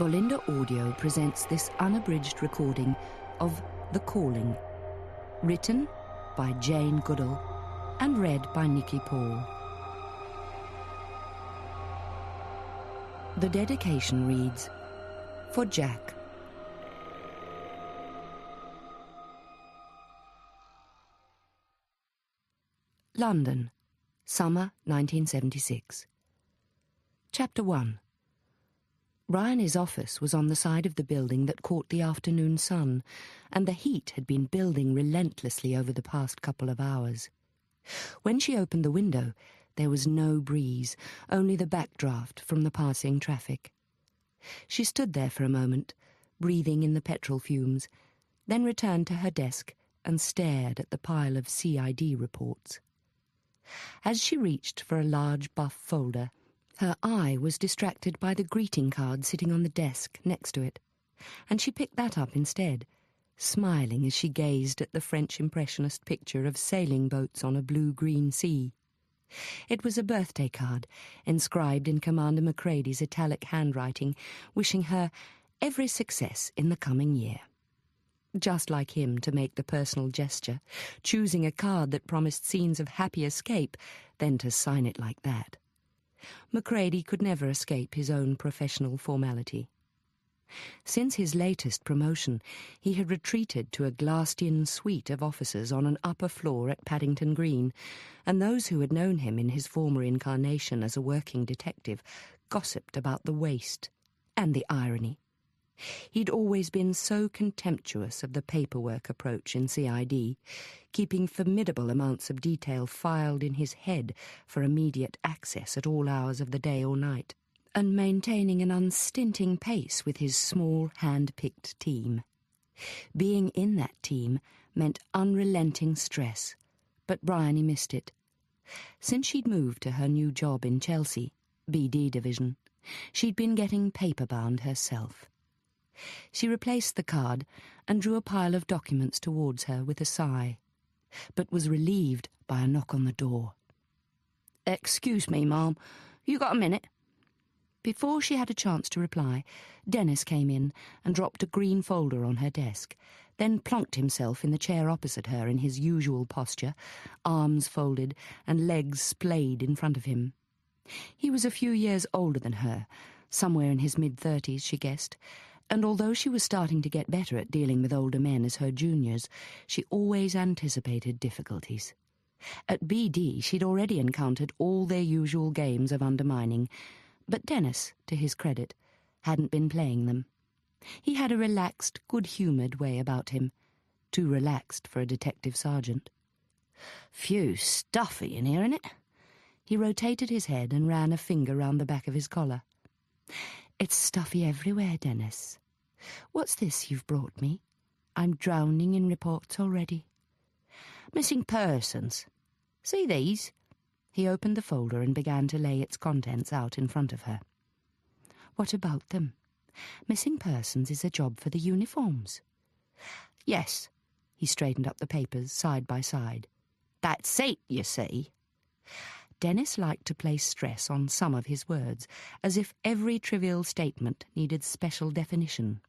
Bolinda Audio presents this unabridged recording of The Calling, written by Jane Goodall and read by Nikki Paul. The dedication reads, "For Jack." London, summer 1976. Chapter 1. Bryony's office was on the side of the building that caught the afternoon sun, and the heat had been building relentlessly over the past couple of hours. When she opened the window, there was no breeze, only the backdraft from the passing traffic. She stood there for a moment, breathing in the petrol fumes, then returned to her desk and stared at the pile of CID reports. As she reached for a large buff folder, her eye was distracted by the greeting card sitting on the desk next to it, and she picked that up instead, smiling as she gazed at the French Impressionist picture of sailing boats on a blue-green sea. It was a birthday card, inscribed in Commander Macready's italic handwriting, wishing her every success in the coming year. Just like him to make the personal gesture, choosing a card that promised scenes of happy escape, then to sign it like that. Macready could never escape his own professional formality. Since his latest promotion, he had retreated to a glassed-in suite of offices on an upper floor at Paddington Green, and those who had known him in his former incarnation as a working detective gossiped about the waste and the irony. He'd always been so contemptuous of the paperwork approach in CID, keeping formidable amounts of detail filed in his head for immediate access at all hours of the day or night, and maintaining an unstinting pace with his small, hand-picked team. Being in that team meant unrelenting stress, but Bryony missed it. Since she'd moved to her new job in Chelsea, BD Division, she'd been getting paper-bound herself. She replaced the card and drew a pile of documents towards her with a sigh, but was relieved by a knock on the door. "Excuse me, ma'am, you got a minute?" Before she had a chance to reply, Dennis came in and dropped a green folder on her desk, then plonked himself in the chair opposite her in his usual posture, arms folded and legs splayed in front of him. He was a few years older than her, somewhere in his mid-30s, she guessed, and although she was starting to get better at dealing with older men as her juniors, she always anticipated difficulties. At BD, she'd already encountered all their usual games of undermining, but Dennis, to his credit, hadn't been playing them. He had a relaxed, good-humoured way about him, too relaxed for a detective sergeant. "Phew, stuffy in here, innit?" He rotated his head and ran a finger round the back of his collar. "It's stuffy everywhere, Dennis. What's this you've brought me? I'm drowning in reports already." "Missing persons. See these?" He opened the folder and began to lay its contents out in front of her. "What about them? Missing persons is a job for the uniforms." "Yes." He straightened up the papers side by side. "That's it, you see." Dennis liked to place stress on some of his words, as if every trivial statement needed special definition.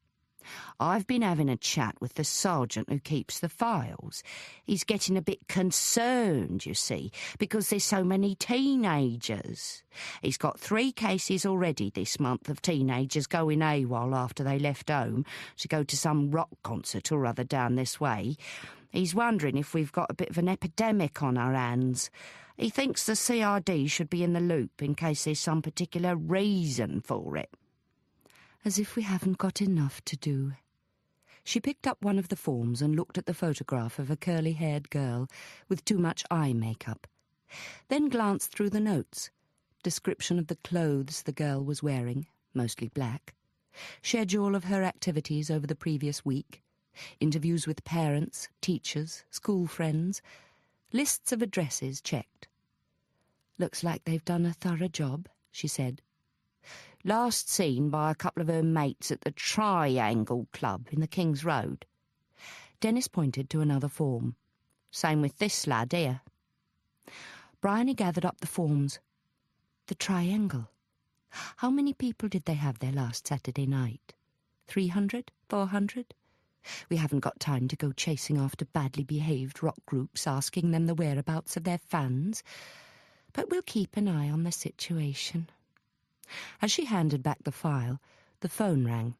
"I've been having a chat with the sergeant who keeps the files. He's getting a bit concerned, you see, because there's so many teenagers. He's got 3 cases already this month of teenagers going AWOL after they left home to go to some rock concert or other down this way. He's wondering if we've got a bit of an epidemic on our hands. He thinks the CRD should be in the loop in case there's some particular reason for it." "As if we haven't got enough to do." She picked up one of the forms and looked at the photograph of a curly-haired girl with too much eye makeup, then glanced through the notes, description of the clothes the girl was wearing, mostly black, schedule of her activities over the previous week, interviews with parents, teachers, school friends, lists of addresses checked. "Looks like they've done a thorough job," she said. "Last seen by a couple of her mates at the Triangle Club in the King's Road." Dennis pointed to another form. "Same with this lad here." Bryony gathered up the forms. The triangle. How many people did they have there last Saturday night? 300? 400? We haven't got time to go chasing after badly behaved rock groups, asking them the whereabouts of their fans. But we'll keep an eye on the situation. As she handed back the file, the phone rang.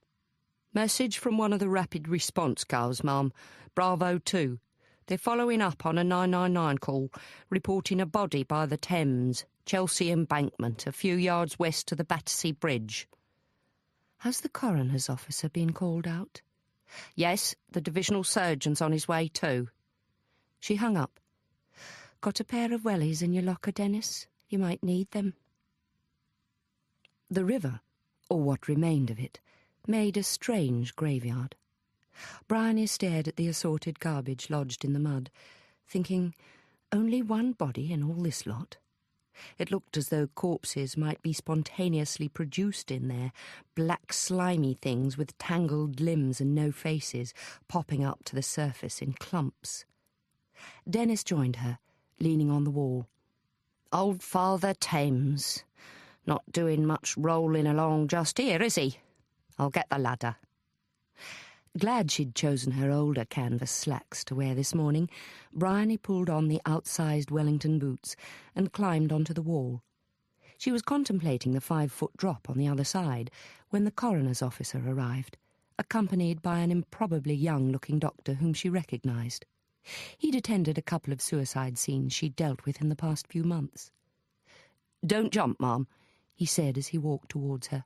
"Message from one of the rapid response cars, ma'am. Bravo 2. They're following up on a 999 call, reporting a body by the Thames, Chelsea Embankment, a few yards west of the Battersea Bridge." "Has the coroner's officer been called out?" "Yes, the divisional surgeon's on his way too." She hung up. "Got a pair of wellies in your locker, Dennis? You might need them." The river, or what remained of it, made a strange graveyard. Bryony stared at the assorted garbage lodged in the mud, thinking, only one body in all this lot? It looked as though corpses might be spontaneously produced in there, black slimy things with tangled limbs and no faces, popping up to the surface in clumps. Dennis joined her, leaning on the wall. "Old Father Thames. Not doing much rolling along just here, is he? I'll get the ladder." Glad she'd chosen her older canvas slacks to wear this morning, Bryony pulled on the outsized Wellington boots and climbed onto the wall. She was contemplating the 5-foot drop on the other side when the coroner's officer arrived, accompanied by an improbably young-looking doctor whom she recognised. He'd attended a couple of suicide scenes she'd dealt with in the past few months. "Don't jump, ma'am," he said as he walked towards her.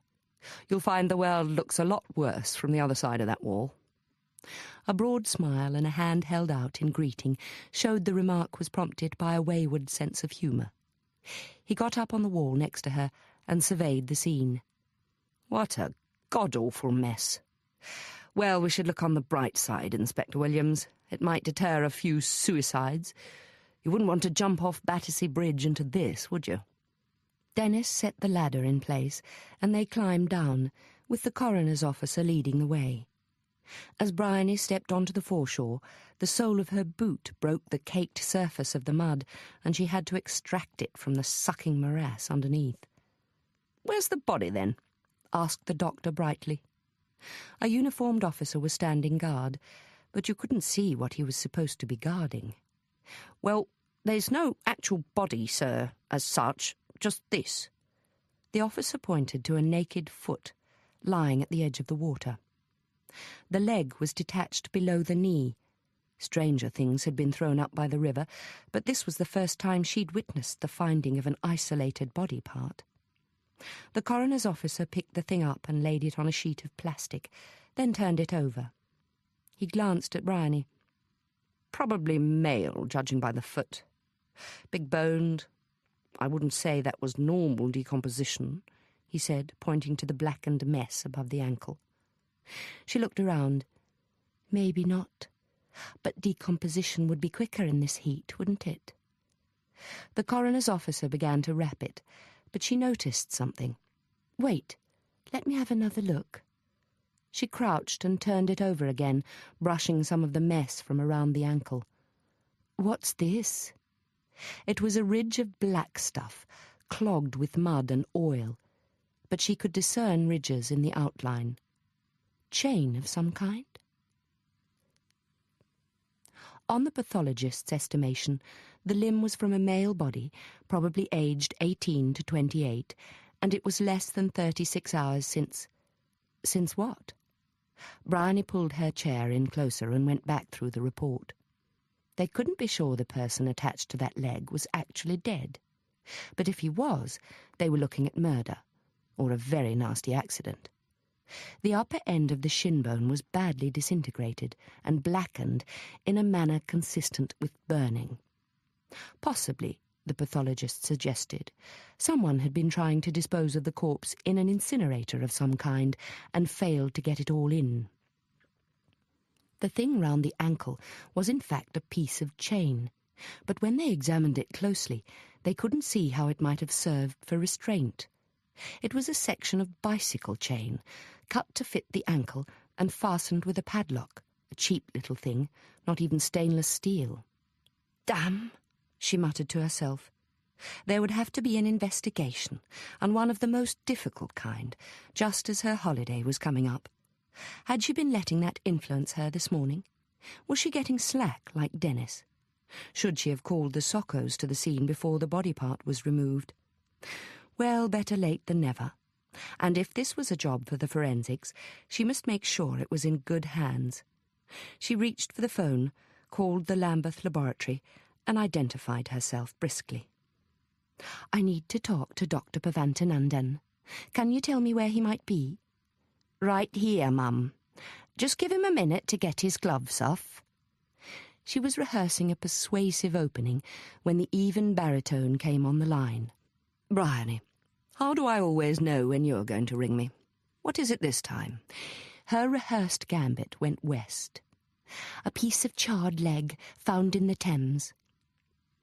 "You'll find the world looks a lot worse from the other side of that wall." A broad smile and a hand held out in greeting showed the remark was prompted by a wayward sense of humour. He got up on the wall next to her and surveyed the scene. "What a god-awful mess. Well, we should look on the bright side, Inspector Williams. It might deter a few suicides. You wouldn't want to jump off Battersea Bridge into this, would you?" Dennis set the ladder in place, and they climbed down, with the coroner's officer leading the way. As Bryony stepped onto the foreshore, the sole of her boot broke the caked surface of the mud, and she had to extract it from the sucking morass underneath. "Where's the body, then?" asked the doctor brightly. A uniformed officer was standing guard, but you couldn't see what he was supposed to be guarding. "Well, there's no actual body, sir, as such. Just this." The officer pointed to a naked foot, lying at the edge of the water. The leg was detached below the knee. Stranger things had been thrown up by the river, but this was the first time she'd witnessed the finding of an isolated body part. The coroner's officer picked the thing up and laid it on a sheet of plastic, then turned it over. He glanced at Bryony. "Probably male, judging by the foot. Big-boned. I wouldn't say that was normal decomposition," he said, pointing to the blackened mess above the ankle. She looked around. Maybe not. But decomposition would be quicker in this heat, wouldn't it? The coroner's officer began to wrap it, but she noticed something. "Wait, let me have another look." She crouched and turned it over again, brushing some of the mess from around the ankle. "What's this?" It was a ridge of black stuff, clogged with mud and oil, but she could discern ridges in the outline. Chain of some kind? On the pathologist's estimation, the limb was from a male body, probably aged 18 to 28, and it was less than 36 hours since... Since what? Bryony pulled her chair in closer and went back through the report. They couldn't be sure the person attached to that leg was actually dead. But if he was, they were looking at murder, or a very nasty accident. The upper end of the shin bone was badly disintegrated and blackened in a manner consistent with burning. Possibly, the pathologist suggested, someone had been trying to dispose of the corpse in an incinerator of some kind and failed to get it all in. The thing round the ankle was in fact a piece of chain, but when they examined it closely, they couldn't see how it might have served for restraint. It was a section of bicycle chain, cut to fit the ankle and fastened with a padlock, a cheap little thing, not even stainless steel. "Damn," she muttered to herself. There would have to be an investigation, and one of the most difficult kind, just as her holiday was coming up. Had she been letting that influence her this morning? Was she getting slack like Dennis? Should she have called the Soccos to the scene before the body part was removed? Well, better late than never. And if this was a job for the forensics, she must make sure it was in good hands. She reached for the phone, called the Lambeth Laboratory, and identified herself briskly. "I need to talk to Dr. Pavantanandan. Can you tell me where he might be?" "Right here, Mum. Just give him a minute to get his gloves off." She was rehearsing a persuasive opening when the even baritone came on the line. "Bryony, how do I always know when you're going to ring me? What is it this time?" Her rehearsed gambit went west. "A piece of charred leg found in the Thames."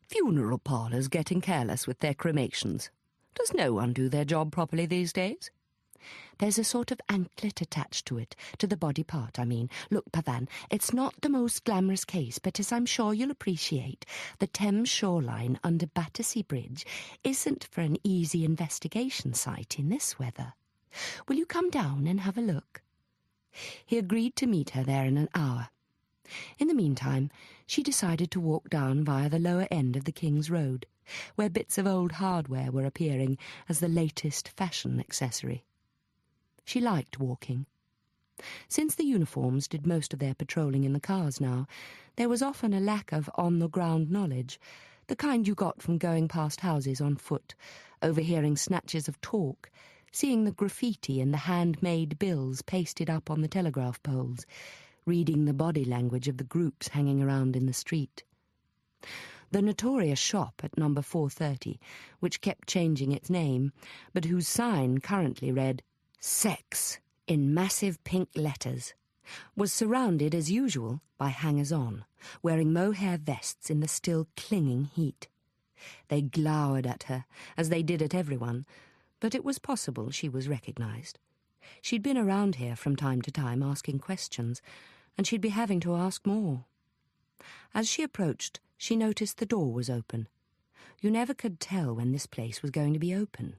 Funeral parlours getting careless with their cremations. Does no one do their job properly these days? "There's a sort of anklet attached to it, to the body part, I mean. Look, Pavan, it's not the most glamorous case, but as I'm sure you'll appreciate, the Thames shoreline under Battersea Bridge isn't for an easy investigation site in this weather. Will you come down and have a look?" He agreed to meet her there in an hour. In the meantime, she decided to walk down via the lower end of the King's Road, where bits of old hardware were appearing as the latest fashion accessory. She liked walking. Since the uniforms did most of their patrolling in the cars now, there was often a lack of on-the-ground knowledge, the kind you got from going past houses on foot, overhearing snatches of talk, seeing the graffiti and the handmade bills pasted up on the telegraph poles, reading the body language of the groups hanging around in the street. The notorious shop at number 430, which kept changing its name, but whose sign currently read "Sex" in massive pink letters, was surrounded as usual by hangers-on, wearing mohair vests in the still clinging heat. They glowered at her, as they did at everyone, but it was possible she was recognised. She'd been around here from time to time asking questions, and she'd be having to ask more. As she approached, she noticed the door was open. You never could tell when this place was going to be open.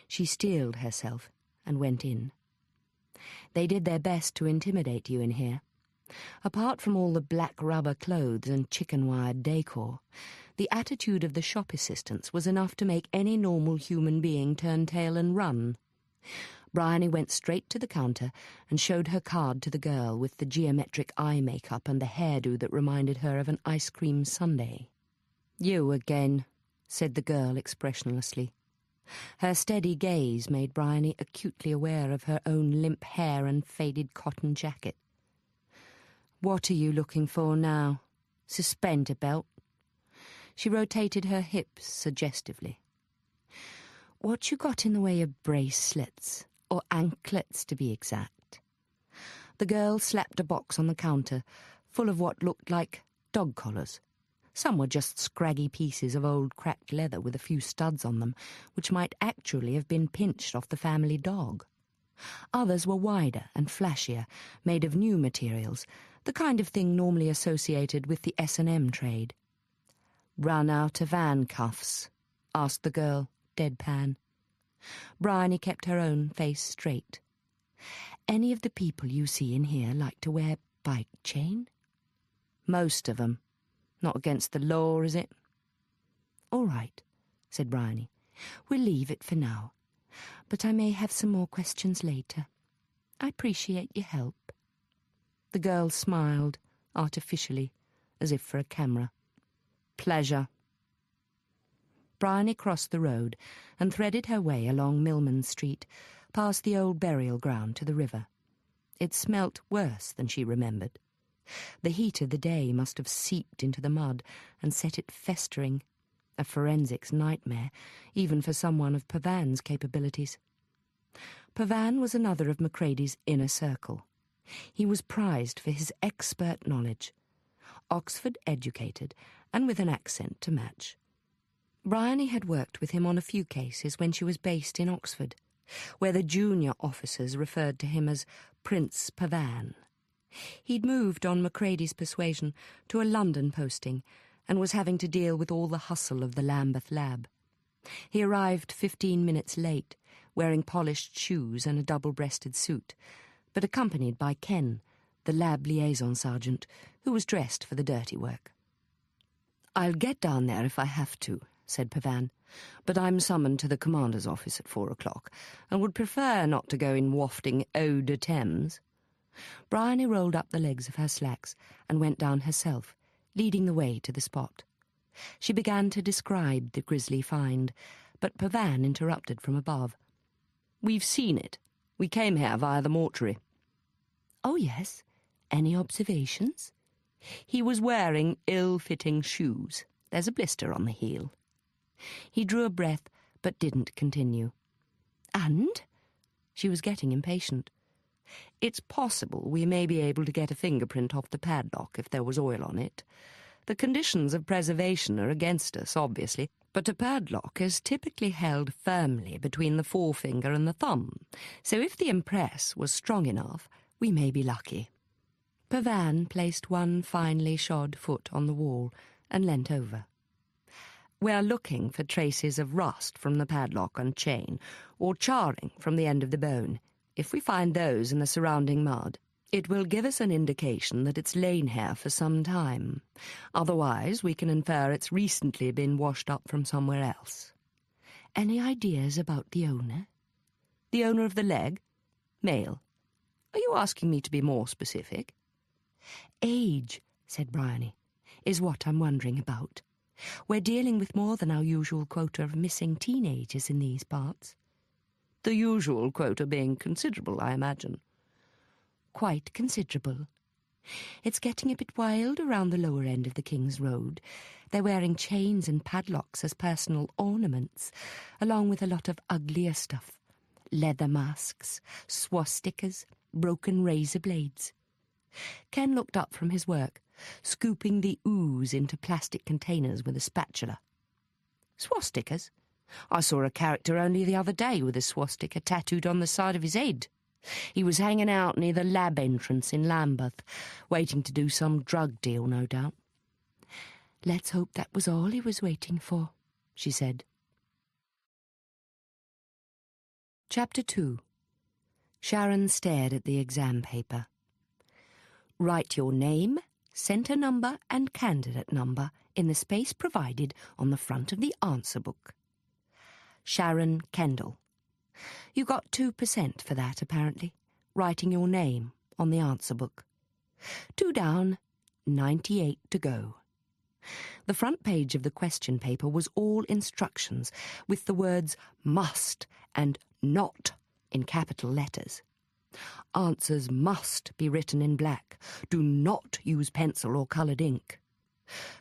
She steeled herself and went in. They did their best to intimidate you in here. Apart from all the black rubber clothes and chicken-wired decor, the attitude of the shop assistants was enough to make any normal human being turn tail and run. Bryony went straight to the counter and showed her card to the girl with the geometric eye makeup and the hairdo that reminded her of an ice cream sundae. "You again," said the girl expressionlessly. Her steady gaze made Bryony acutely aware of her own limp hair and faded cotton jacket. "What are you looking for now? Suspender belt?" She rotated her hips suggestively. "What you got in the way of bracelets, or anklets to be exact?" The girl slapped a box on the counter, full of what looked like dog collars. Some were just scraggy pieces of old cracked leather with a few studs on them, which might actually have been pinched off the family dog. Others were wider and flashier, made of new materials, the kind of thing normally associated with the S&M trade. "Run out of handcuffs?" asked the girl, deadpan. Bryony kept her own face straight. "Any of the people you see in here like to wear bike chain?" "Most of them. Not against the law, is it?" "All right," said Bryony. "We'll leave it for now. But I may have some more questions later. I appreciate your help." The girl smiled, artificially, as if for a camera. "Pleasure." Bryony crossed the road and threaded her way along Millman Street, past the old burial ground to the river. It smelt worse than she remembered. The heat of the day must have seeped into the mud and set it festering, a forensics nightmare, even for someone of Pavan's capabilities. Pavan was another of Macready's inner circle. He was prized for his expert knowledge, Oxford educated and with an accent to match. Bryony had worked with him on a few cases when she was based in Oxford, where the junior officers referred to him as Prince Pavan. He'd moved on Macready's persuasion to a London posting and was having to deal with all the hustle of the Lambeth lab. He arrived 15 minutes late, wearing polished shoes and a double-breasted suit, but accompanied by Ken, the lab liaison sergeant, who was dressed for the dirty work. "I'll get down there if I have to," said Pavan, "but I'm summoned to the commander's office at 4 o'clock, and would prefer not to go in wafting eau de Thames." Bryony rolled up the legs of her slacks and went down herself, leading the way to the spot. She began to describe the grisly find, but Pavan interrupted from above. "We've seen it. We came here via the mortuary." "Oh, yes. Any observations?" "He was wearing ill-fitting shoes. There's a blister on the heel." He drew a breath, but didn't continue. "And?" She was getting impatient. "It's possible we may be able to get a fingerprint off the padlock if there was oil on it. The conditions of preservation are against us, obviously, but a padlock is typically held firmly between the forefinger and the thumb, so if the impress was strong enough, we may be lucky." Pavan placed one finely shod foot on the wall and leant over. "We're looking for traces of rust from the padlock and chain, or charring from the end of the bone. If we find those in the surrounding mud, it will give us an indication that it's lain here for some time. Otherwise, we can infer it's recently been washed up from somewhere else." "Any ideas about the owner?" "The owner of the leg? Male. Are you asking me to be more specific?" "Age," said Bryony, "is what I'm wondering about. We're dealing with more than our usual quota of missing teenagers in these parts." "The usual quota being considerable, I imagine." "Quite considerable. It's getting a bit wild around the lower end of the King's Road. They're wearing chains and padlocks as personal ornaments, along with a lot of uglier stuff. Leather masks, swastikas, broken razor blades." Ken looked up from his work, scooping the ooze into plastic containers with a spatula. "Swastikas? I saw a character only the other day with a swastika tattooed on the side of his head. He was hanging out near the lab entrance in Lambeth, waiting to do some drug deal, no doubt." "Let's hope that was all he was waiting for," she said. Chapter 2. Sharon stared at the exam paper. "Write your name, centre number and candidate number in the space provided on the front of the answer book. Sharon Kendall. You got 2% for that, apparently, writing your name on the answer book. 2 down, 98 to go." The front page of the question paper was all instructions, with the words "must" and "not" in capital letters. Answers must be written in black. Do not use pencil or coloured ink.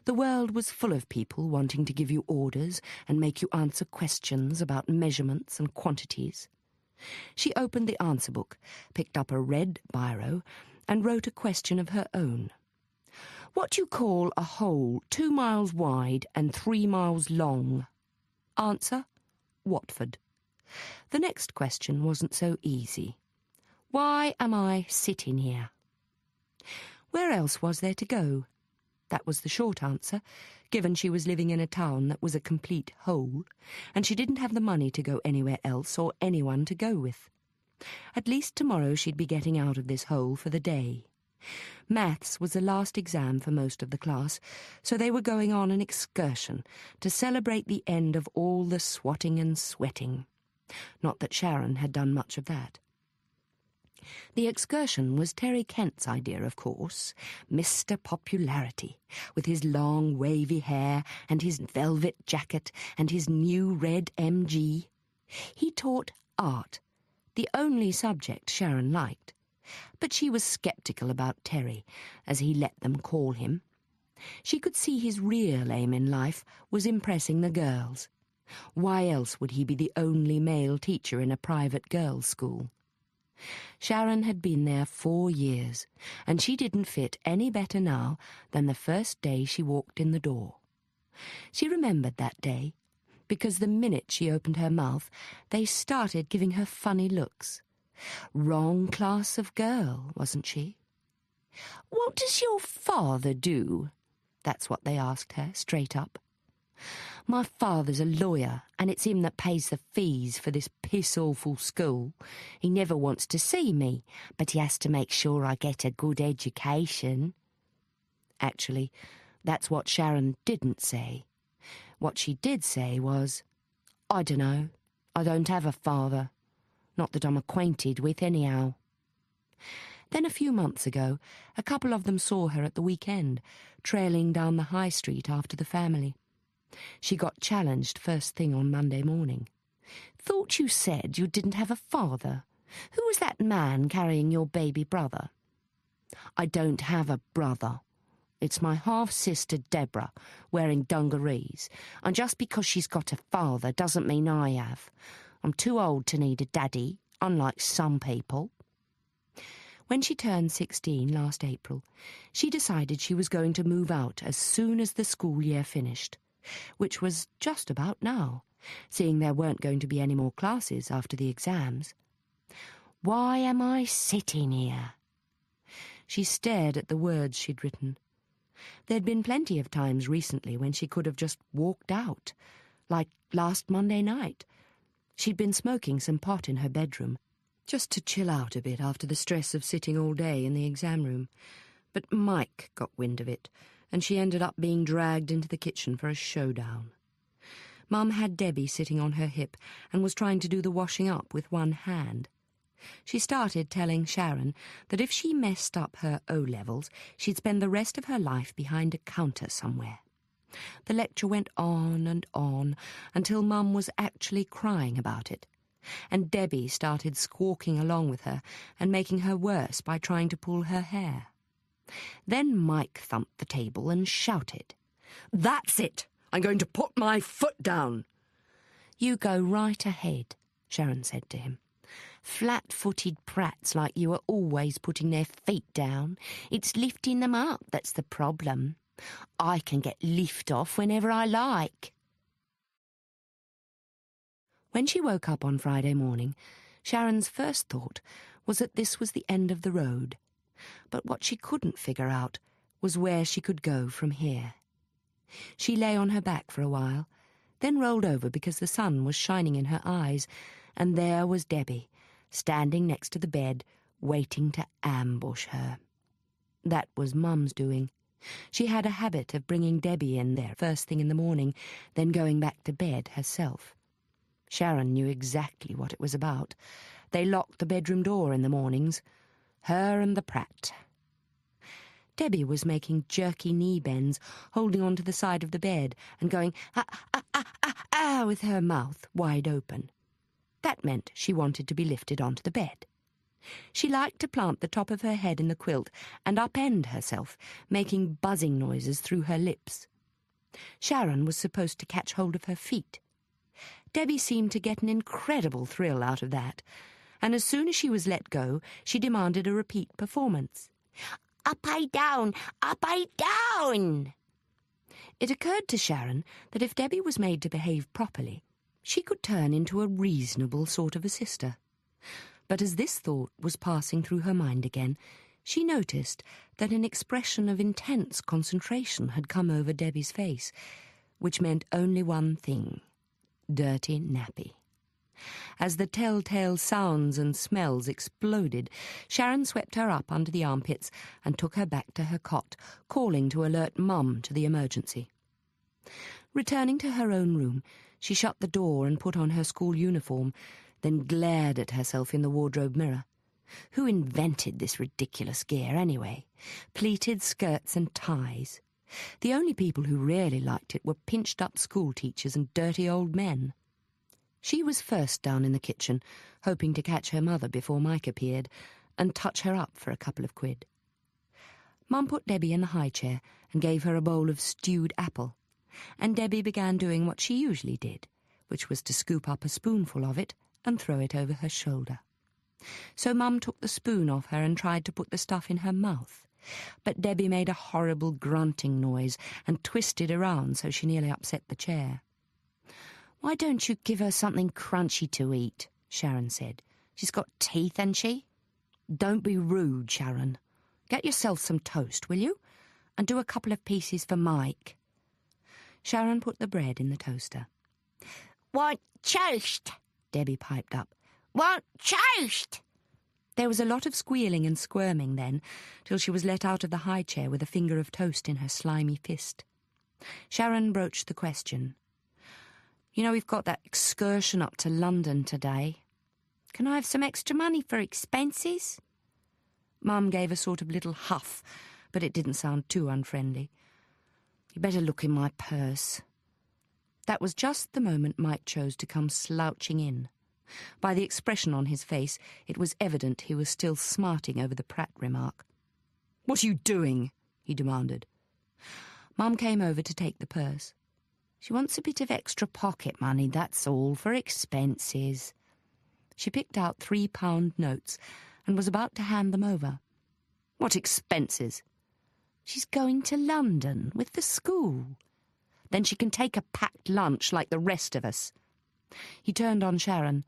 The world was full of people wanting to give you orders and make you answer questions about measurements and quantities. She opened the answer book, picked up a red biro, and wrote a question of her own. "What do you call a hole 2 miles wide and 3 miles long?" Answer: Watford. The next question wasn't so easy. "Why am I sitting here?" Where else was there to go? That was the short answer, given she was living in a town that was a complete hole, and she didn't have the money to go anywhere else or anyone to go with. At least tomorrow she'd be getting out of this hole for the day. Maths was the last exam for most of the class, so they were going on an excursion to celebrate the end of all the swatting and sweating. Not that Sharon had done much of that. The excursion was Terry Kent's idea, of course, Mr. Popularity, with his long wavy hair and his velvet jacket and his new red MG. He taught art, the only subject Sharon liked, but she was sceptical about Terry, as he let them call him. She could see his real aim in life was impressing the girls. Why else would he be the only male teacher in a private girls' school? Sharon had been there 4 years, and she didn't fit any better now than the first day she walked in the door. She remembered that day, because the minute she opened her mouth, they started giving her funny looks. Wrong class of girl, wasn't she? "What does your father do?" That's what they asked her, straight up. My father's a lawyer, and it's him that pays the fees for this piss-awful school. He never wants to see me, but he has to make sure I get a good education. Actually, that's what Sharon didn't say. What she did say was, I dunno, I don't have a father. Not that I'm acquainted with, anyhow. Then a few months ago, a couple of them saw her at the weekend, trailing down the high street after the family. She got challenged first thing on Monday morning. Thought you said you didn't have a father. Who was that man carrying your baby brother? I don't have a brother. It's my half-sister Deborah, wearing dungarees, and just because she's got a father doesn't mean I have. I'm too old to need a daddy, unlike some people. When she turned 16 last April, she decided she was going to move out as soon as the school year finished, which was just about now, seeing there weren't going to be any more classes after the exams. Why am I sitting here? She stared at the words she'd written. There'd been plenty of times recently when she could have just walked out, like last Monday night. She'd been smoking some pot in her bedroom, just to chill out a bit after the stress of sitting all day in the exam room. But Mike got wind of it, and she ended up being dragged into the kitchen for a showdown. Mum had Debbie sitting on her hip and was trying to do the washing up with one hand. She started telling Sharon that if she messed up her O-levels, she'd spend the rest of her life behind a counter somewhere. The lecture went on and on until Mum was actually crying about it, and Debbie started squawking along with her and making her worse by trying to pull her hair. Then Mike thumped the table and shouted, "That's it! I'm going to put my foot down!" "You go right ahead," Sharon said to him. "Flat-footed prats like you are always putting their feet down. It's lifting them up that's the problem. I can get lift off whenever I like." When she woke up on Friday morning, Sharon's first thought was that this was the end of the road. But what she couldn't figure out was where she could go from here. She lay on her back for a while, then rolled over because the sun was shining in her eyes, and there was Debbie, standing next to the bed, waiting to ambush her. That was Mum's doing. She had a habit of bringing Debbie in there first thing in the morning, then going back to bed herself. Sharon knew exactly what it was about. They locked the bedroom door in the mornings. Her and the Pratt. Debbie was making jerky knee bends, holding onto the side of the bed and going ah with her mouth wide open. That meant she wanted to be lifted onto the bed. She liked to plant the top of her head in the quilt and upend herself, making buzzing noises through her lips. Sharon was supposed to catch hold of her feet. Debbie seemed to get an incredible thrill out of that, and as soon as she was let go, she demanded a repeat performance. Upside down, upside down! It occurred to Sharon that if Debbie was made to behave properly, she could turn into a reasonable sort of a sister. But as this thought was passing through her mind again, she noticed that an expression of intense concentration had come over Debbie's face, which meant only one thing: dirty nappy. As the telltale sounds and smells exploded, Sharon swept her up under the armpits and took her back to her cot, calling to alert Mum to the emergency. Returning to her own room, she shut the door and put on her school uniform, then glared at herself in the wardrobe mirror. Who invented this ridiculous gear, anyway? Pleated skirts and ties. The only people who really liked it were pinched-up school teachers and dirty old men. She was first down in the kitchen, hoping to catch her mother before Mike appeared, and touch her up for a couple of quid. Mum put Debbie in the high chair and gave her a bowl of stewed apple, and Debbie began doing what she usually did, which was to scoop up a spoonful of it and throw it over her shoulder. So Mum took the spoon off her and tried to put the stuff in her mouth, but Debbie made a horrible grunting noise and twisted around so she nearly upset the chair. "Why don't you give her something crunchy to eat?" Sharon said. "She's got teeth, hasn't she?" "Don't be rude, Sharon. Get yourself some toast, will you? and do a couple of pieces for Mike." Sharon put the bread in the toaster. "Want toast?" Debbie piped up. "Want toast?" There was a lot of squealing and squirming then, till she was let out of the high chair with a finger of toast in her slimy fist. Sharon broached the question. "You know, we've got that excursion up to London today. Can I have some extra money for expenses?" Mum gave a sort of little huff, but it didn't sound too unfriendly. "You better look in my purse." That was just the moment Mike chose to come slouching in. By the expression on his face, it was evident he was still smarting over the Pratt remark. "What are you doing?" he demanded. Mum came over to take the purse. "She wants a bit of extra pocket money, that's all, for expenses." She picked out £3 notes and was about to hand them over. "What expenses?" "She's going to London with the school. Then she can take a packed lunch like the rest of us." He turned on Sharon.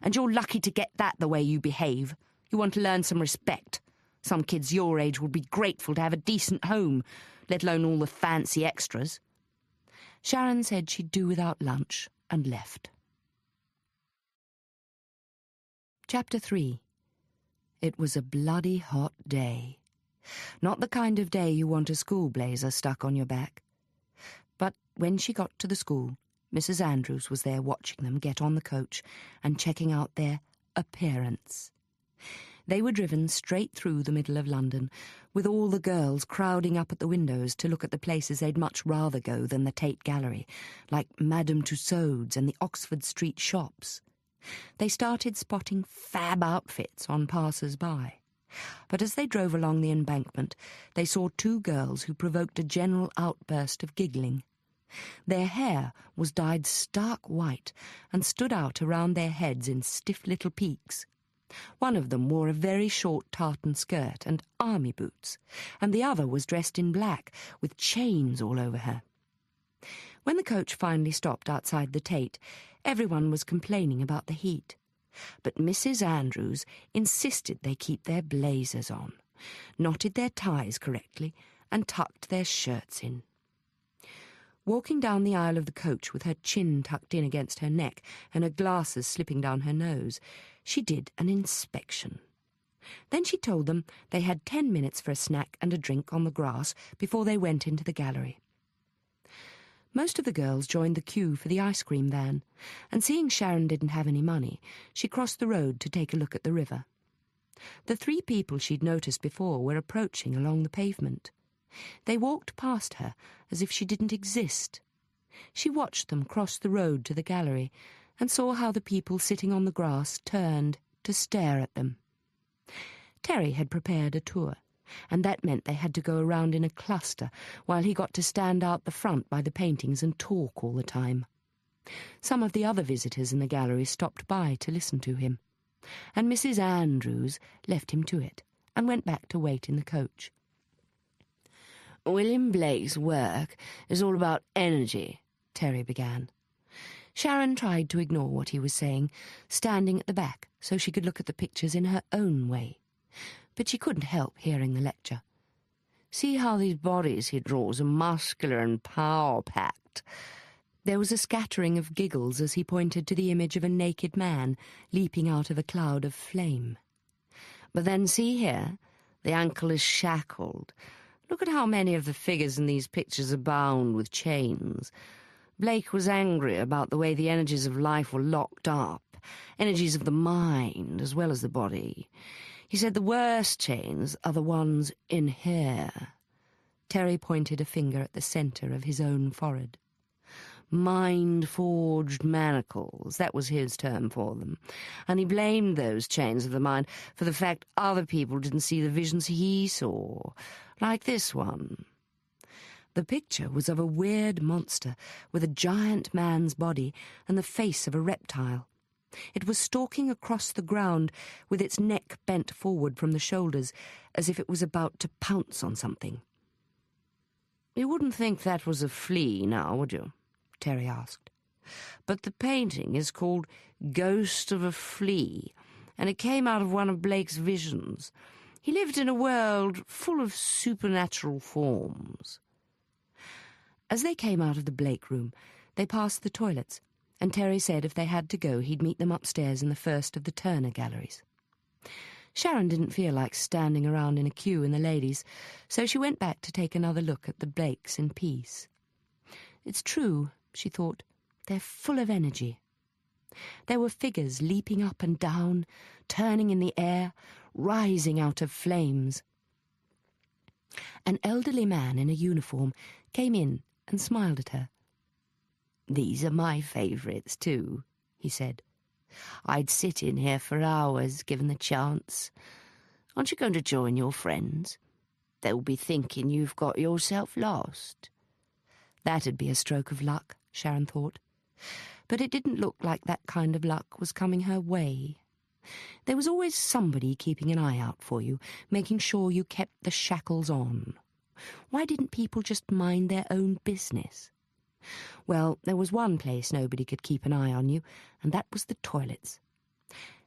"And you're lucky to get that the way you behave. You want to learn some respect. Some kids your age would be grateful to have a decent home, let alone all the fancy extras." Sharon said she'd do without lunch and left. Chapter 3. It was a bloody hot day. Not the kind of day you want a school blazer stuck on your back. But when she got to the school, Mrs. Andrews was there watching them get on the coach and checking out their appearance. They were driven straight through the middle of London, with all the girls crowding up at the windows to look at the places they'd much rather go than the Tate Gallery, like Madame Tussauds and the Oxford Street shops. They started spotting fab outfits on passers-by. But as they drove along the embankment, they saw two girls who provoked a general outburst of giggling. Their hair was dyed stark white and stood out around their heads in stiff little peaks. One of them wore a very short tartan skirt and army boots, and the other was dressed in black, with chains all over her. When the coach finally stopped outside the Tate, everyone was complaining about the heat. But Mrs. Andrews insisted they keep their blazers on, knotted their ties correctly, and tucked their shirts in. Walking down the aisle of the coach with her chin tucked in against her neck and her glasses slipping down her nose, she did an inspection. Then she told them they had 10 minutes for a snack and a drink on the grass before they went into the gallery. Most of the girls joined the queue for the ice cream van, and seeing Sharon didn't have any money, she crossed the road to take a look at the river. The 3 people she'd noticed before were approaching along the pavement. They walked past her as if she didn't exist. She watched them cross the road to the gallery and saw how the people sitting on the grass turned to stare at them. Terry had prepared a tour, and that meant they had to go around in a cluster while he got to stand out the front by the paintings and talk all the time. Some of the other visitors in the gallery stopped by to listen to him, and Mrs. Andrews left him to it and went back to wait in the coach. "William Blake's work is all about energy," Terry began. Sharon tried to ignore what he was saying, standing at the back so she could look at the pictures in her own way. But she couldn't help hearing the lecture. "See how these bodies he draws are muscular and power-packed." There was a scattering of giggles as he pointed to the image of a naked man leaping out of a cloud of flame. "But then see here, the ankle is shackled. Look at how many of the figures in these pictures are bound with chains. Blake was angry about the way the energies of life were locked up, energies of the mind as well as the body. He said the worst chains are the ones in here." Terry pointed a finger at the centre of his own forehead. "Mind-forged manacles, that was his term for them. And he blamed those chains of the mind for the fact other people didn't see the visions he saw, like this one." The picture was of a weird monster with a giant man's body and the face of a reptile. It was stalking across the ground with its neck bent forward from the shoulders as if it was about to pounce on something. "You wouldn't think that was a flea now, would you?" Terry asked. "But the painting is called Ghost of a Flea, and it came out of one of Blake's visions. He lived in a world full of supernatural forms. As they came out of the Blake room, they passed the toilets, and Terry said if they had to go, he'd meet them upstairs in the first of the Turner galleries. Sharon didn't feel like standing around in a queue in the ladies', so she went back to take another look at the Blakes in peace. It's true, she thought, they're full of energy. There were figures leaping up and down, turning in the air, rising out of flames. An elderly man in a uniform came in and smiled at her. "These are my favourites too," he said. "I'd sit in here for hours, given the chance. Aren't you going to join your friends? They'll be thinking you've got yourself lost." That'd be a stroke of luck, Sharon thought. But it didn't look like that kind of luck was coming her way. There was always somebody keeping an eye out for you, making sure you kept the shackles on. Why didn't people just mind their own business? Well, there was one place nobody could keep an eye on you, and that was the toilets.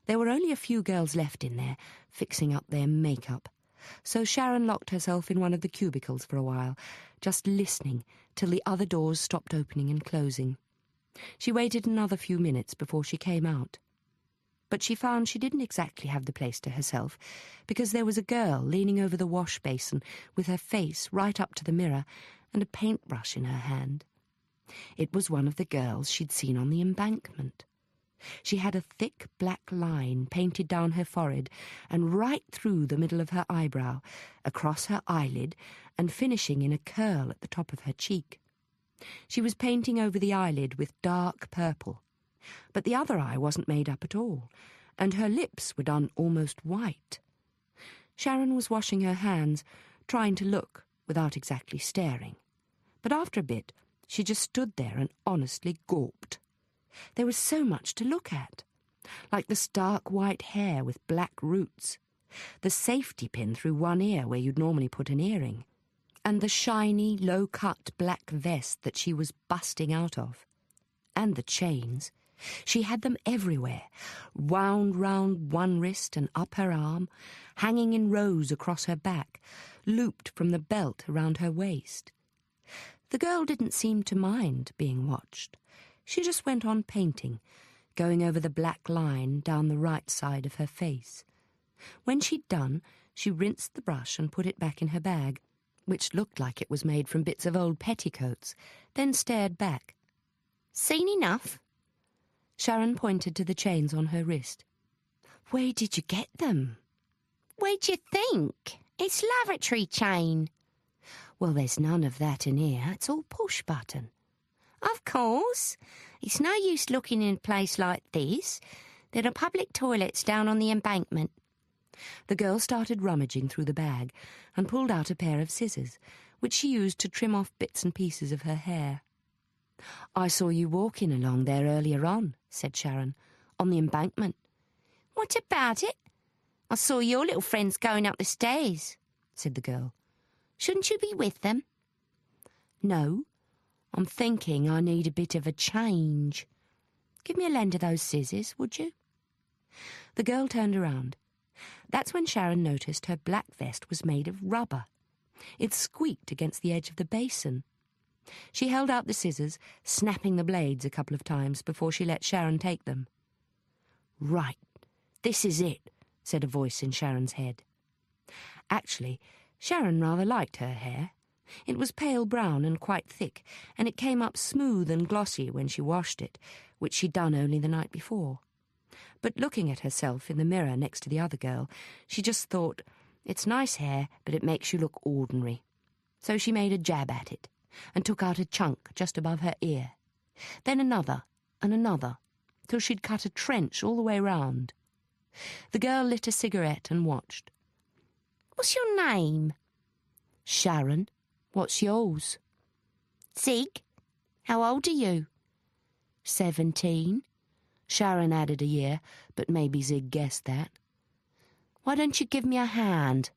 There were only a few girls left in there, fixing up their makeup, so Sharon locked herself in one of the cubicles for a while, just listening till the other doors stopped opening and closing. She waited another few minutes before she came out. But she found she didn't exactly have the place to herself, because there was a girl leaning over the wash basin with her face right up to the mirror and a paintbrush in her hand. It was one of the girls she'd seen on the embankment. She had a thick black line painted down her forehead and right through the middle of her eyebrow, across her eyelid, and finishing in a curl at the top of her cheek. She was painting over the eyelid with dark purple, but the other eye wasn't made up at all, and her lips were done almost white. Sharon was washing her hands, trying to look without exactly staring, but after a bit she just stood there and honestly gawped. There was so much to look at, like the stark white hair with black roots, the safety pin through one ear where you'd normally put an earring, and the shiny, low-cut black vest that she was busting out of. And the chains. She had them everywhere, wound round one wrist and up her arm, hanging in rows across her back, looped from the belt around her waist. The girl didn't seem to mind being watched. She just went on painting, going over the black line down the right side of her face. When she'd done, she rinsed the brush and put it back in her bag, which looked like it was made from bits of old petticoats, then stared back. "Seen enough?" Sharon pointed to the chains on her wrist. "Where did you get them?" "Where'd you think? It's lavatory chain." "Well, there's none of that in here. It's all push button." "Of course. It's no use looking in a place like this. There are public toilets down on the embankment." The girl started rummaging through the bag and pulled out a pair of scissors, which she used to trim off bits and pieces of her hair. "I saw you walking along there earlier on," said Sharon, "on the embankment." "What about it? I saw your little friends going up the stairs," said the girl. "Shouldn't you be with them?" "No, I'm thinking I need a bit of a change. Give me a lend of those scissors, would you?" The girl turned around. That's when Sharon noticed her black vest was made of rubber. It squeaked against the edge of the basin. She held out the scissors, snapping the blades a couple of times before she let Sharon take them. "Right, this is it," said a voice in Sharon's head. Actually, Sharon rather liked her hair. It was pale brown and quite thick, and it came up smooth and glossy when she washed it, which she'd done only the night before. But looking at herself in the mirror next to the other girl, she just thought, it's nice hair, but it makes you look ordinary. So she made a jab at it, and took out a chunk just above her ear. Then another, and another, till she'd cut a trench all the way round. The girl lit a cigarette and watched. "What's your name?" "Sharon. What's yours?" "Zig. How old are you?" 17. Sharon added a year, but maybe Zig guessed that. "Why don't you give me a hand?"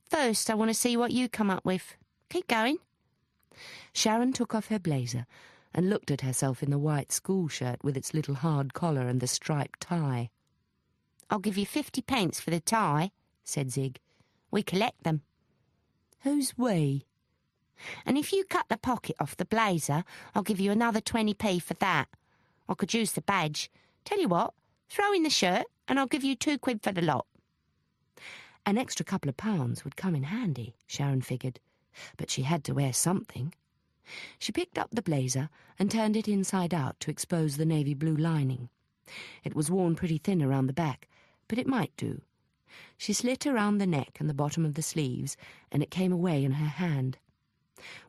"First, I want to see what you come up with. Keep going." Sharon took off her blazer and looked at herself in the white school shirt with its little hard collar and the striped tie. "I'll give you 50 pence for the tie," said Zig. We collect them. Who's we? And if you cut the pocket off the blazer, I'll give you another 20p for that. I could use the badge. Tell you what, throw in the shirt and I'll give you £2 for the lot. An extra couple of pounds would come in handy, Sharon figured, but she had to wear something. She picked up the blazer and turned it inside out to expose the navy blue lining. It was worn pretty thin around the back, but it might do. She slit around the neck and the bottom of the sleeves, and it came away in her hand.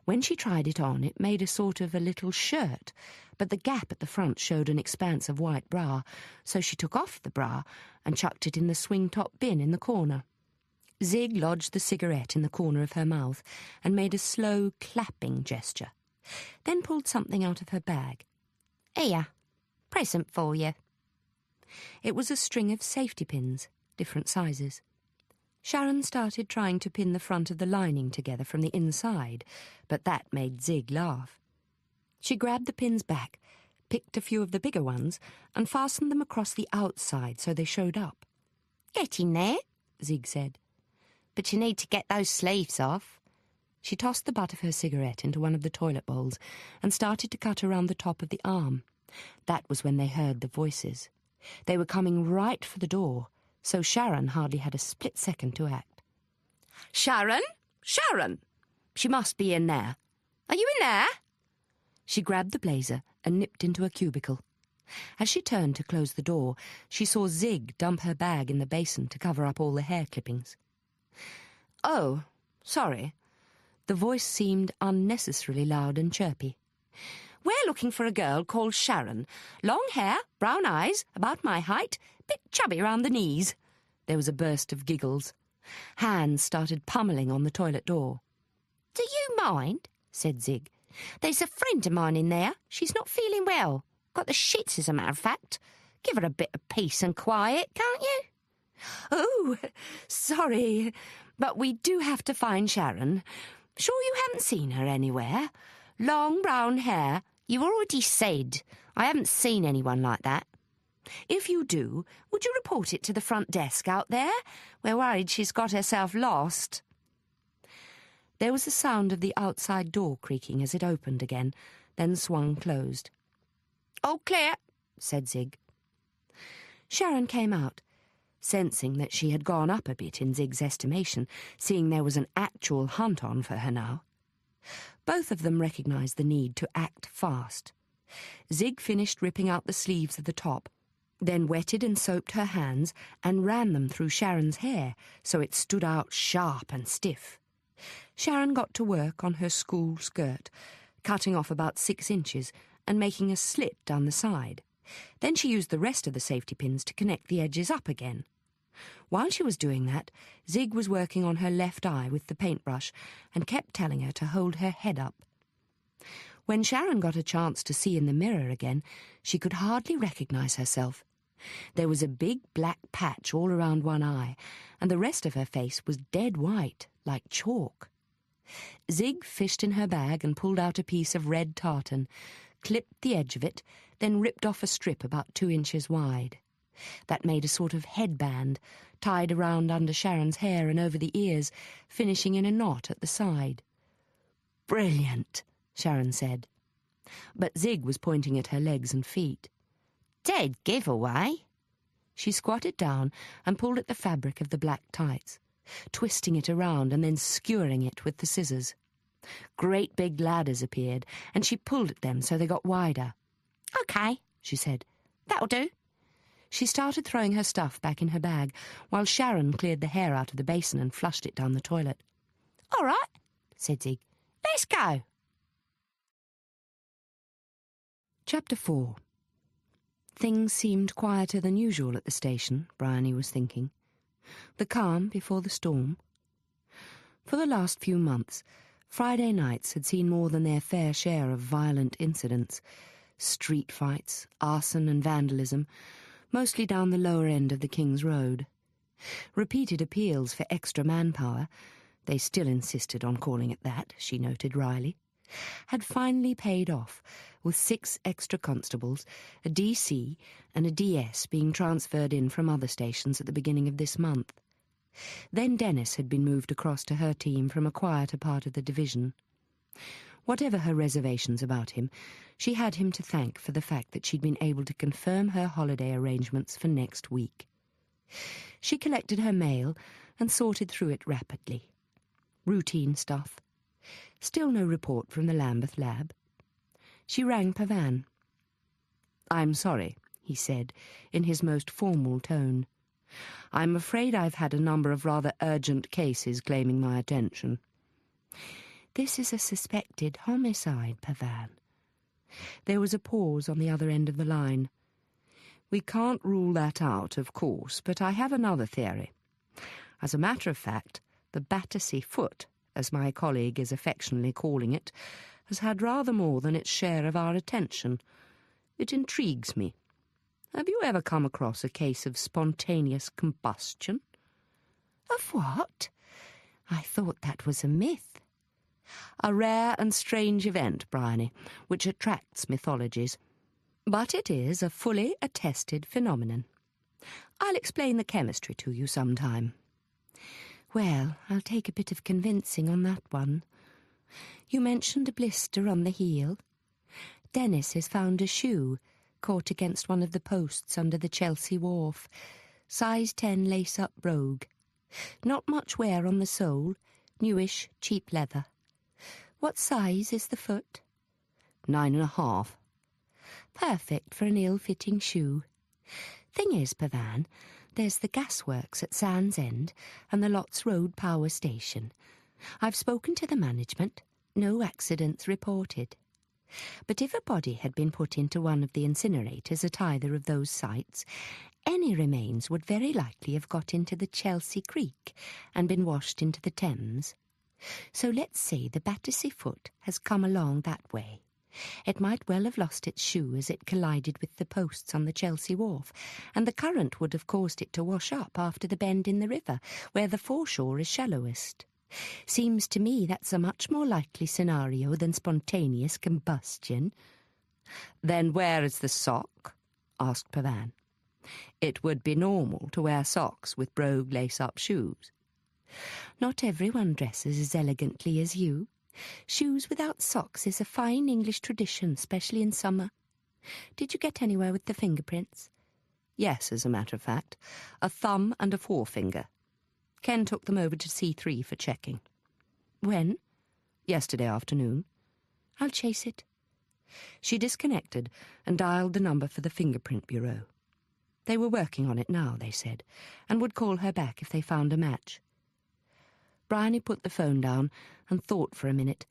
When she tried it on, it made a sort of a little shirt, but the gap at the front showed an expanse of white bra, so she took off the bra and chucked it in the swing-top bin in the corner. Zig lodged the cigarette in the corner of her mouth and made a slow clapping gesture, then pulled something out of her bag. Here, present for you. It was a string of safety pins, different sizes. Sharon started trying to pin the front of the lining together from the inside, but that made Zig laugh. She grabbed the pins back, picked a few of the bigger ones, and fastened them across the outside so they showed up. Get in there, Zig said. But you need to get those sleeves off. She tossed the butt of her cigarette into one of the toilet bowls and started to cut around the top of the arm. That was when they heard the voices. They were coming right for the door, so Sharon hardly had a split second to act. "Sharon! Sharon! She must be in there. Are you in there?" She grabbed the blazer and nipped into a cubicle. As she turned to close the door, she saw Zig dump her bag in the basin to cover up all the hair clippings. "Oh, sorry." The voice seemed unnecessarily loud and chirpy. "We're looking for a girl called Sharon. Long hair, brown eyes, about my height, bit chubby round the knees." There was a burst of giggles. Hands started pummeling on the toilet door. "Do you mind?" said Zig. "There's a friend of mine in there. She's not feeling well. Got the shits, as a matter of fact. Give her a bit of peace and quiet, can't you?" "Oh, sorry, but we do have to find Sharon. Sure you haven't seen her anywhere? Long brown hair." "You already said. I haven't seen anyone like that." "If you do, would you report it to the front desk out there? We're worried she's got herself lost." There was the sound of the outside door creaking as it opened again, then swung closed. "All clear," said Zig. Sharon came out, sensing that she had gone up a bit in Zig's estimation, seeing there was an actual hunt on for her now. Both of them recognised the need to act fast. Zig finished ripping out the sleeves of the top, then wetted and soaped her hands and ran them through Sharon's hair so it stood out sharp and stiff. Sharon got to work on her school skirt, cutting off about 6 inches and making a slit down the side. Then she used the rest of the safety pins to connect the edges up again. While she was doing that, Zig was working on her left eye with the paintbrush and kept telling her to hold her head up. When Sharon got a chance to see in the mirror again, she could hardly recognise herself. There was a big black patch all around one eye, and the rest of her face was dead white, like chalk. Zig fished in her bag and pulled out a piece of red tartan, clipped the edge of it, then ripped off a strip about 2 inches wide. That made a sort of headband, tied around under Sharon's hair and over the ears, finishing in a knot at the side. "Brilliant," Sharon said. But Zig was pointing at her legs and feet. "Dead giveaway." She squatted down and pulled at the fabric of the black tights, twisting it around and then skewering it with the scissors. Great big ladders appeared, and she pulled at them so they got wider. "OK," she said. "That'll do." She started throwing her stuff back in her bag, while Sharon cleared the hair out of the basin and flushed it down the toilet. "All right," said Zig. "Let's go." Chapter 4. Things seemed quieter than usual at the station, Bryony was thinking. The calm before the storm. For the last few months, Friday nights had seen more than their fair share of violent incidents. Street fights, arson and vandalism, mostly down the lower end of the King's Road. Repeated appeals for extra manpower, they still insisted on calling it that, she noted wryly, had finally paid off, with 6 extra constables, a DC and a DS being transferred in from other stations at the beginning of this month. Then Dennis had been moved across to her team from a quieter part of the division. Whatever her reservations about him, she had him to thank for the fact that she'd been able to confirm her holiday arrangements for next week. She collected her mail and sorted through it rapidly. Routine stuff. Still no report from the Lambeth lab. She rang Pavan. "I'm sorry," he said, in his most formal tone. "I'm afraid I've had a number of rather urgent cases claiming my attention." "This is a suspected homicide, Pavan." There was a pause on the other end of the line. "We can't rule that out, of course, but I have another theory. As a matter of fact, the Battersea foot, as my colleague is affectionately calling it, has had rather more than its share of our attention. It intrigues me. Have you ever come across a case of spontaneous combustion?" "Of what? I thought that was a myth." "A rare and strange event, Bryony, which attracts mythologies. But it is a fully attested phenomenon. I'll explain the chemistry to you sometime." "Well, I'll take a bit of convincing on that one. You mentioned a blister on the heel. Dennis has found a shoe caught against one of the posts under the Chelsea wharf. Size 10 lace-up brogue. Not much wear on the sole, newish, cheap leather. What size is the foot?" 9.5. "Perfect for an ill-fitting shoe. Thing is, Pavan, there's the gasworks at Sands End and the Lots Road power station. I've spoken to the management. No accidents reported. But if a body had been put into one of the incinerators at either of those sites, any remains would very likely have got into the Chelsea Creek and been washed into the Thames. So let's say the Battersea foot has come along that way. It might well have lost its shoe as it collided with the posts on the Chelsea wharf, and the current would have caused it to wash up after the bend in the river, where the foreshore is shallowest. Seems to me that's a much more likely scenario than spontaneous combustion." "Then where is the sock?" asked Pavan. "It would be normal to wear socks with brogue lace-up shoes." "Not everyone dresses as elegantly as you. Shoes without socks is a fine English tradition, especially in summer. Did you get anywhere with the fingerprints?" "Yes, as a matter of fact. A thumb and a forefinger. Ken took them over to C3 for checking." "When?" "Yesterday afternoon." "I'll chase it." She disconnected and dialed the number for the Fingerprint Bureau. They were working on it now, they said, and would call her back if they found a match. Bryony put the phone down and thought for a minute,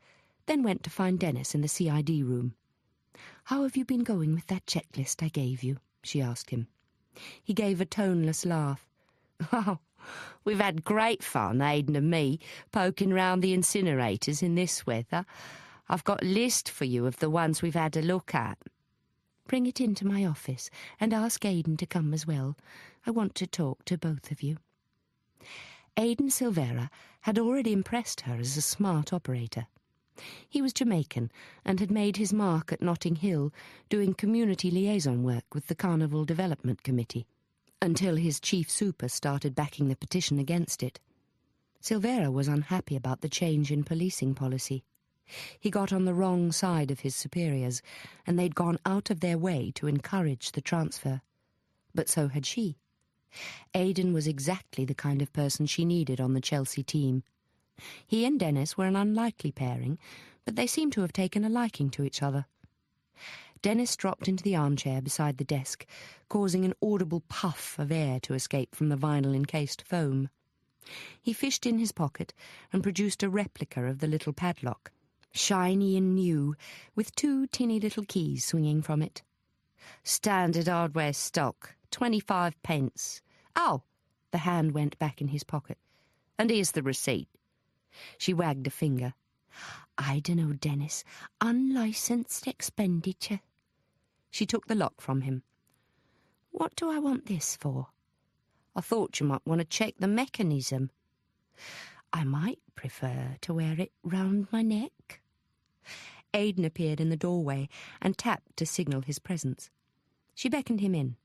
then went to find Dennis in the CID room. "How have you been going with that checklist I gave you?" she asked him. He gave a toneless laugh. "Oh, we've had great fun, Aidan and me, poking round the incinerators in this weather. I've got a list for you of the ones we've had a look at." "Bring it into my office and ask Aidan to come as well. I want to talk to both of you." Aidan Silvera had already impressed her as a smart operator. He was Jamaican and had made his mark at Notting Hill doing community liaison work with the Carnival Development Committee, until his chief super started backing the petition against it. Silvera was unhappy about the change in policing policy. He got on the wrong side of his superiors, and they'd gone out of their way to encourage the transfer. But so had she. Aidan was exactly the kind of person she needed on the Chelsea team. He and Dennis were an unlikely pairing, but they seemed to have taken a liking to each other. Dennis dropped into the armchair beside the desk, causing an audible puff of air to escape from the vinyl-encased foam. He fished in his pocket and produced a replica of the little padlock, shiny and new, with 2 tinny little keys swinging from it. "Standard hardware stock, 25 pence. Oh!" The hand went back in his pocket. "And here's the receipt." She wagged a finger. "I dunno, Dennis. Unlicensed expenditure." She took the lock from him. "What do I want this for?" "I thought you might want to check the mechanism." "I might prefer to wear it round my neck." Aidan appeared in the doorway and tapped to signal his presence. She beckoned him in.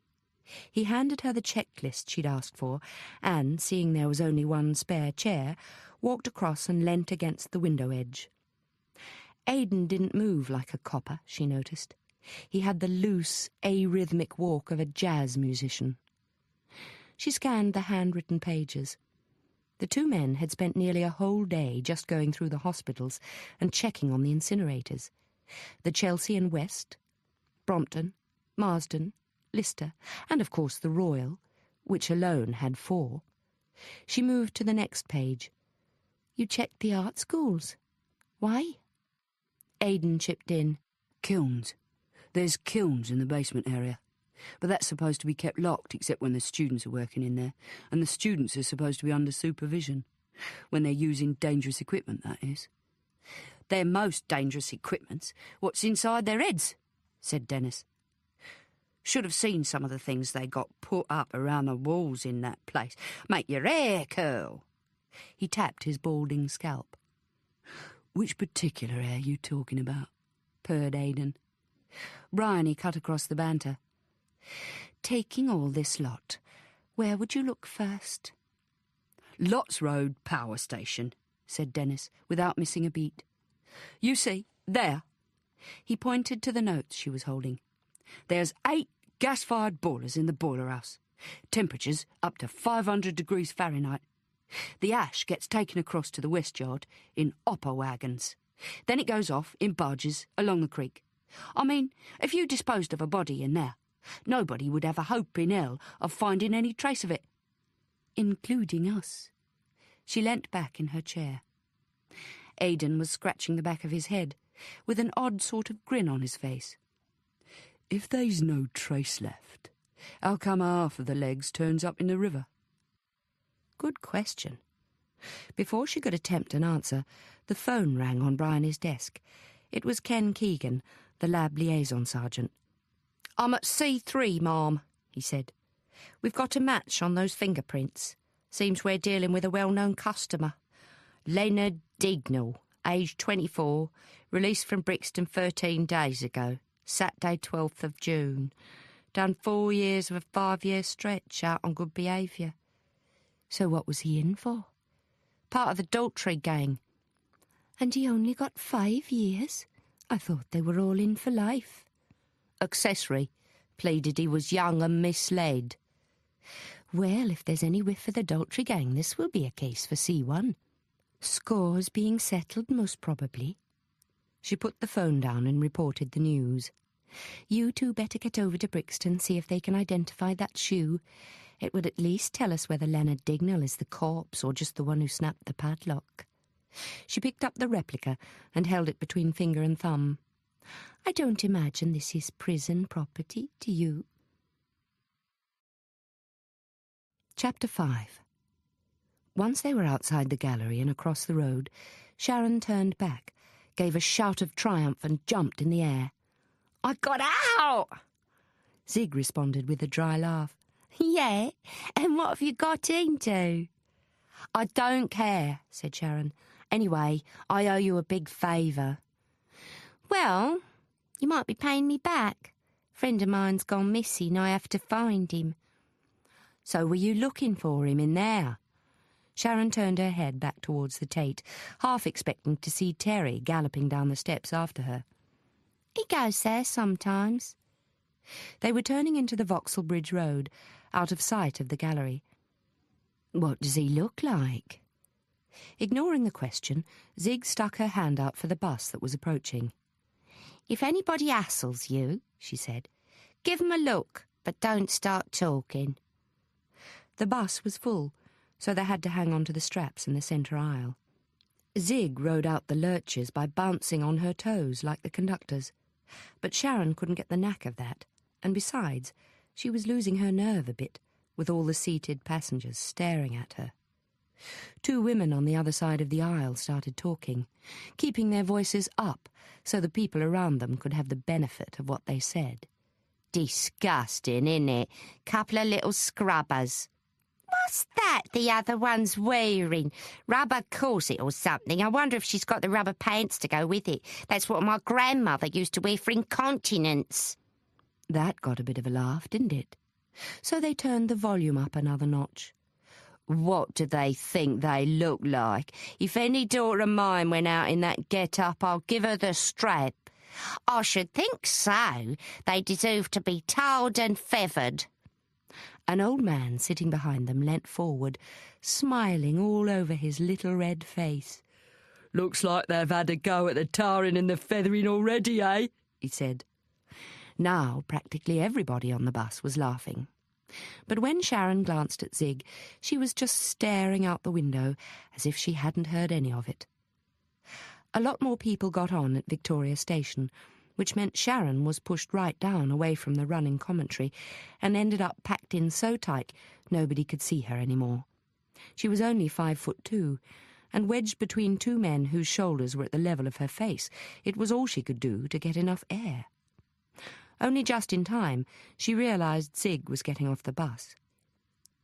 He handed her the checklist she'd asked for and, seeing there was only one spare chair, walked across and leant against the window edge. Aidan didn't move like a copper, she noticed. He had the loose, arrhythmic walk of a jazz musician. She scanned the handwritten pages. The two men had spent nearly a whole day just going through the hospitals and checking on the incinerators. The Chelsea and West, Brompton, Marsden, Lister, and of course the Royal, which alone had 4. She moved to the next page. You checked the art schools. Why? Aidan chipped in. Kilns. There's kilns in the basement area. But that's supposed to be kept locked except when the students are working in there, and the students are supposed to be under supervision. When they're using dangerous equipment, that is. Their most dangerous equipment's what's inside their heads, said Dennis. Should have seen some of the things they got put up around the walls in that place. Make your hair curl. He tapped his balding scalp. Which particular hair you talking about? Purred Aidan. Bryony cut across the banter. Taking all this lot, where would you look first? Lots Road Power Station, said Dennis, without missing a beat. You see, there. He pointed to the notes she was holding. There's 8 gas-fired boilers in the boiler house. Temperatures up to 500 degrees Fahrenheit. The ash gets taken across to the west yard in hopper wagons. Then it goes off in barges along the creek. I mean, if you disposed of a body in there, nobody would have a hope in hell of finding any trace of it. Including us. She leant back in her chair. Aidan was scratching the back of his head, with an odd sort of grin on his face. If there's no trace left, how come half of the legs turns up in the river? Good question. Before she could attempt an answer, the phone rang on Bryony's desk. It was Ken Keegan, the lab liaison sergeant. I'm at C3, ma'am, he said. We've got a match on those fingerprints. Seems we're dealing with a well-known customer. Leonard Dignall, aged 24, released from Brixton 13 days ago, Saturday 12th of June. Done 4 years of a 5-year stretch out on good behaviour. So what was he in for? Part of the Daltrey gang. And he only got 5 years? I thought they were all in for life. Accessory. Pleaded he was young and misled. Well, if there's any whiff of the Daltrey gang, this will be a case for C1. Scores being settled, most probably. She put the phone down and reported the news. You two better get over to Brixton, see if they can identify that shoe. It would at least tell us whether Leonard Dignall is the corpse or just the one who snapped the padlock. She picked up the replica and held it between finger and thumb. I don't imagine this is prison property, do you? Chapter 5. Once they were outside the gallery and across the road, Sharon turned back, gave a shout of triumph and jumped in the air. I got out! Zig responded with a dry laugh. Yeah, and what have you got into? I don't care, said Sharon. Anyway, I owe you a big favour. Well, you might be paying me back. Friend of mine's gone missing, I have to find him. So were you looking for him in there? Sharon turned her head back towards the Tate, half expecting to see Terry galloping down the steps after her. He goes there sometimes. They were turning into the Vauxhall Bridge Road, out of sight of the gallery. What does he look like? Ignoring the question, Zig stuck her hand out for the bus that was approaching. If anybody hassles you, she said, give 'em a look, but don't start talking. The bus was full, so they had to hang on to the straps in the centre aisle. Zig rode out the lurchers by bouncing on her toes like the conductors, but Sharon couldn't get the knack of that, and besides, she was losing her nerve a bit, with all the seated passengers staring at her. Two women on the other side of the aisle started talking, keeping their voices up so the people around them could have the benefit of what they said. Disgusting, innit? Couple of little scrubbers. What's that the other one's wearing? Rubber corset or something? I wonder if she's got the rubber pants to go with it. That's what my grandmother used to wear for incontinence. That got a bit of a laugh, didn't it? So they turned the volume up another notch. What do they think they look like? If any daughter of mine went out in that get-up, I'll give her the strap. I should think so. They deserve to be tarred and feathered. An old man sitting behind them leant forward, smiling all over his little red face. "Looks like they've had a go at the tarring and the feathering already, eh?" he said. Now practically everybody on the bus was laughing. But when Sharon glanced at Zig, she was just staring out the window as if she hadn't heard any of it. A lot more people got on at Victoria Station, which meant Sharon was pushed right down away from the running commentary and ended up packed in so tight nobody could see her anymore. She was only 5'2", and wedged between two men whose shoulders were at the level of her face, it was all she could do to get enough air. Only just in time, she realised Zig was getting off the bus.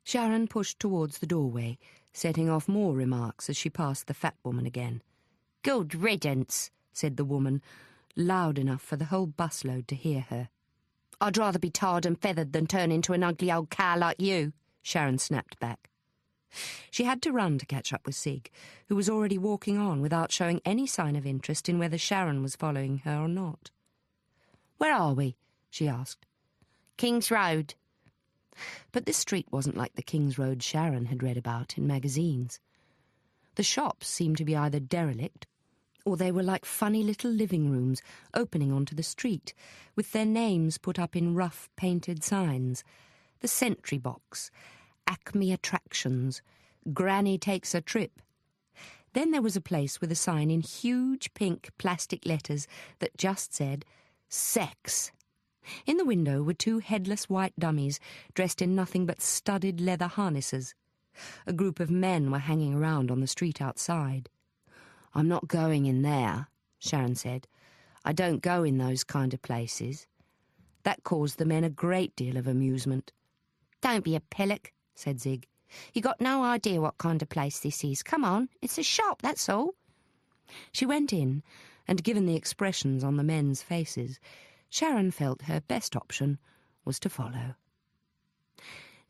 Sharon pushed towards the doorway, setting off more remarks as she passed the fat woman again. Good riddance, said the woman, loud enough for the whole busload to hear her. I'd rather be tarred and feathered than turn into an ugly old cow like you, Sharon snapped back. She had to run to catch up with Zig, who was already walking on without showing any sign of interest in whether Sharon was following her or not. Where are we? She asked. King's Road. But this street wasn't like the King's Road Sharon had read about in magazines. The shops seemed to be either derelict, or they were like funny little living rooms opening onto the street, with their names put up in rough painted signs. The Sentry Box, Acme Attractions, Granny Takes a Trip. Then there was a place with a sign in huge pink plastic letters that just said, Sex. In the window were two headless white dummies dressed in nothing but studded leather harnesses. A group of men were hanging around on the street outside. I'm not going in there, Sharon said. I don't go in those kind of places. That caused the men a great deal of amusement. Don't be a pillock, said Zig. You got no idea what kind of place this is. Come on, it's a shop, that's all. She went in, and given the expressions on the men's faces, Sharon felt her best option was to follow.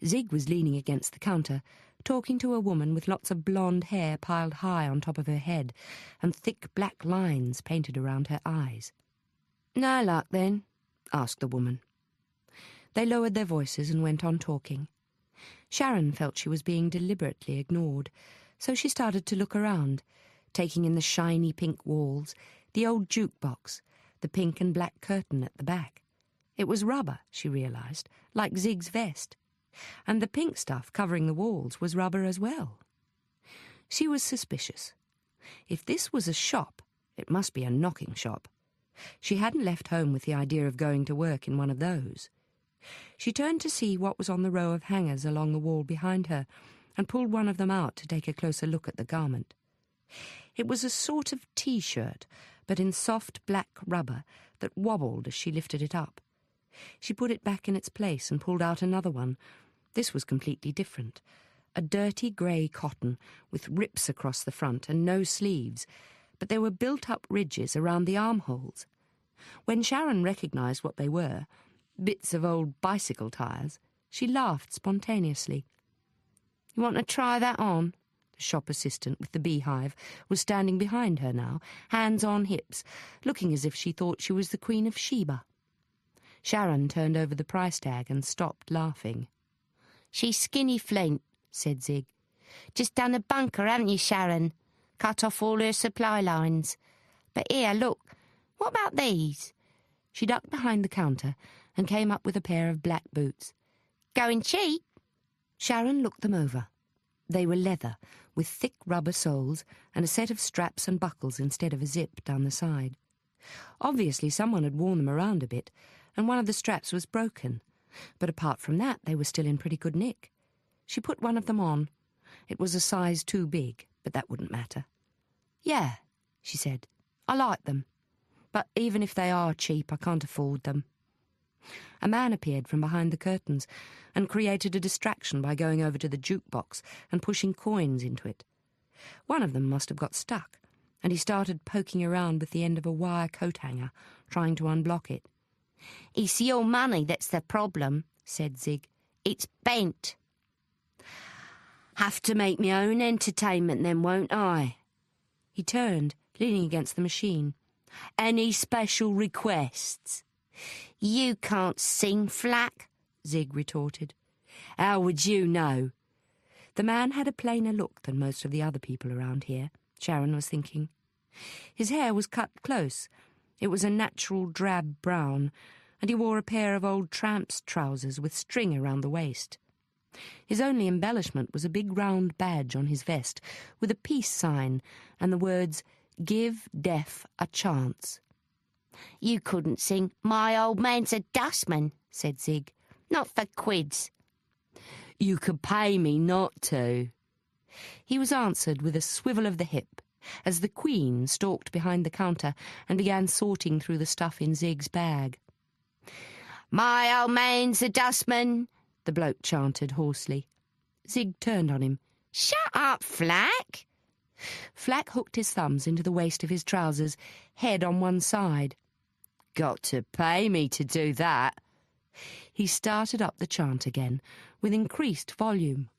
Zig was leaning against the counter, talking to a woman with lots of blonde hair piled high on top of her head and thick black lines painted around her eyes. No luck, then? Asked the woman. They lowered their voices and went on talking. Sharon felt she was being deliberately ignored, so she started to look around, taking in the shiny pink walls, the old jukebox, the pink and black curtain at the back. It was rubber, she realised, like Zig's vest. And the pink stuff covering the walls was rubber as well. She was suspicious. If this was a shop, it must be a knocking shop. She hadn't left home with the idea of going to work in one of those. She turned to see what was on the row of hangers along the wall behind her and pulled one of them out to take a closer look at the garment. It was a sort of T-shirt, but in soft black rubber that wobbled as she lifted it up. She put it back in its place and pulled out another one. This was completely different. A dirty grey cotton with rips across the front and no sleeves, but there were built-up ridges around the armholes. When Sharon recognised what they were, bits of old bicycle tyres, she laughed spontaneously. You want to try that on? The shop assistant with the beehive was standing behind her now, hands on hips, looking as if she thought she was the Queen of Sheba. Sharon turned over the price tag and stopped laughing. She's skinny flint, said Zig. Just done a bunker, haven't you, Sharon? Cut off all her supply lines. But here, look, what about these? She ducked behind the counter and came up with a pair of black boots. Going cheap? Sharon looked them over. They were leather, with thick rubber soles and a set of straps and buckles instead of a zip down the side. Obviously someone had worn them around a bit, and one of the straps was broken. But apart from that, they were still in pretty good nick. She put one of them on. It was a size too big, but that wouldn't matter. Yeah, she said, I like them. But even if they are cheap, I can't afford them. A man appeared from behind the curtains and created a distraction by going over to the jukebox and pushing coins into it. One of them must have got stuck, and he started poking around with the end of a wire coat hanger, trying to unblock it. It's your money that's the problem, said Zig. It's bent. Have to make my own entertainment then, won't I? He turned, leaning against the machine. Any special requests? You can't sing, Flack, Zig retorted. How would you know? The man had a plainer look than most of the other people around here, Sharon was thinking. His hair was cut close. It was a natural drab brown, and he wore a pair of old tramp's trousers with string around the waist. His only embellishment was a big round badge on his vest with a peace sign and the words, "Give Deaf a Chance." You couldn't sing "My Old Man's a Dustman," said Zig. Not for quids. You could pay me not to. He was answered with a swivel of the hip as the Queen stalked behind the counter and began sorting through the stuff in Zig's bag. My old man's a dustman, the bloke chanted hoarsely. Zig turned on him. Shut up, Flack. Flack hooked his thumbs into the waist of his trousers, head on one side. Got to pay me to do that. He started up the chant again, with increased volume.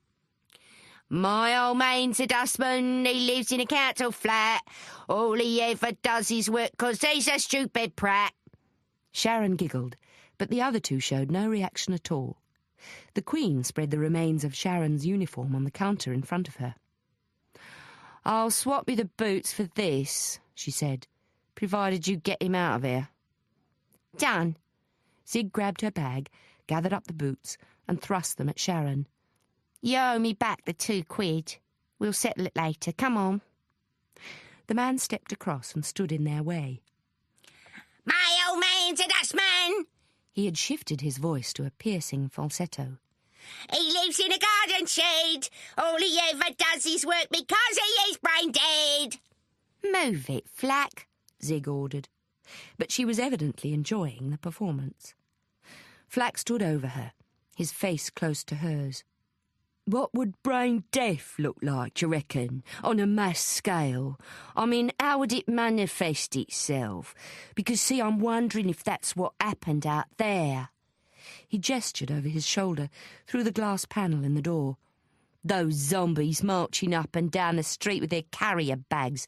My old man's a dustman, he lives in a council flat. All he ever does is work 'cause he's a stupid prat. Sharon giggled, but the other two showed no reaction at all. The Queen spread the remains of Sharon's uniform on the counter in front of her. I'll swap you the boots for this, she said, provided you get him out of here. Done. Zig grabbed her bag, gathered up the boots, and thrust them at Sharon. You owe me back the £2. We'll settle it later. Come on. The man stepped across and stood in their way. My old man's a dustman. He had shifted his voice to a piercing falsetto. He lives in a garden shed. All he ever does is work because he is brain dead. Move it, Flack, Zig ordered. But she was evidently enjoying the performance. Flack stood over her, his face close to hers. What would brain death look like, do you reckon, on a mass scale? I mean, how would it manifest itself? Because, see, I'm wondering if that's what happened out there. He gestured over his shoulder, through the glass panel in the door. Those zombies marching up and down the street with their carrier bags.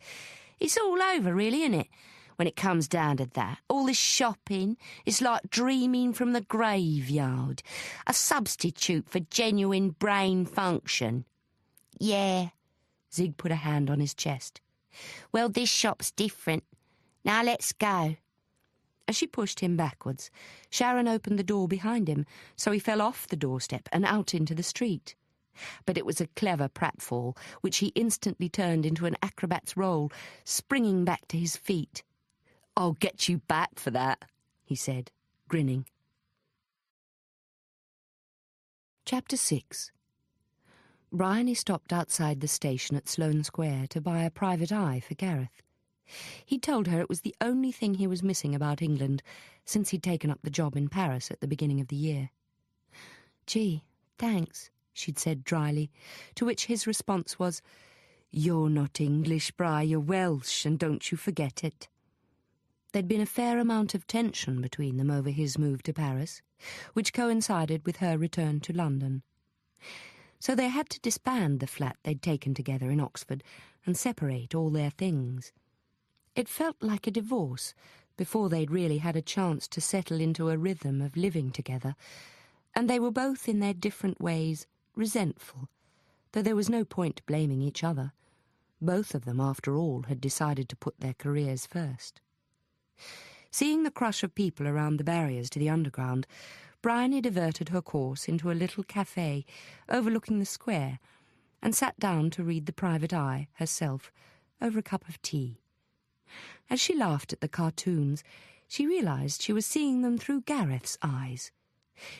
It's all over, really, isn't it? When it comes down to that, all this shopping, it's like dreaming from the graveyard. A substitute for genuine brain function. Yeah. Zig put a hand on his chest. Well, this shop's different. Now let's go. As she pushed him backwards, Sharon opened the door behind him, so he fell off the doorstep and out into the street. But it was a clever pratfall, which he instantly turned into an acrobat's roll, springing back to his feet. I'll get you back for that, he said, grinning. Chapter 6. Bryony stopped outside the station at Sloane Square to buy a private eye for Gareth. He told her it was the only thing he was missing about England since he'd taken up the job in Paris at the beginning of the year. Gee, thanks, she'd said dryly, to which his response was, You're not English, Bry, you're Welsh, and don't you forget it. There'd been a fair amount of tension between them over his move to Paris, which coincided with her return to London. So they had to disband the flat they'd taken together in Oxford and separate all their things. It felt like a divorce before they'd really had a chance to settle into a rhythm of living together, and they were both in their different ways resentful, though there was no point blaming each other. Both of them, after all, had decided to put their careers first. Seeing the crush of people around the barriers to the underground, Bryony diverted her course into a little café overlooking the square and sat down to read The Private Eye herself over a cup of tea. As she laughed at the cartoons, she realised she was seeing them through Gareth's eyes.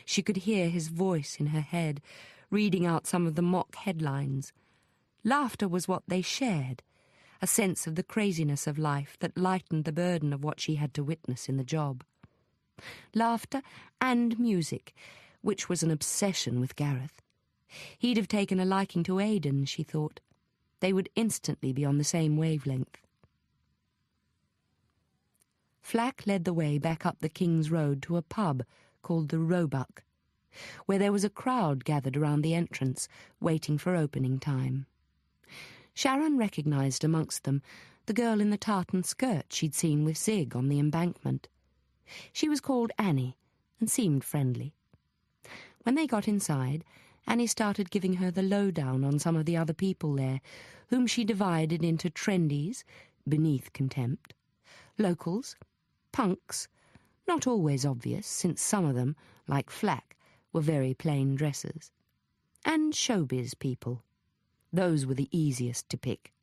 She could hear his voice in her head, reading out some of the mock headlines. Laughter was what they shared, a sense of the craziness of life that lightened the burden of what she had to witness in the job. Laughter and music, which was an obsession with Gareth. He'd have taken a liking to Aidan, she thought. They would instantly be on the same wavelength. Flack led the way back up the King's Road to a pub called the Roebuck. where there was a crowd gathered around the entrance, waiting for opening time. Sharon recognised amongst them the girl in the tartan skirt she'd seen with Zig on the embankment. She was called Annie and seemed friendly. When they got inside, Annie started giving her the lowdown on some of the other people there, whom she divided into trendies, beneath contempt, locals, punks, not always obvious, since some of them, like Flack, were very plain dressers, and showbiz people. Those were the easiest to pick.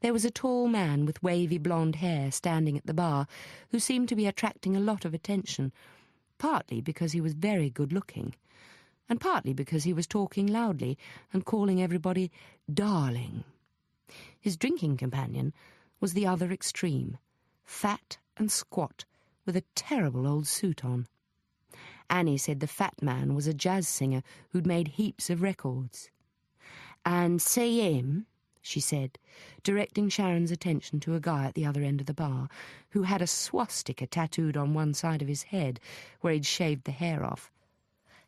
There was a tall man with wavy blonde hair standing at the bar who seemed to be attracting a lot of attention, partly because he was very good-looking, and partly because he was talking loudly and calling everybody darling. His drinking companion was the other extreme, fat and squat, with a terrible old suit on. Annie said the fat man was a jazz singer who'd made heaps of records. "And see him," she said, directing Sharon's attention to a guy at the other end of the bar who had a swastika tattooed on one side of his head where he'd shaved the hair off.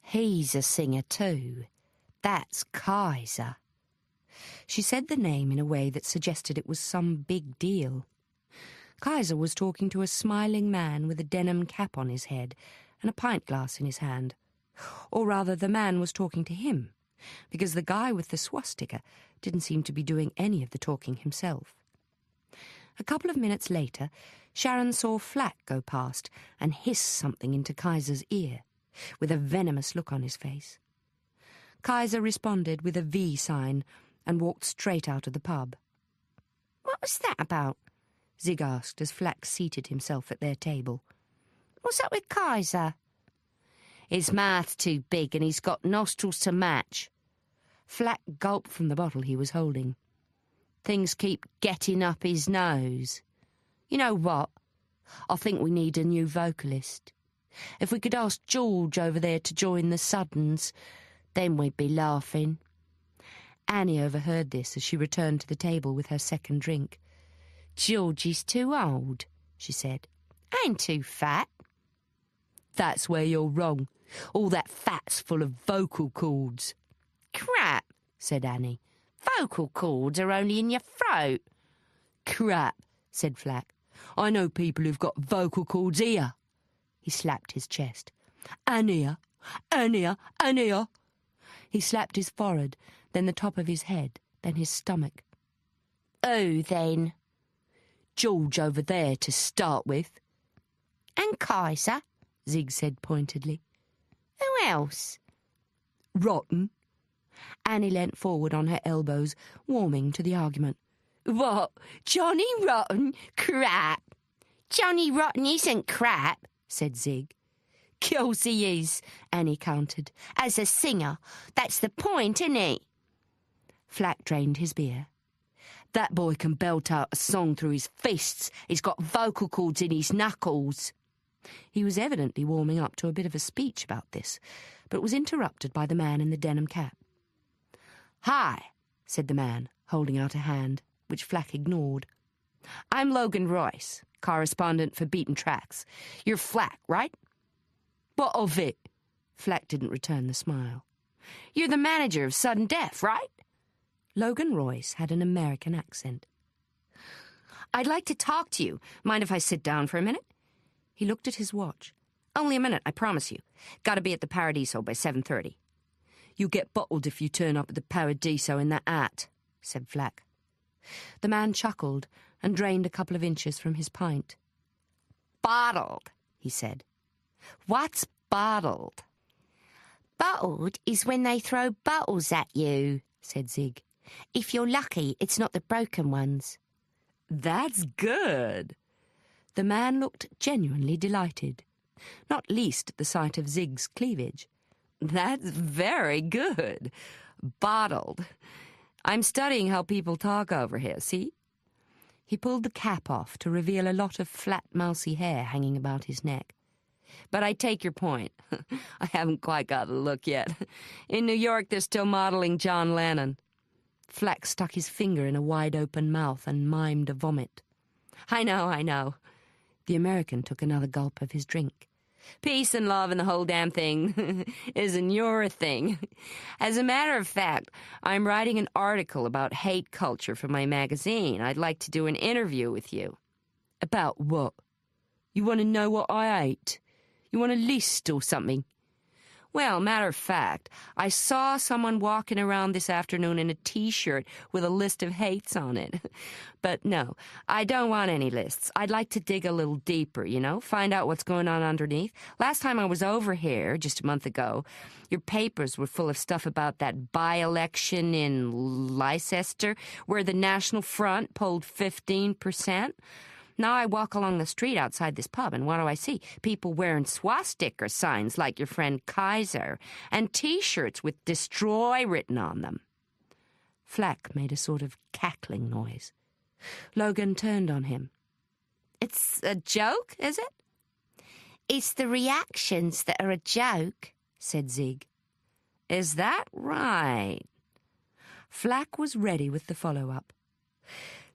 "He's a singer too. That's Kaiser." She said the name in a way that suggested it was some big deal. Kaiser was talking to a smiling man with a denim cap on his head and a pint glass in his hand. Or rather, the man was talking to him, because the guy with the swastika didn't seem to be doing any of the talking himself. A couple of minutes later, Sharon saw Flack go past and hiss something into Kaiser's ear, with a venomous look on his face. Kaiser responded with a V sign and walked straight out of the pub. "What was that about?" Zig asked as Flack seated himself at their table. "What's up with Kaiser?" "His mouth's too big and he's got nostrils to match." Flack gulped from the bottle he was holding. "Things keep getting up his nose. You know what? I think we need a new vocalist. If we could ask George over there to join the Suddens, then we'd be laughing." Annie overheard this as she returned to the table with her second drink. "George is too old," she said. "And too fat." "That's where you're wrong. All that fat's full of vocal cords." "Crap," said Annie. "Vocal cords are only in your throat." "Crap," said Flack. "I know people who've got vocal cords here." He slapped his chest. "And here, and here, and here." He slapped his forehead, then the top of his head, then his stomach. "Who then?" "George over there to start with." "And Kaiser?" Zig said pointedly. "Who else?" "Rotten." Annie leant forward on her elbows, warming to the argument. "What? Johnny Rotten? Crap." "Johnny Rotten isn't crap," said Zig. "Course he is," Annie countered. "As a singer. That's the point, isn't it?" Flack drained his beer. "That boy can belt out a song through his fists. He's got vocal cords in his knuckles." He was evidently warming up to a bit of a speech about this, but was interrupted by the man in the denim cap. "Hi," said the man, holding out a hand, which Flack ignored. "I'm Logan Royce, correspondent for Beaten Tracks. You're Flack, right?" "What of it?" Flack didn't return the smile. "You're the manager of Sudden Death, right?" Logan Royce had an American accent. "I'd like to talk to you. Mind if I sit down for a minute?" He looked at his watch. "Only a minute, I promise you. Gotta be at the Paradiso by 7:30. "You get bottled if you turn up at the Paradiso in that hat," said Flack. The man chuckled and drained a couple of inches from his pint. "Bottled," he said. "What's bottled?" "Bottled is when they throw bottles at you," said Zig. "If you're lucky, it's not the broken ones." "That's good." The man looked genuinely delighted, not least at the sight of Zig's cleavage. "That's very good. Bottled. I'm studying how people talk over here, see?" He pulled the cap off to reveal a lot of flat, mousy hair hanging about his neck. "But I take your point. I haven't quite got the look yet. In New York, they're still modeling John Lennon." Flack stuck his finger in a wide-open mouth and mimed a vomit. I know. The American took another gulp of his drink. Peace and love and the whole damn thing isn't your thing. As a matter of fact, I'm writing an article about hate culture for my magazine. I'd like to do an interview with you. About what? You want to know what I ate? You want a list or something? Well, matter of fact, I saw someone walking around this afternoon in a T-shirt with a list of hates on it. But no, I don't want any lists. I'd like to dig a little deeper, find out what's going on underneath. Last time I was over here, just a month ago, your papers were full of stuff about that by-election in Leicester, where the National Front polled 15%. Now I walk along the street outside this pub, and what do I see? People wearing swastika signs like your friend Kaiser, and T-shirts with "Destroy" written on them. Flack made a sort of cackling noise. Logan turned on him. It's a joke, is it? It's the reactions that are a joke, said Zig. Is that right? Flack was ready with the follow-up.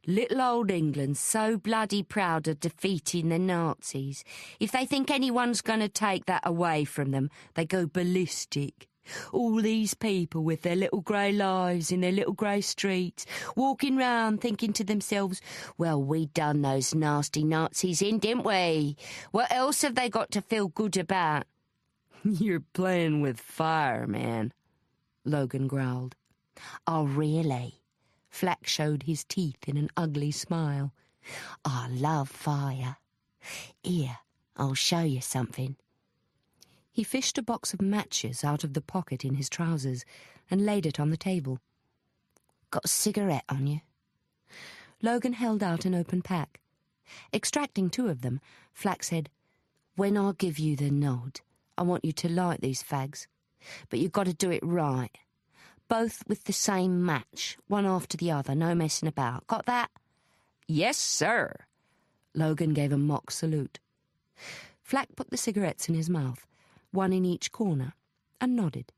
Little old England's so bloody proud of defeating the Nazis. If they think anyone's going to take that away from them, they go ballistic. All these people with their little grey lives in their little grey streets, walking round thinking to themselves, well, we done those nasty Nazis in, didn't we? What else have they got to feel good about? You're playing with fire, man, Logan growled. Oh, really? Flack showed his teeth in an ugly smile. I love fire. Here, I'll show you something. He fished a box of matches out of the pocket in his trousers and laid it on the table. Got a cigarette on you? Logan held out an open pack. Extracting 2 of them, Flack said, When I give you the nod, I want you to light these fags, but you've got to do it right. Both with the same match, one after the other, no messing about. Got that? Yes, sir. Logan gave a mock salute. Flack put the cigarettes in his mouth, 1 in each corner, and nodded.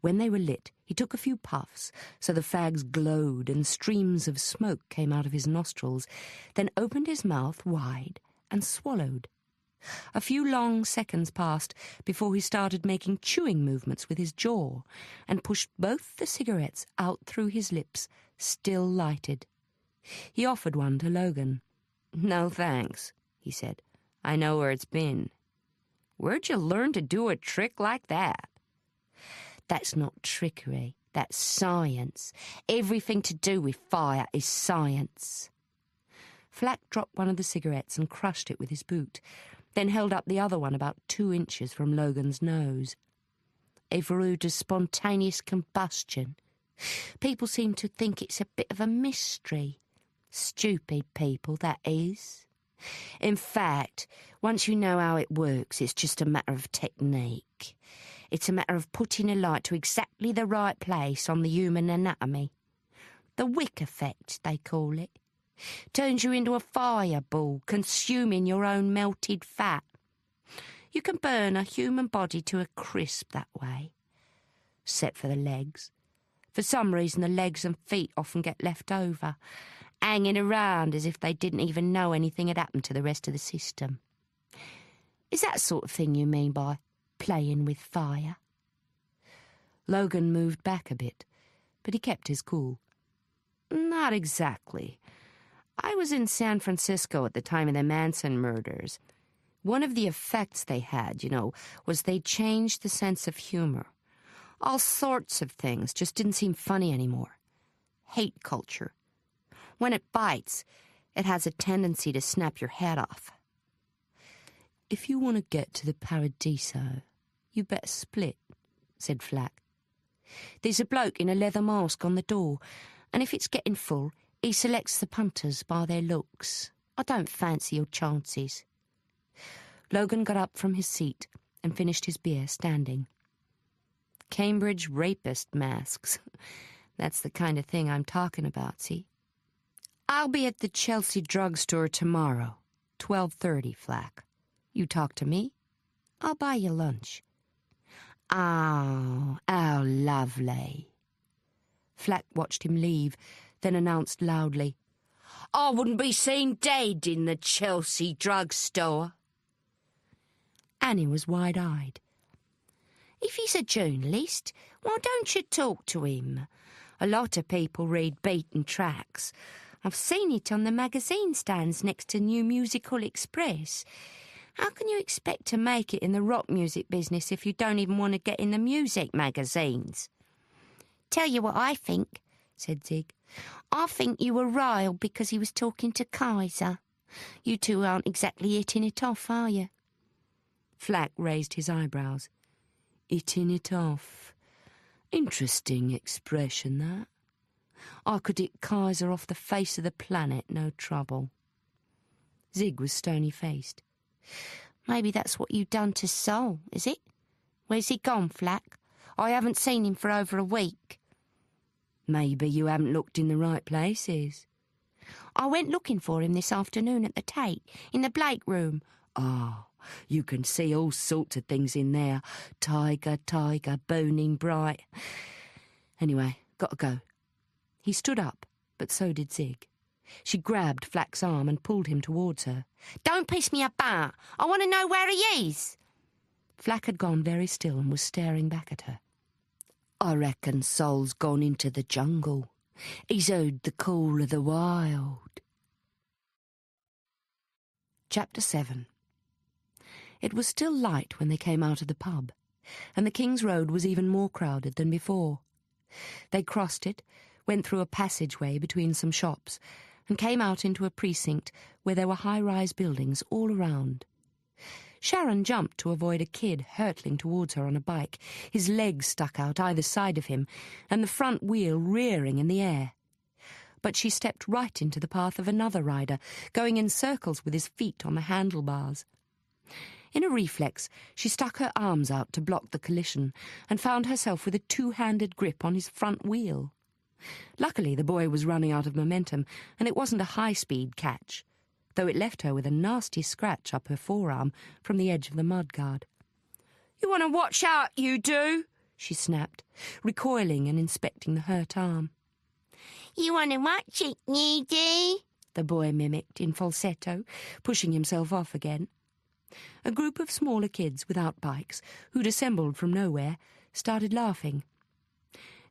When they were lit, he took a few puffs, so the fags glowed and streams of smoke came out of his nostrils, then opened his mouth wide and swallowed. A few long seconds passed before he started making chewing movements with his jaw and pushed both the cigarettes out through his lips, still lighted. He offered one to Logan. No thanks, he said. I know where it's been. Where'd you learn to do a trick like that? That's not trickery. That's science. Everything to do with fire is science. Flack dropped one of the cigarettes and crushed it with his boot, then held up the other one about 2 inches from Logan's nose. Ever heard of spontaneous combustion? People seem to think it's a bit of a mystery. Stupid people, that is. In fact, once you know how it works, it's just a matter of technique. It's a matter of putting a light to exactly the right place on the human anatomy. The wick effect, they call it. Turns you into a fireball, consuming your own melted fat. You can burn a human body to a crisp that way. Except for the legs. For some reason, the legs and feet often get left over, hanging around as if they didn't even know anything had happened to the rest of the system. Is that sort of thing you mean by playing with fire? Logan moved back a bit, but he kept his cool. Not exactly. I was in San Francisco at the time of the Manson murders. One of the effects they had, was they changed the sense of humor. All sorts of things just didn't seem funny anymore. Hate culture. When it bites, it has a tendency to snap your head off. If you want to get to the Paradiso, you better split, said Flack. There's a bloke in a leather mask on the door, and if it's getting full, he selects the punters by their looks. I don't fancy your chances. Logan got up from his seat and finished his beer standing. Cambridge rapist masks. That's the kind of thing I'm talking about, see? I'll be at the Chelsea drugstore tomorrow, 12:30, Flack. You talk to me, I'll buy you lunch. Oh, how lovely. Flack watched him leave, then announced loudly, I wouldn't be seen dead in the Chelsea drugstore. Annie was wide-eyed. If he's a journalist, why don't you talk to him? A lot of people read beaten tracks. I've seen it on the magazine stands next to New Musical Express. How can you expect to make it in the rock music business if you don't even want to get in the music magazines? Tell you what I think, said Zig. I think you were riled because he was talking to Kaiser. You two aren't exactly hitting it off, are you? Flack raised his eyebrows. Hitting it off. Interesting expression, that. I could hit Kaiser off the face of the planet, no trouble. Zig was stony-faced. Maybe that's what you've done to Sol, is it? Where's he gone, Flack? I haven't seen him for over a week. Maybe you haven't looked in the right places. I went looking for him this afternoon at the Tate, in the Blake room. Oh, you can see all sorts of things in there. Tiger, burning bright. Anyway, got to go. He stood up, but so did Zig. She grabbed Flack's arm and pulled him towards her. Don't piss me about. I want to know where he is. Flack had gone very still and was staring back at her. I reckon Sol's gone into the jungle. He's heard the call of the wild. Chapter 7. It was still light when they came out of the pub, and the King's Road was even more crowded than before. They crossed it, went through a passageway between some shops, and came out into a precinct where there were high-rise buildings all around. Sharon jumped to avoid a kid hurtling towards her on a bike, his legs stuck out either side of him, and the front wheel rearing in the air. But she stepped right into the path of another rider, going in circles with his feet on the handlebars. In a reflex, she stuck her arms out to block the collision and found herself with a two-handed grip on his front wheel. Luckily, the boy was running out of momentum, and it wasn't a high-speed catch, though it left her with a nasty scratch up her forearm from the edge of the mudguard. "You want to watch out, you do," she snapped, recoiling and inspecting the hurt arm. "You want to watch it, you do?" the boy mimicked in falsetto, pushing himself off again. A group of smaller kids without bikes, who'd assembled from nowhere, started laughing.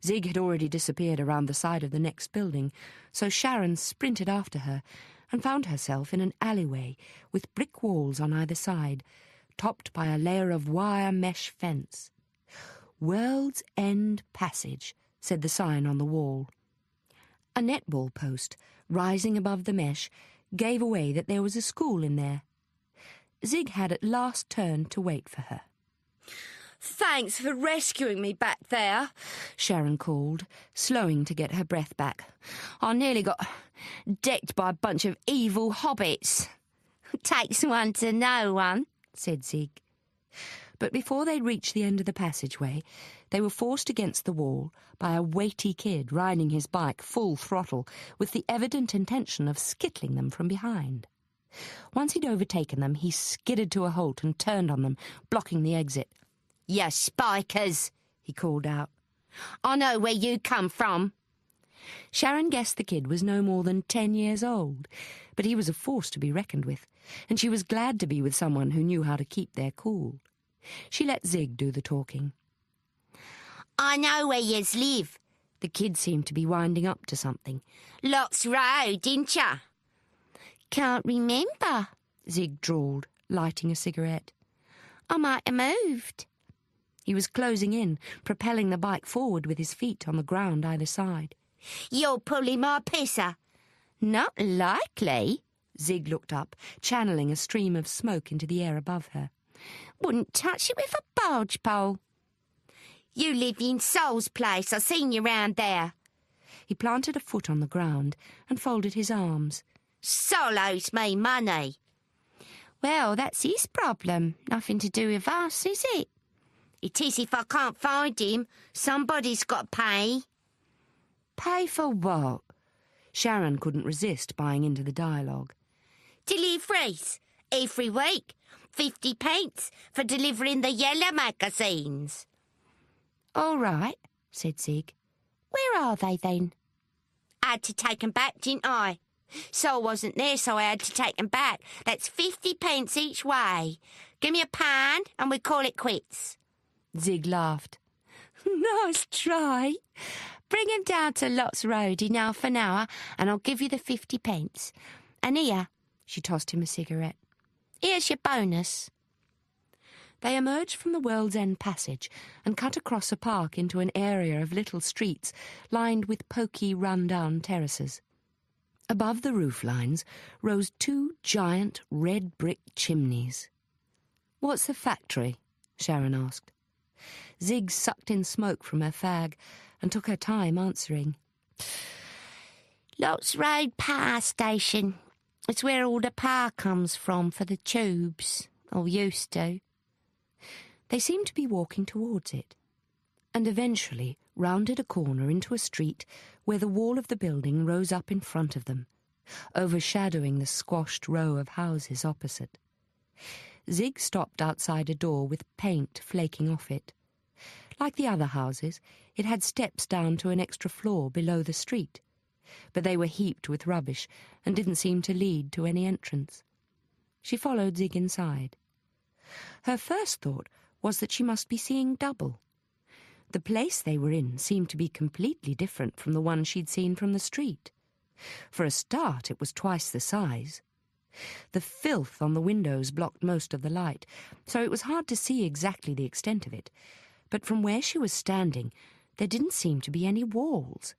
Zig had already disappeared around the side of the next building, so Sharon sprinted after her and found herself in an alleyway with brick walls on either side, topped by a layer of wire mesh fence. "World's End Passage," said the sign on the wall. A netball post, rising above the mesh, gave away that there was a school in there. Zig had at last turned to wait for her. "Thanks for rescuing me back there," Sharon called, slowing to get her breath back. "I nearly got decked by a bunch of evil hobbits." "Takes one to know one," said Zig. But before they'd reached the end of the passageway, they were forced against the wall by a weighty kid riding his bike full throttle with the evident intention of skittling them from behind. Once he'd overtaken them, he skidded to a halt and turned on them, blocking the exit. "You spikers," he called out. "I know where you come from." Sharon guessed the kid was no more than 10 years old, but he was a force to be reckoned with, and she was glad to be with someone who knew how to keep their cool. She let Zig do the talking. "I know where yous live." The kid seemed to be winding up to something. "Lots Road, didn't ya?" "Can't remember," Zig drawled, lighting a cigarette. "I might have moved." He was closing in, propelling the bike forward with his feet on the ground either side. "You're pulling my pisser." "Not likely." Zig looked up, channeling a stream of smoke into the air above her. "Wouldn't touch it with a barge pole." "You lived in Sol's place. I seen you round there." He planted a foot on the ground and folded his arms. "Sol owes me money." "Well, that's his problem. Nothing to do with us, is it?" "It is if I can't find him. Somebody's got to pay." "Pay for what?" Sharon couldn't resist buying into the dialogue. "Deliveries. Every week. 50p for delivering the yellow magazines." "All right," said Zig. "Where are they, then?" "Had to take 'em back, didn't I?" Sol wasn't there, so I had to take them back. That's 50p each way. Give me £1 and we call it quits. Zig laughed. Nice try. Bring him down to Lots Road in half an hour and I'll give you the 50p. And here, she tossed him a cigarette, here's your bonus. They emerged from the World's End Passage and cut across a park into an area of little streets lined with poky, run-down terraces. Above the roof lines rose 2 giant red brick chimneys. "What's the factory?" Sharon asked. Zig sucked in smoke from her fag and took her time answering. Lots Road Power Station. It's where all the power comes from for the tubes, or used to. They seemed to be walking towards it, and eventually rounded a corner into a street where the wall of the building rose up in front of them, overshadowing the squashed row of houses opposite. Zig stopped outside a door with paint flaking off it. Like the other houses, it had steps down to an extra floor below the street, but they were heaped with rubbish and didn't seem to lead to any entrance. She followed Zig inside. Her first thought was that she must be seeing double. The place they were in seemed to be completely different from the one she'd seen from the street. For a start, it was twice the size. The filth on the windows blocked most of the light, so it was hard to see exactly the extent of it, but from where she was standing, there didn't seem to be any walls.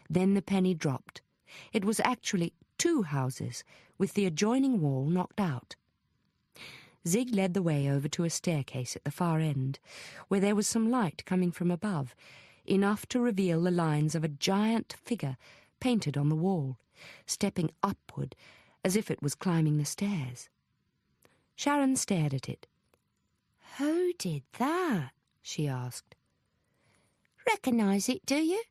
Then the penny dropped. It was actually 2 houses, with the adjoining wall knocked out. Zig led the way over to a staircase at the far end, where there was some light coming from above, enough to reveal the lines of a giant figure painted on the wall, stepping upward as if it was climbing the stairs. Sharon stared at it. Who did that? She asked. Recognise it, do you?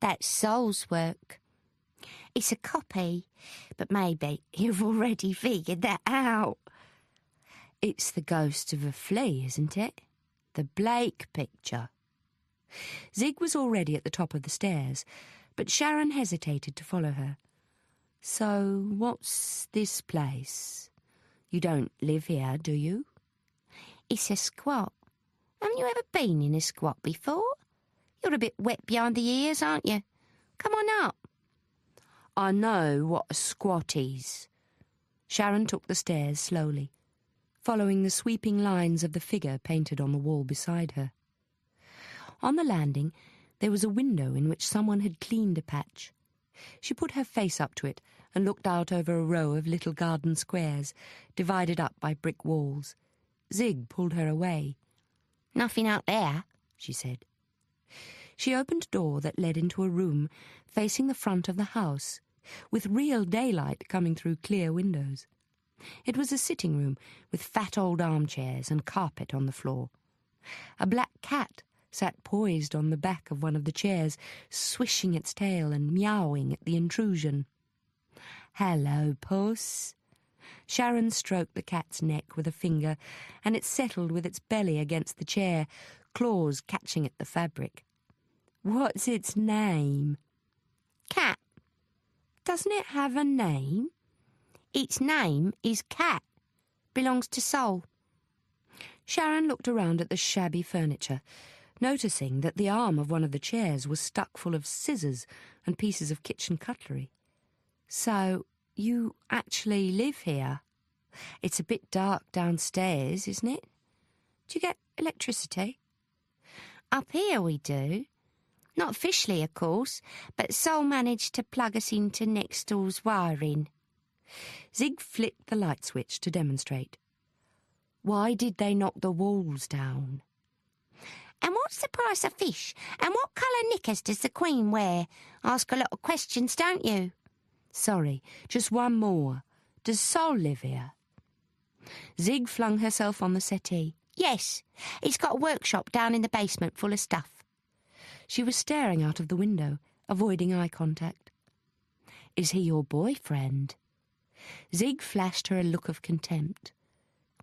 That's Sol's work. It's a copy, but maybe you've already figured that out. It's the ghost of a flea, isn't it? The Blake picture. Zig was already at the top of the stairs, but Sharon hesitated to follow her. So, what's this place? You don't live here, do you? It's a squat. Haven't you ever been in a squat before? You're a bit wet behind the ears, aren't you? Come on up. I know what a squat is. Sharon took the stairs slowly, following the sweeping lines of the figure painted on the wall beside her. On the landing, there was a window in which someone had cleaned a patch. She put her face up to it and looked out over a row of little garden squares, divided up by brick walls. Zig pulled her away. Nothing out there, she said. She opened a door that led into a room facing the front of the house, with real daylight coming through clear windows. It was a sitting room with fat old armchairs and carpet on the floor. A black cat sat poised on the back of one of the chairs, swishing its tail and meowing at the intrusion. "Hello, puss." Sharon stroked the cat's neck with a finger, and it settled with its belly against the chair, claws catching at the fabric. "What's its name?" Cat. "Doesn't it have a name?" Its name is Cat. Belongs to Sol. Sharon looked around at the shabby furniture, noticing that the arm of one of the chairs was stuck full of scissors and pieces of kitchen cutlery. "So, you actually live here? It's a bit dark downstairs, isn't it? Do you get electricity?" Up here we do. Not officially, of course, but Sol managed to plug us into next door's wiring. Zig flicked the light switch to demonstrate. "Why did they knock the walls down?" And what's the price of fish? And what colour knickers does the Queen wear? Ask a lot of questions, don't you? "Sorry, just one more. Does Sol live here?" Zig flung herself on the settee. Yes, he's got a workshop down in the basement full of stuff. She was staring out of the window, avoiding eye contact. "Is he your boyfriend?" Zig flashed her a look of contempt.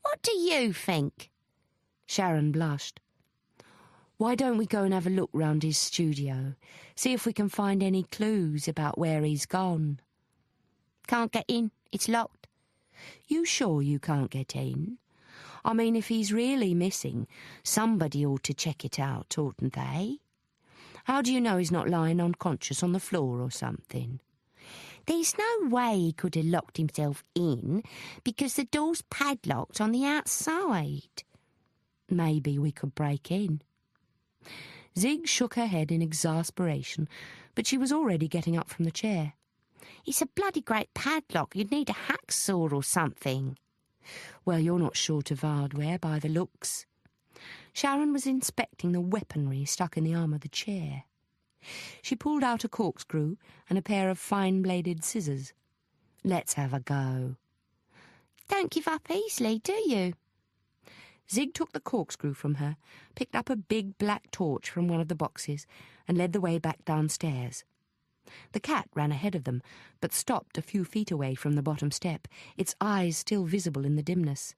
What do you think? Sharon blushed. "Why don't we go and have a look round his studio? See if we can find any clues about where he's gone." Can't get in. It's locked. You sure you can't get in? I mean, if he's really missing, somebody ought to check it out, oughtn't they? How do you know he's not lying unconscious on the floor or something? There's no way he could have locked himself in because the door's padlocked on the outside. Maybe we could break in. Zig shook her head in exasperation, but she was already getting up from the chair. It's a bloody great padlock. You'd need a hacksaw or something. Well, you're not short of hardware by the looks. Sharon was inspecting the weaponry stuck in the arm of the chair. She pulled out a corkscrew and a pair of fine-bladed scissors. Let's have a go. Don't give up easily, do you? Zig took the corkscrew from her, picked up a big black torch from one of the boxes, and led the way back downstairs. The cat ran ahead of them, but stopped a few feet away from the bottom step, its eyes still visible in the dimness.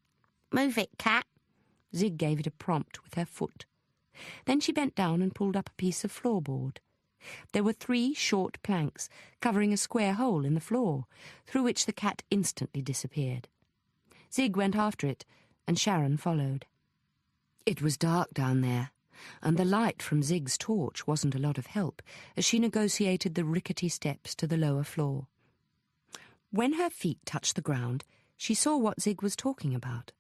Move it, cat. Zig gave it a prompt with her foot. Then she bent down and pulled up a piece of floorboard. There were 3 short planks covering a square hole in the floor, through which the cat instantly disappeared. Zig went after it, and Sharon followed. It was dark down there, and the light from Zig's torch wasn't a lot of help as she negotiated the rickety steps to the lower floor. When her feet touched the ground, she saw what Zig was talking about.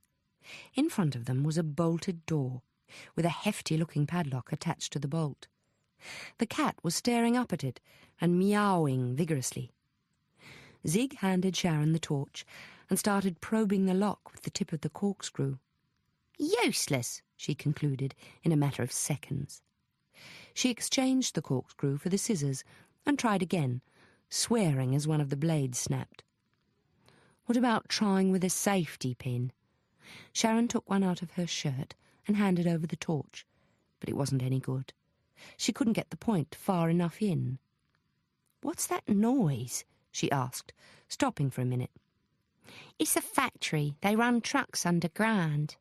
In front of them was a bolted door, with a hefty-looking padlock attached to the bolt. The cat was staring up at it and meowing vigorously. Zig handed Sharon the torch and started probing the lock with the tip of the corkscrew. Useless, she concluded in a matter of seconds. She exchanged the corkscrew for the scissors and tried again, swearing as one of the blades snapped. What about trying with a safety pin? Sharon took one out of her shirt and handed over the torch, but it wasn't any good. She couldn't get the point far enough in. "What's that noise?" she asked, stopping for a minute. It's a factory. They run trucks underground.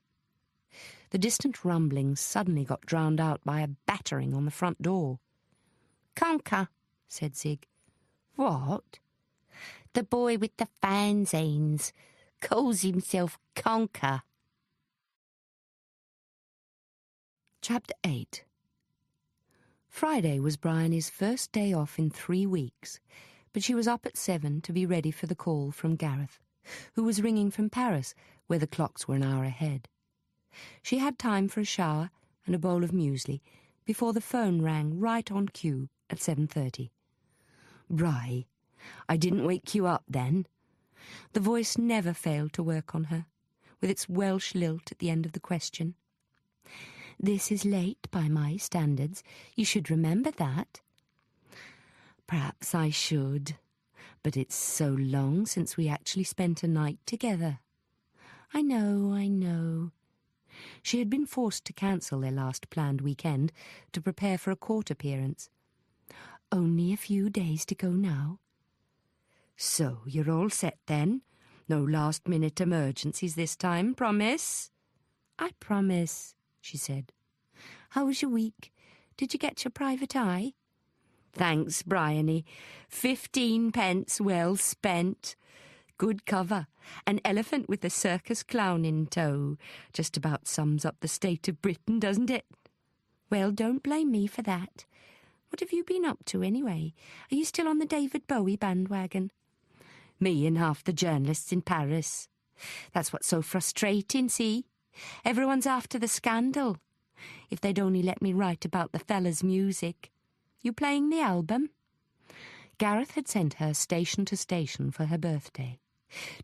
The distant rumblings suddenly got drowned out by a battering on the front door. Conker, said Zig. What? The boy with the fanzines calls himself Conker. Chapter 8. Friday was Bryony's first day off in 3 weeks, but she was up at 7 to be ready for the call from Gareth, who was ringing from Paris, where the clocks were an hour ahead. She had time for a shower and a bowl of muesli before the phone rang right on cue at 7:30. "Bry, I didn't wake you up then?" The voice never failed to work on her, with its Welsh lilt at the end of the question. "This is late by my standards. You should remember that." "Perhaps I should, but it's so long since we actually spent a night together." I know. She had been forced to cancel their last planned weekend to prepare for a court appearance. "Only a few days to go now." "So you're all set then? No last-minute emergencies this time, promise?" "I promise," she said. "How was your week? Did you get your private eye?" "Thanks, Bryony. 15 pence well spent. Good cover. An elephant with a circus clown in tow. Just about sums up the state of Britain, doesn't it?" "Well, don't blame me for that. What have you been up to, anyway? Are you still on the David Bowie bandwagon?" "Me and half the journalists in Paris. That's what's so frustrating, see? Everyone's after the scandal. If they'd only let me write about the fella's music. You playing the album?" Gareth had sent her station to station for her birthday,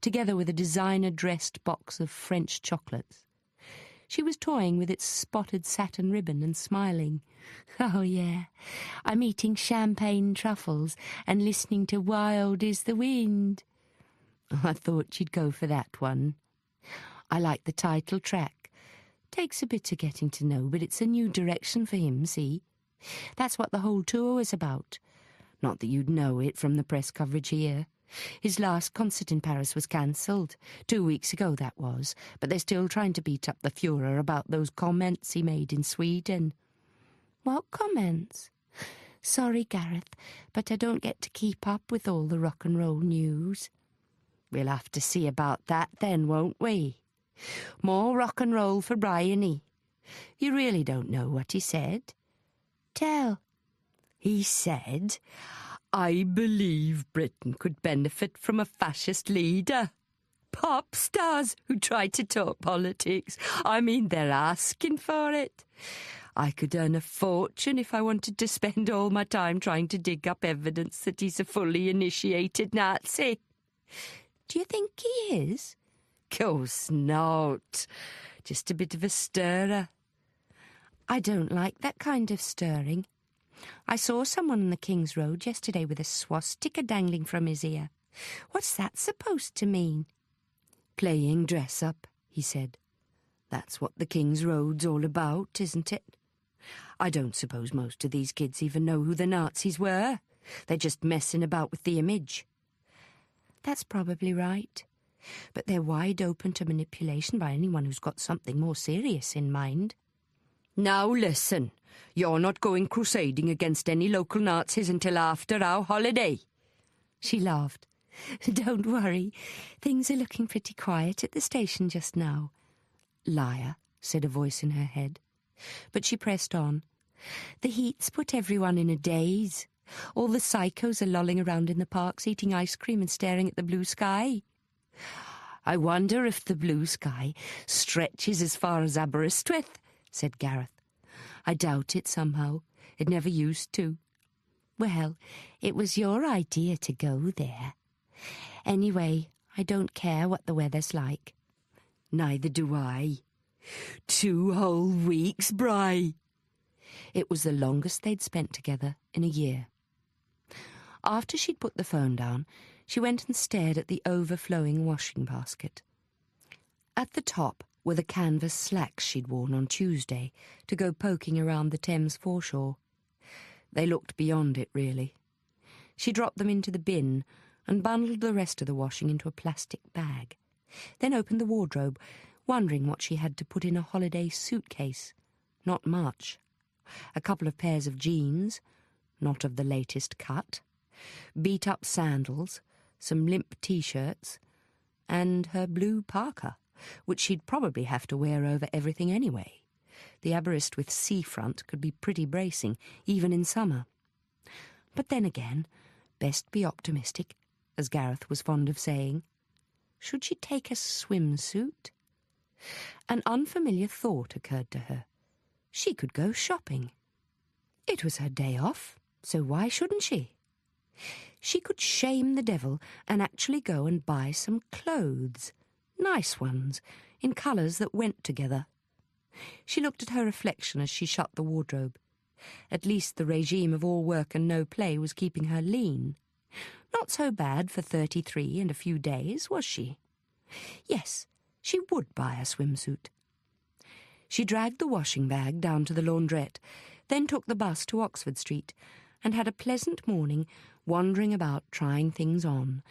together with a designer-dressed box of French chocolates. She was toying with its spotted satin ribbon and smiling. "Oh, yeah, I'm eating champagne truffles and listening to Wild is the Wind." "I thought you'd go for that one. I like the title track. Takes a bit of getting to know, but it's a new direction for him, see? That's what the whole tour is about. Not that you'd know it from the press coverage here. His last concert in Paris was cancelled. 2 weeks ago, that was. But they're still trying to beat up the Führer about those comments he made in Sweden." "What comments?" "Sorry, Gareth, but I don't get to keep up with all the rock and roll news." We'll have to see about that then, won't we? More rock and roll for Bryony. You really don't know what he said? Tell. He said, I believe Britain could benefit from a fascist leader. Pop stars who try to talk politics. I mean, they're asking for it. I could earn a fortune if I wanted to spend all my time trying to dig up evidence that he's a fully initiated Nazi. Do you think he is? Course not. Just a bit of a stirrer. I don't like that kind of stirring. I saw someone on the King's Road yesterday with a swastika dangling from his ear. What's that supposed to mean? Playing dress-up, he said. That's what the King's Road's all about, isn't it? I don't suppose most of these kids even know who the Nazis were. They're just messing about with the image. That's probably right. But they're wide open to manipulation by anyone who's got something more serious in mind. Now listen, you're not going crusading against any local Nazis until after our holiday. She laughed. Don't worry, things are looking pretty quiet at the station just now. Liar, said a voice in her head. But she pressed on. The heat's put everyone in a daze. All the psychos are lolling around in the parks eating ice cream and staring at the blue sky. I wonder if the blue sky stretches as far as Aberystwyth, said Gareth. I doubt it somehow. It never used to. Well, it was your idea to go there. Anyway, I don't care what the weather's like. Neither do I. 2 whole weeks, Bri. It was the longest they'd spent together in a year. After she'd put the phone down, she went and stared at the overflowing washing basket. At the top were the canvas slacks she'd worn on Tuesday to go poking around the Thames foreshore. They looked beyond it, really. She dropped them into the bin and bundled the rest of the washing into a plastic bag, then opened the wardrobe, wondering what she had to put in a holiday suitcase. Not much. A couple of pairs of jeans, not of the latest cut, beat-up sandals, some limp T-shirts, and her blue parka, which she'd probably have to wear over everything anyway. The Aberystwyth seafront could be pretty bracing, even in summer. But then again, best be optimistic, as Gareth was fond of saying. Should she take a swimsuit? An unfamiliar thought occurred to her. She could go shopping. It was her day off, so why shouldn't she? She could shame the devil and actually go and buy some clothes. Nice ones, in colours that went together. She looked at her reflection as she shut the wardrobe. At least the regime of all work and no play was keeping her lean. Not so bad for 33 and a few days, was she? Yes, she would buy a swimsuit. She dragged the washing bag down to the laundrette, then took the bus to Oxford Street, and had a pleasant morning wandering about trying things on,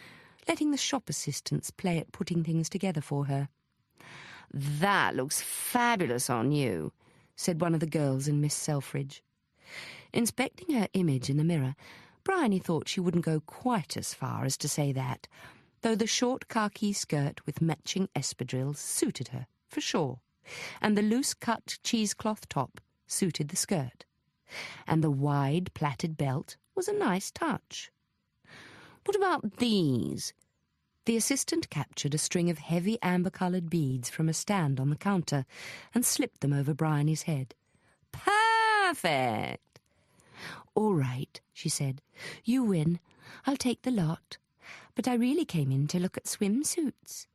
letting the shop assistants play at putting things together for her. That looks fabulous on you, said one of the girls in Miss Selfridge. Inspecting her image in the mirror, Bryony thought she wouldn't go quite as far as to say that, though the short khaki skirt with matching espadrilles suited her, for sure, and the loose-cut cheesecloth top suited the skirt, and the wide plaited belt was a nice touch. What about these? The assistant captured a string of heavy amber-coloured beads from a stand on the counter and slipped them over Bryony's head. Perfect! All right, she said. You win. I'll take the lot. But I really came in to look at swimsuits.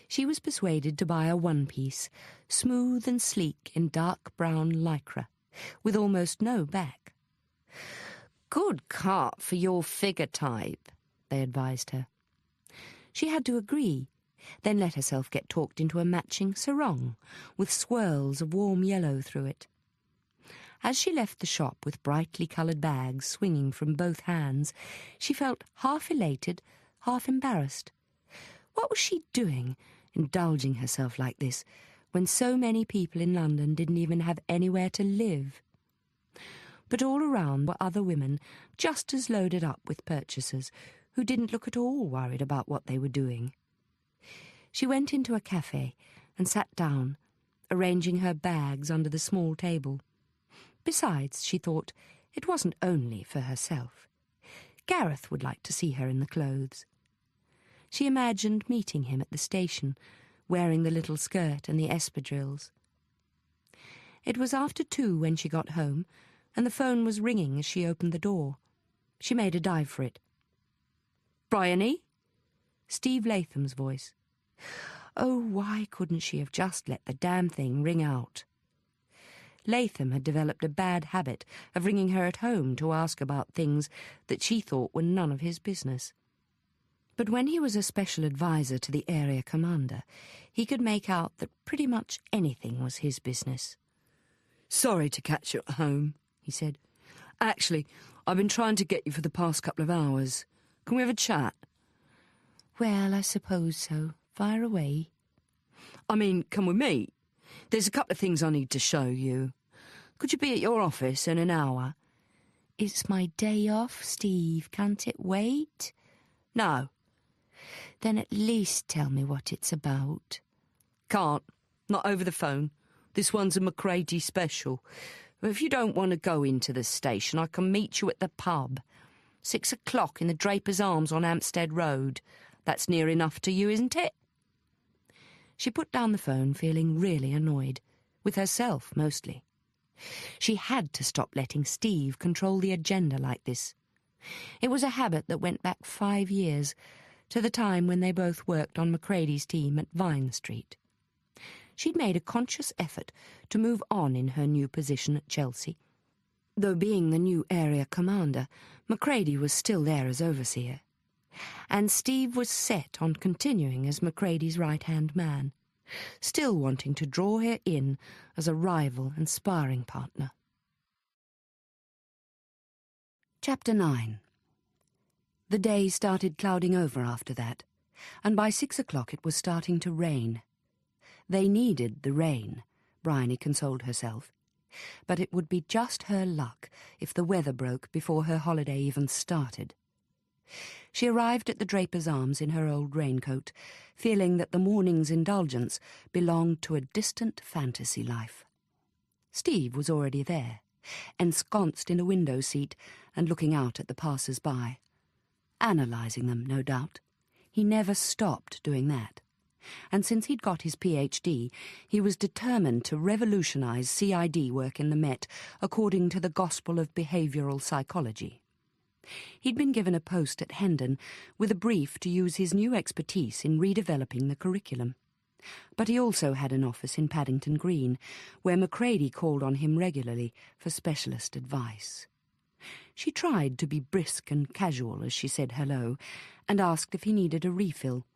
She was persuaded to buy a one-piece, smooth and sleek in dark brown lycra, with almost no back. Good cut for your figure type, they advised her. She had to agree, then let herself get talked into a matching sarong, with swirls of warm yellow through it. As she left the shop with brightly coloured bags swinging from both hands, she felt half elated, half embarrassed. What was she doing, indulging herself like this, when so many people in London didn't even have anywhere to live? But all around were other women just as loaded up with purchases, who didn't look at all worried about what they were doing. She went into a cafe and sat down, arranging her bags under the small table. Besides, she thought, it wasn't only for herself. Gareth would like to see her in the clothes. She imagined meeting him at the station, wearing the little skirt and the espadrilles. It was after 2 when she got home, and the phone was ringing as she opened the door. She made a dive for it. "Bryony?" Steve Latham's voice. Oh, why couldn't she have just let the damn thing ring out? Latham had developed a bad habit of ringing her at home to ask about things that she thought were none of his business. But when he was a special advisor to the area commander, he could make out that pretty much anything was his business. "Sorry to catch you at home," he said. "Actually, I've been trying to get you for the past couple of hours. Can we have a chat?" "Well, I suppose so. Fire away." "I mean, can we meet? There's a couple of things I need to show you. Could you be at your office in an hour?" "It's my day off, Steve. Can't it wait?" "No." "Then at least tell me what it's about." "Can't. Not over the phone. This one's a McCready special. If you don't want to go into the station, I can meet you at the pub. 6 o'clock in the Draper's Arms on Hampstead Road. That's near enough to you, isn't it?" She put down the phone, feeling really annoyed, with herself mostly. She had to stop letting Steve control the agenda like this. It was a habit that went back 5 years, to the time when they both worked on Macready's team at Vine Street. She'd made a conscious effort to move on in her new position at Chelsea. Though being the new area commander, Macready was still there as overseer. And Steve was set on continuing as Macready's right-hand man, still wanting to draw her in as a rival and sparring partner. Chapter 9. The day started clouding over after that, and by 6 o'clock it was starting to rain. They needed the rain, Bryony consoled herself, but it would be just her luck if the weather broke before her holiday even started. She arrived at the Draper's Arms in her old raincoat, feeling that the morning's indulgence belonged to a distant fantasy life. Steve was already there, ensconced in a window seat and looking out at the passers-by. Analysing them, no doubt. He never stopped doing that. And since he'd got his PhD, he was determined to revolutionise CID work in the Met according to the gospel of behavioural psychology. He'd been given a post at Hendon with a brief to use his new expertise in redeveloping the curriculum. But he also had an office in Paddington Green, where Macready called on him regularly for specialist advice. She tried to be brisk and casual as she said hello, and asked if he needed a refill.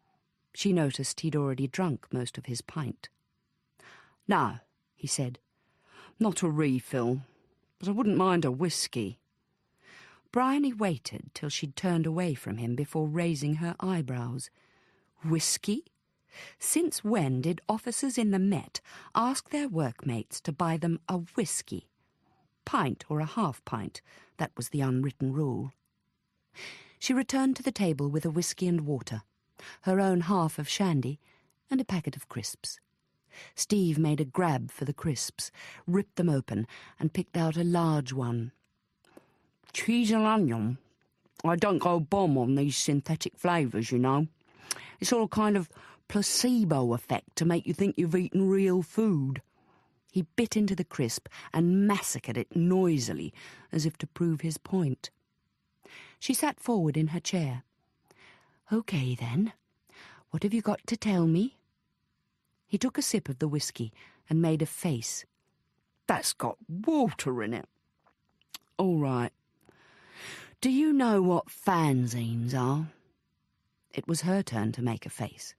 She noticed he'd already drunk most of his pint. "No," he said, "not a refill, but I wouldn't mind a whiskey." Bryony waited till she'd turned away from him before raising her eyebrows. Whiskey? Since when did officers in the Met ask their workmates to buy them a whiskey? Pint or a half-pint, that was the unwritten rule. She returned to the table with a whiskey and water, her own half of shandy, and a packet of crisps. Steve made a grab for the crisps, ripped them open, and picked out a large one. "Cheese and onion. I don't go bomb on these synthetic flavours, you know. It's all kind of placebo effect to make you think you've eaten real food." He bit into the crisp and massacred it noisily, as if to prove his point. She sat forward in her chair. "OK, then. What have you got to tell me?" He took a sip of the whiskey and made a face. "That's got water in it." "All right. Do you know what fanzines are?" It was her turn to make a face.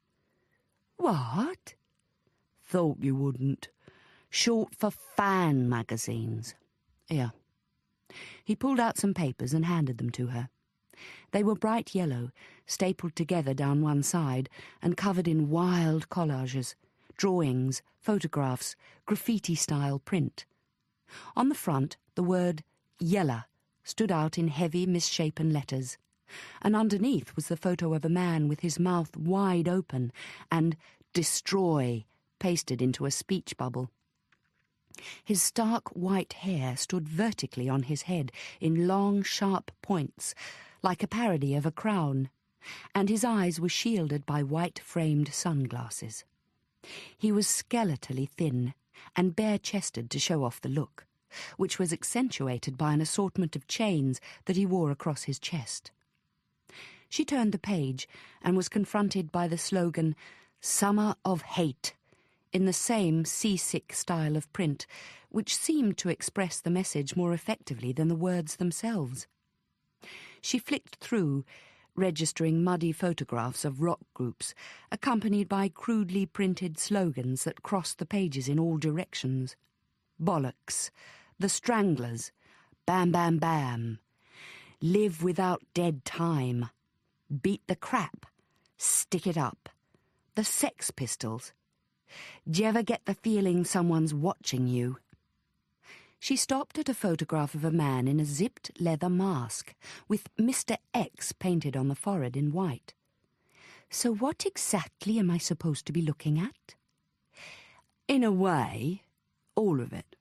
"What?" "Thought you wouldn't. Short for fan magazines. Here." He pulled out some papers and handed them to her. They were bright yellow, stapled together down one side and covered in wild collages, drawings, photographs, graffiti-style print. On the front, the word "Yella" stood out in heavy, misshapen letters. and underneath was the photo of a man with his mouth wide open and "Destroy" pasted into a speech bubble. His stark white hair stood vertically on his head in long, sharp points, like a parody of a crown, and his eyes were shielded by white-framed sunglasses. He was skeletally thin and bare-chested to show off the look, which was accentuated by an assortment of chains that he wore across his chest. She turned the page and was confronted by the slogan, "Summer of Hate," in the same seasick style of print, which seemed to express the message more effectively than the words themselves. She flicked through, registering muddy photographs of rock groups, accompanied by crudely printed slogans that crossed the pages in all directions. Bollocks, The Stranglers, Bam Bam Bam, Live Without Dead Time, Beat the Crap, Stick It Up, The Sex Pistols. D'you ever get the feeling someone's watching you? She stopped at a photograph of a man in a zipped leather mask, with Mr. X painted on the forehead in white. So what exactly am I supposed to be looking at? In a way, all of it.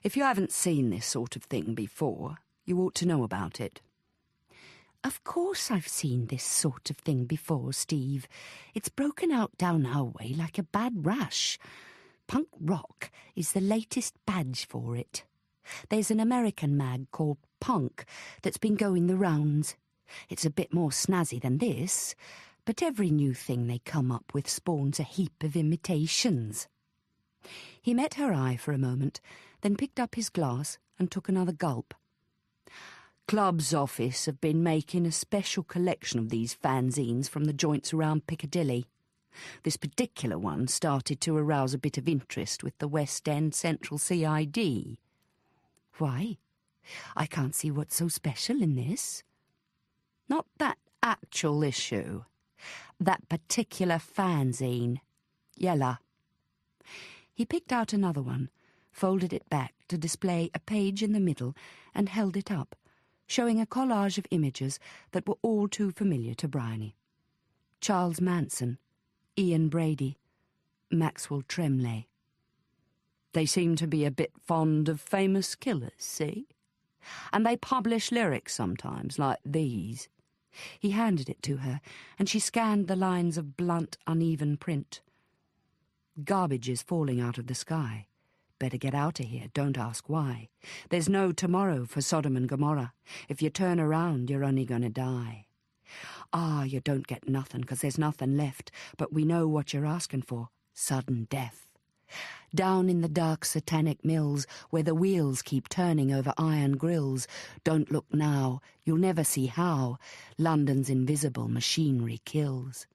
If you haven't seen this sort of thing before, you ought to know about it. Of course I've seen this sort of thing before, Steve. It's broken out down our way like a bad rash. Punk rock is the latest badge for it. There's an American mag called Punk that's been going the rounds. It's a bit more snazzy than this, but every new thing they come up with spawns a heap of imitations. He met her eye for a moment, then picked up his glass and took another gulp. Club's office have been making a special collection of these fanzines from the joints around Piccadilly. This particular one started to arouse a bit of interest with the West End Central CID. Why? I can't see what's so special in this. Not that actual issue. That particular fanzine. Yella. He picked out another one, folded it back to display a page in the middle, and held it up, showing a collage of images that were all too familiar to Bryony. Charles Manson, Ian Brady, Maxwell Tremlay. They seem to be a bit fond of famous killers, see? And they publish lyrics sometimes, like these. He handed it to her, and she scanned the lines of blunt, uneven print. Garbage is falling out of the sky. Better get out of here, don't ask why. There's no tomorrow for Sodom and Gomorrah. If you turn around, you're only gonna die. Ah, you don't get nothing, 'cause there's nothing left, but we know what you're asking for, sudden death. Down in the dark satanic mills, where the wheels keep turning over iron grills, don't look now, you'll never see how, London's invisible machinery kills.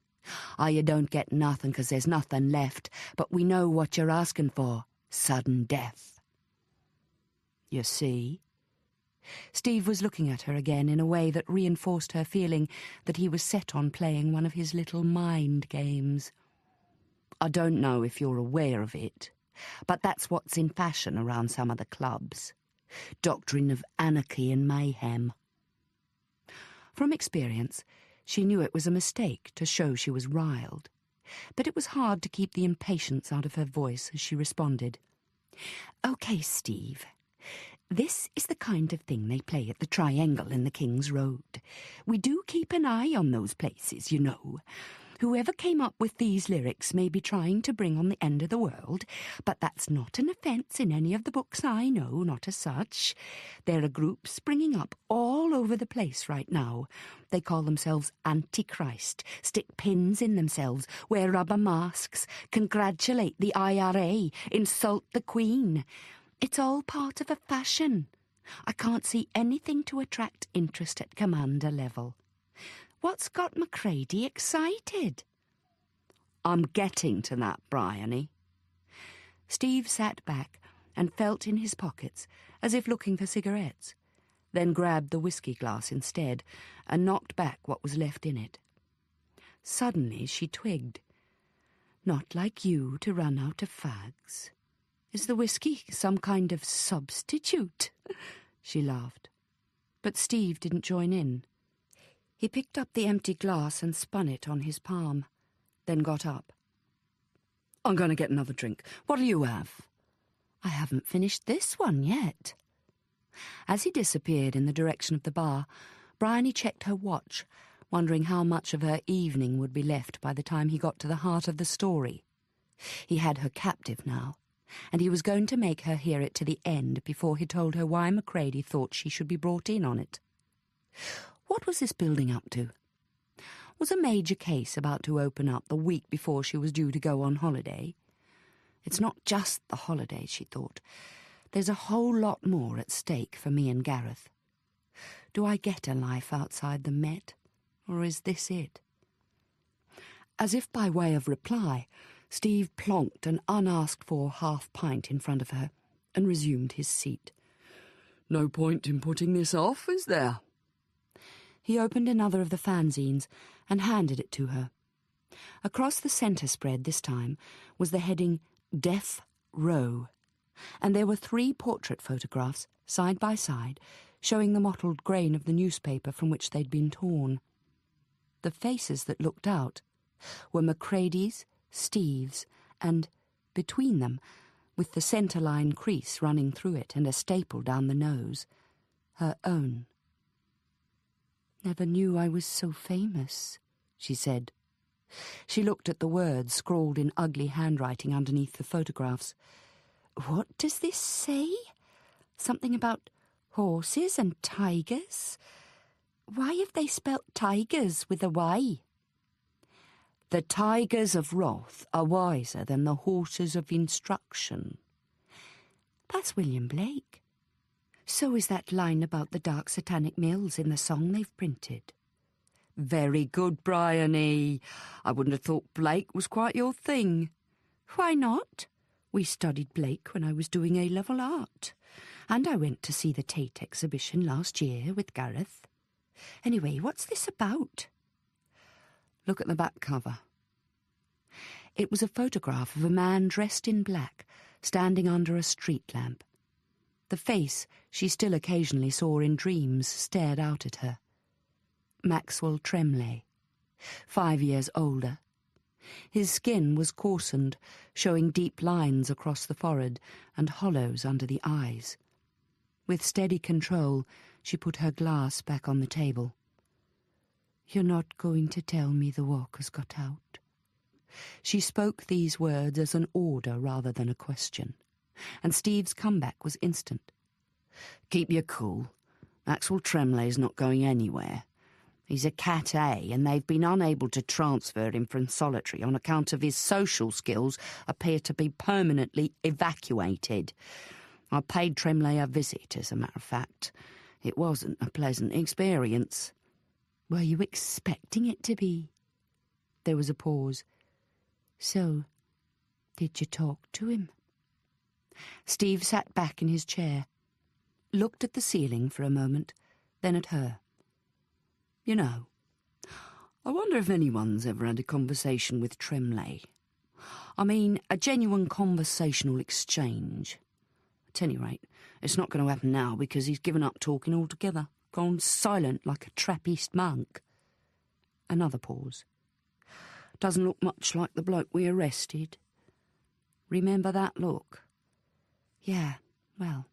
Ah, you don't get nothing, 'cause there's nothing left, but we know what you're asking for, sudden death. You see? Steve was looking at her again in a way that reinforced her feeling that he was set on playing one of his little mind games. I don't know if you're aware of it, but that's what's in fashion around some of the clubs. Doctrine of anarchy and mayhem. From experience, she knew it was a mistake to show she was riled, but it was hard to keep the impatience out of her voice as she responded. "OK, Steve. This is the kind of thing they play at the Triangle in the King's Road. We do keep an eye on those places, you know. Whoever came up with these lyrics may be trying to bring on the end of the world, but that's not an offence in any of the books I know, not as such. There are groups springing up all over the place right now. They call themselves Antichrist, stick pins in themselves, wear rubber masks, congratulate the IRA, insult the Queen. It's all part of a fashion. I can't see anything to attract interest at commander level. What's got Macready excited?" "I'm getting to that, Bryony." Steve sat back and felt in his pockets as if looking for cigarettes, then grabbed the whiskey glass instead and knocked back what was left in it. Suddenly she twigged. "Not like you to run out of fags. Is the whiskey some kind of substitute?" She laughed. But Steve didn't join in. He picked up the empty glass and spun it on his palm, then got up. "I'm going to get another drink. What'll you have?" "I haven't finished this one yet." As he disappeared in the direction of the bar, Bryony checked her watch, wondering how much of her evening would be left by the time he got to the heart of the story. He had her captive now, and he was going to make her hear it to the end before he told her why Macready thought she should be brought in on it. What was this building up to? Was a major case about to open up the week before she was due to go on holiday? It's not just the holiday, she thought. There's a whole lot more at stake for me and Gareth. Do I get a life outside the Met, or is this it? As if by way of reply, Steve plonked an unasked-for half-pint in front of her and resumed his seat. "No point in putting this off, is there?" He opened another of the fanzines and handed it to her. Across the centre spread this time was the heading Death Row, and there were 3 portrait photographs, side by side, showing the mottled grain of the newspaper from which they'd been torn. The faces that looked out were Macready's, Steve's, and, between them, with the centre-line crease running through it and a staple down the nose, her own. "Never knew I was so famous," she said. She looked at the words scrawled in ugly handwriting underneath the photographs. "What does this say? Something about horses and tigers? Why have they spelt tigers with a Y?" "The tigers of wrath are wiser than the horses of instruction." That's William Blake. So is that line about the dark satanic mills in the song they've printed. Very good, Bryony. I wouldn't have thought Blake was quite your thing. Why not? We studied Blake when I was doing A-level art. And I went to see the Tate exhibition last year with Gareth. Anyway, what's this about? Look at the back cover. It was a photograph of a man dressed in black, standing under a street lamp. The face she still occasionally saw in dreams stared out at her. Maxwell Tremlay, 5 years older. His skin was coarsened, showing deep lines across the forehead and hollows under the eyes. With steady control, she put her glass back on the table. "You're not going to tell me the walker's got out?" She spoke these words as an order rather than a question, and Steve's comeback was instant. "Keep your cool. Maxwell Tremlay's not going anywhere. He's a Cat A, and they've been unable to transfer him from solitary on account of his social skills appear to be permanently evacuated. I paid Tremlay a visit, as a matter of fact. It wasn't a pleasant experience." "Were you expecting it to be?" There was a pause. "So, did you talk to him?" Steve sat back in his chair, looked at the ceiling for a moment, then at her. "You know, I wonder if anyone's ever had a conversation with Tremlay. I mean, a genuine conversational exchange. At any rate, it's not going to happen now because he's given up talking altogether, gone silent like a Trappist monk." Another pause. "Doesn't look much like the bloke we arrested. Remember that look?" "Yeah, well,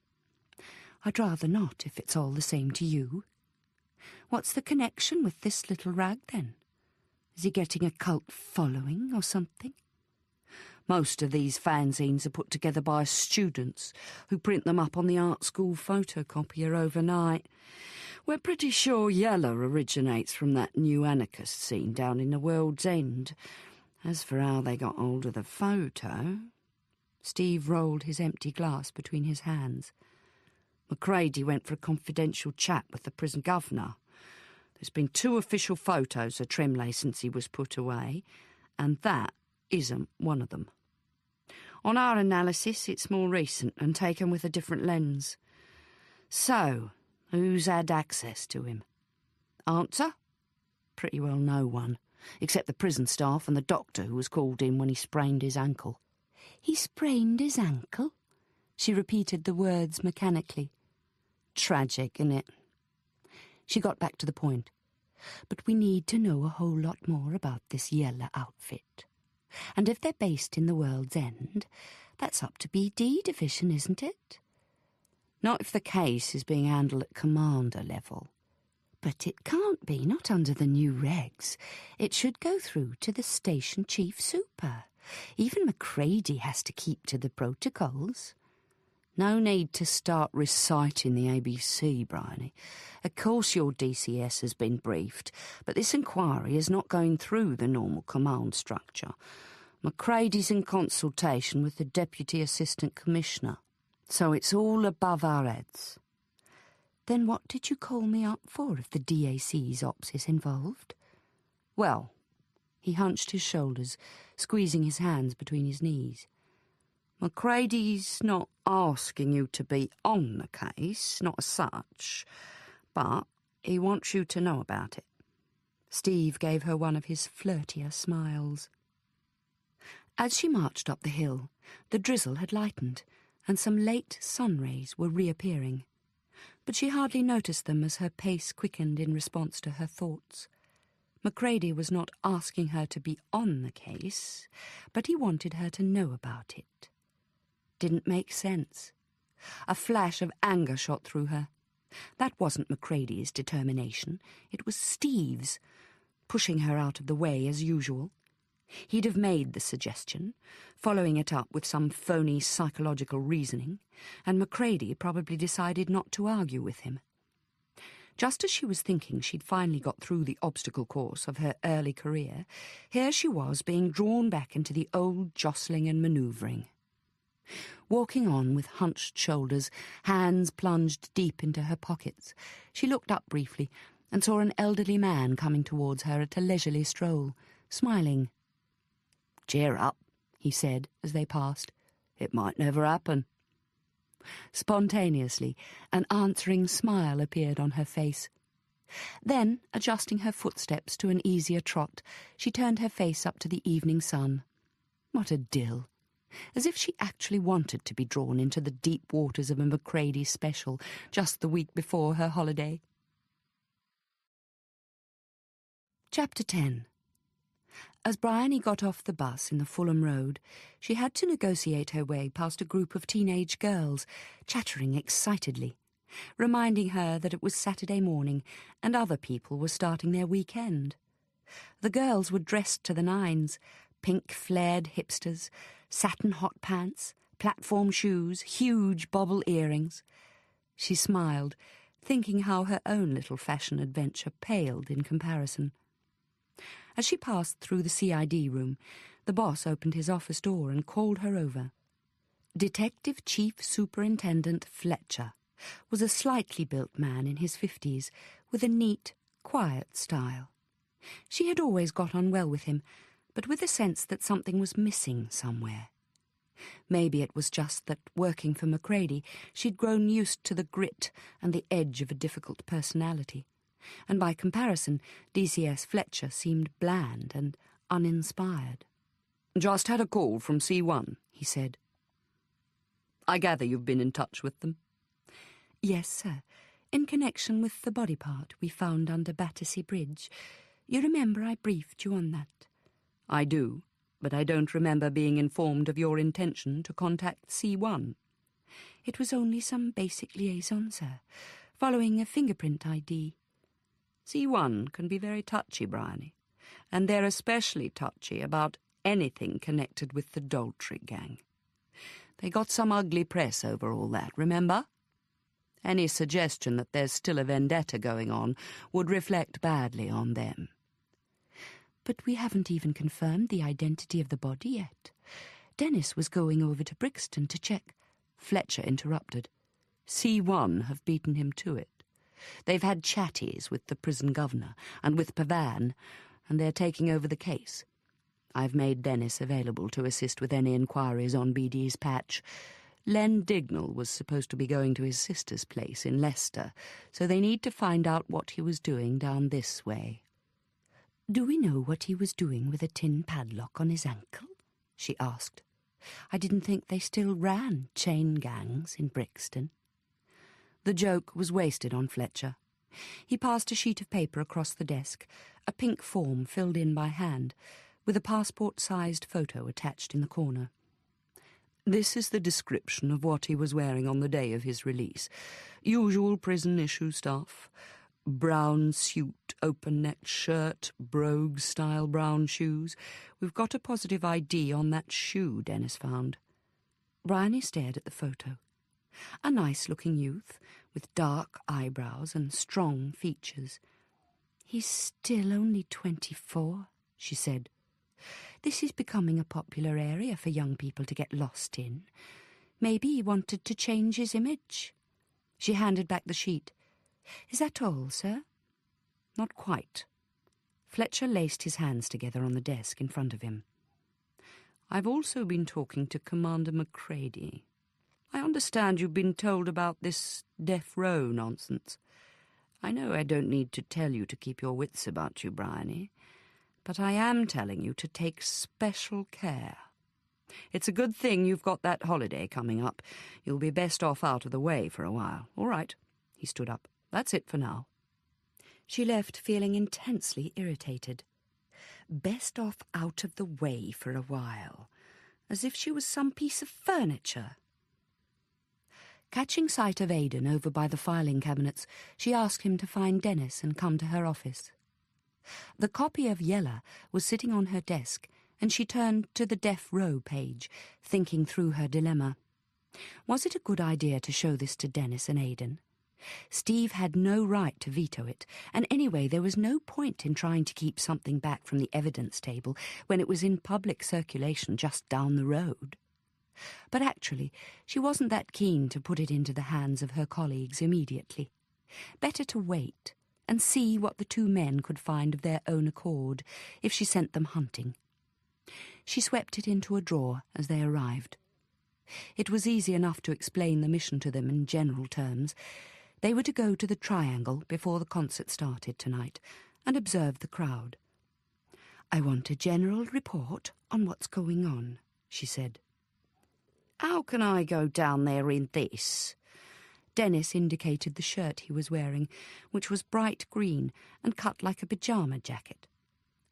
I'd rather not if it's all the same to you. What's the connection with this little rag, then? Is he getting a cult following or something?" "Most of these fanzines are put together by students who print them up on the art school photocopier overnight. We're pretty sure Yellow originates from that new anarchist scene down in the World's End. As for how they got hold of the photo..." Steve rolled his empty glass between his hands. "Macready went for a confidential chat with the prison governor. There's been 2 official photos of Tremlay since he was put away, and that isn't one of them. On our analysis, it's more recent and taken with a different lens. So, who's had access to him? Answer? Pretty well no one, except the prison staff and the doctor who was called in when he sprained his ankle." "He sprained his ankle?" She repeated the words mechanically. "Tragic, innit?" She got back to the point. but we need to know a whole lot more about this yellow outfit. And if they're based in the World's End, that's up to BD Division, isn't it? Not if the case is being handled at commander level. But it can't be, not under the new regs. It should go through to the station chief super. Even Macready has to keep to the protocols. No need to start reciting the ABC, Bryony. Of course your DCS has been briefed, but this inquiry is not going through the normal command structure. Macready's in consultation with the Deputy Assistant Commissioner, so it's all above our heads. Then what did you call me up for if the DAC's ops is involved? Well, he hunched his shoulders, squeezing his hands between his knees. Macready's not asking you to be on the case, not as such, but he wants you to know about it. Steve gave her one of his flirtier smiles. As she marched up the hill, the drizzle had lightened, and some late sun rays were reappearing. But she hardly noticed them as her pace quickened in response to her thoughts. Macready was not asking her to be on the case, but he wanted her to know about it. Didn't make sense. A flash of anger shot through her. That wasn't Macready's determination. It was Steve's, pushing her out of the way as usual. He'd have made the suggestion, following it up with some phony psychological reasoning, and Macready probably decided not to argue with him. Just as she was thinking she'd finally got through the obstacle course of her early career, here she was being drawn back into the old jostling and manoeuvring. Walking on with hunched shoulders, hands plunged deep into her pockets, she looked up briefly and saw an elderly man coming towards her at a leisurely stroll, smiling. "Cheer up," he said as they passed. "It might never happen." Spontaneously, an answering smile appeared on her face. Then, adjusting her footsteps to an easier trot, she turned her face up to the evening sun. What a dill! As if she actually wanted to be drawn into the deep waters of a Macready special just the week before her holiday. Chapter 10. As Bryony got off the bus in the Fulham Road, she had to negotiate her way past a group of teenage girls, chattering excitedly, reminding her that it was Saturday morning and other people were starting their weekend. The girls were dressed to the nines, pink flared hipsters, satin hot pants, platform shoes, huge bobble earrings. She smiled, thinking how her own little fashion adventure paled in comparison. As she passed through the CID room, the boss opened his office door and called her over. Detective Chief Superintendent Fletcher was a slightly built man in his 50s, with a neat, quiet style. She had always got on well with him, but with a sense that something was missing somewhere. Maybe it was just that, working for Macready, she'd grown used to the grit and the edge of a difficult personality, and by comparison, DCS Fletcher seemed bland and uninspired. "Just had a call from C1, he said. "I gather you've been in touch with them?" "Yes, sir, in connection with the body part we found under Battersea Bridge. You remember I briefed you on that?" "I do, but I don't remember being informed of your intention to contact C1. "It was only some basic liaison, sir, following a fingerprint ID. C1 can be very touchy, Bryony, and they're especially touchy about anything connected with the Daltrey gang. They got some ugly press over all that, remember? Any suggestion that there's still a vendetta going on would reflect badly on them." "But we haven't even confirmed the identity of the body yet. Dennis was going over to Brixton to check." Fletcher interrupted. "C1 have beaten him to it. They've had chatties with the prison governor and with Pavan, and they're taking over the case. I've made Dennis available to assist with any inquiries on BD's patch. Len Dignall was supposed to be going to his sister's place in Leicester, so they need to find out what he was doing down this way." "Do we know what he was doing with a tin padlock on his ankle?" she asked. "I didn't think they still ran chain gangs in Brixton." The joke was wasted on Fletcher. He passed a sheet of paper across the desk, a pink form filled in by hand, with a passport-sized photo attached in the corner. This is the description of what he was wearing on the day of his release. Usual prison-issue stuff. Brown suit, open-necked shirt, brogue-style brown shoes. We've got a positive ID on that shoe, Dennis found. Bryony stared at the photo. A nice-looking youth, with dark eyebrows and strong features. "He's still only 24, she said. "This is becoming a popular area for young people to get lost in. Maybe he wanted to change his image." She handed back the sheet. "Is that all, sir?" "Not quite." Fletcher laced his hands together on the desk in front of him. "I've also been talking to Commander Macready. I understand you've been told about this death row nonsense. I know I don't need to tell you to keep your wits about you, Bryony, but I am telling you to take special care. It's a good thing you've got that holiday coming up. You'll be best off out of the way for a while. All right." He stood up. "That's it for now." She left feeling intensely irritated. Best off out of the way for a while, as if she was some piece of furniture. Catching sight of Aidan over by the filing cabinets, she asked him to find Dennis and come to her office. The copy of Yella was sitting on her desk, and she turned to the death row page, thinking through her dilemma. Was it a good idea to show this to Dennis and Aidan? Steve had no right to veto it, and anyway there was no point in trying to keep something back from the evidence table when it was in public circulation just down the road. But actually, she wasn't that keen to put it into the hands of her colleagues immediately. Better to wait and see what the two men could find of their own accord if she sent them hunting. She swept it into a drawer as they arrived. It was easy enough to explain the mission to them in general terms. They were to go to the Triangle before the concert started tonight and observe the crowd. "I want a general report on what's going on," she said. "How can I go down there in this?" Dennis indicated the shirt he was wearing, which was bright green and cut like a pyjama jacket.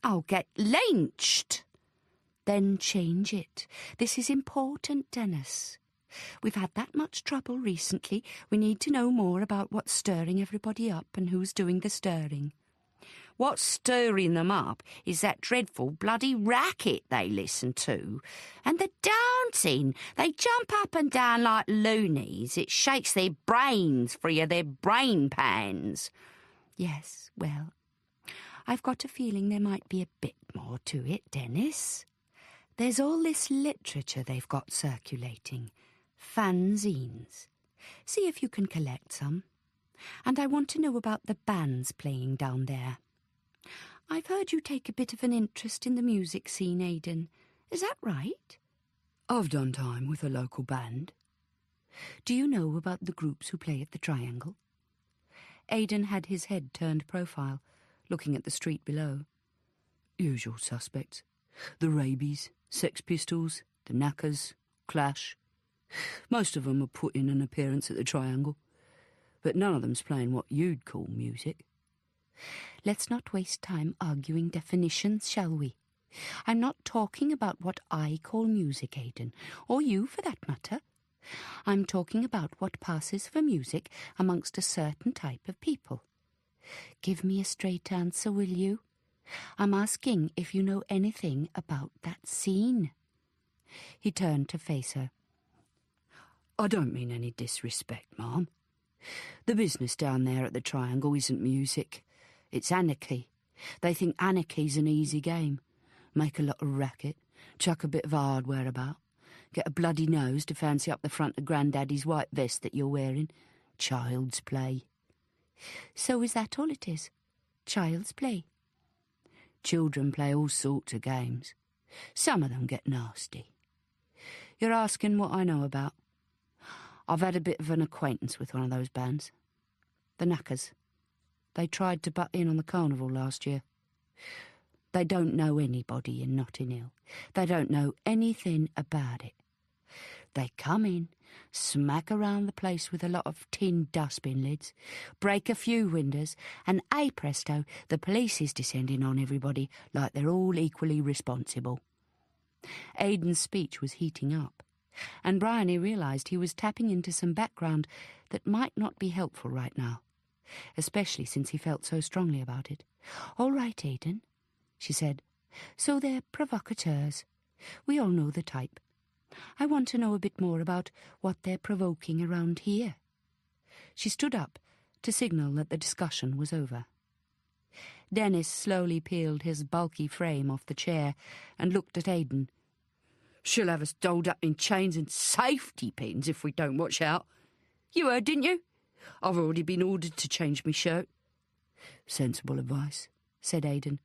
"I'll get lynched." "Then change it. This is important, Dennis. We've had that much trouble recently. We need to know more about what's stirring everybody up and who's doing the stirring." "What's stirring them up is that dreadful bloody racket they listen to. And the dancing. They jump up and down like loonies. It shakes their brains free of their brain pans." "Yes, well, I've got a feeling there might be a bit more to it, Dennis. There's all this literature they've got circulating. Fanzines. See if you can collect some. And I want to know about the bands playing down there. I've heard you take a bit of an interest in the music scene, Aidan. Is that right?" "I've done time with a local band." "Do you know about the groups who play at the Triangle?" Aidan had his head turned profile, looking at the street below. "Usual suspects. The Rabies, Sex Pistols, the Knackers, Clash. Most of them are put in an appearance at the Triangle, but none of them's playing what you'd call music." "Let's not waste time arguing definitions, shall we? I'm not talking about what I call music, Aidan, or you for that matter. I'm talking about what passes for music amongst a certain type of people. Give me a straight answer, will you? I'm asking if you know anything about that scene." He turned to face her. "I don't mean any disrespect, ma'am. The business down there at the Triangle isn't music. It's anarchy. They think anarchy's an easy game. Make a lot of racket, chuck a bit of hardware about, get a bloody nose to fancy up the front of Grandaddy's white vest that you're wearing. Child's play." "So is that all it is? Child's play?" "Children play all sorts of games. Some of them get nasty. You're asking what I know about. I've had a bit of an acquaintance with one of those bands. The Knackers. They tried to butt in on the carnival last year. They don't know anybody in Notting Hill. They don't know anything about it. They come in, smack around the place with a lot of tin dustbin lids, break a few windows, and hey presto, the police is descending on everybody like they're all equally responsible. Aidan's speech was heating up, and Bryony realised he was tapping into some background that might not be helpful right now, especially since he felt so strongly about it. "All right, Aidan," she said. "So they're provocateurs. We all know the type. I want to know a bit more about what they're provoking around here." She stood up to signal that the discussion was over. Dennis slowly peeled his bulky frame off the chair and looked at Aidan. "She'll have us doled up in chains and safety pins if we don't watch out. You heard, didn't you? I've already been ordered to change my shirt." "Sensible advice," said Aidan.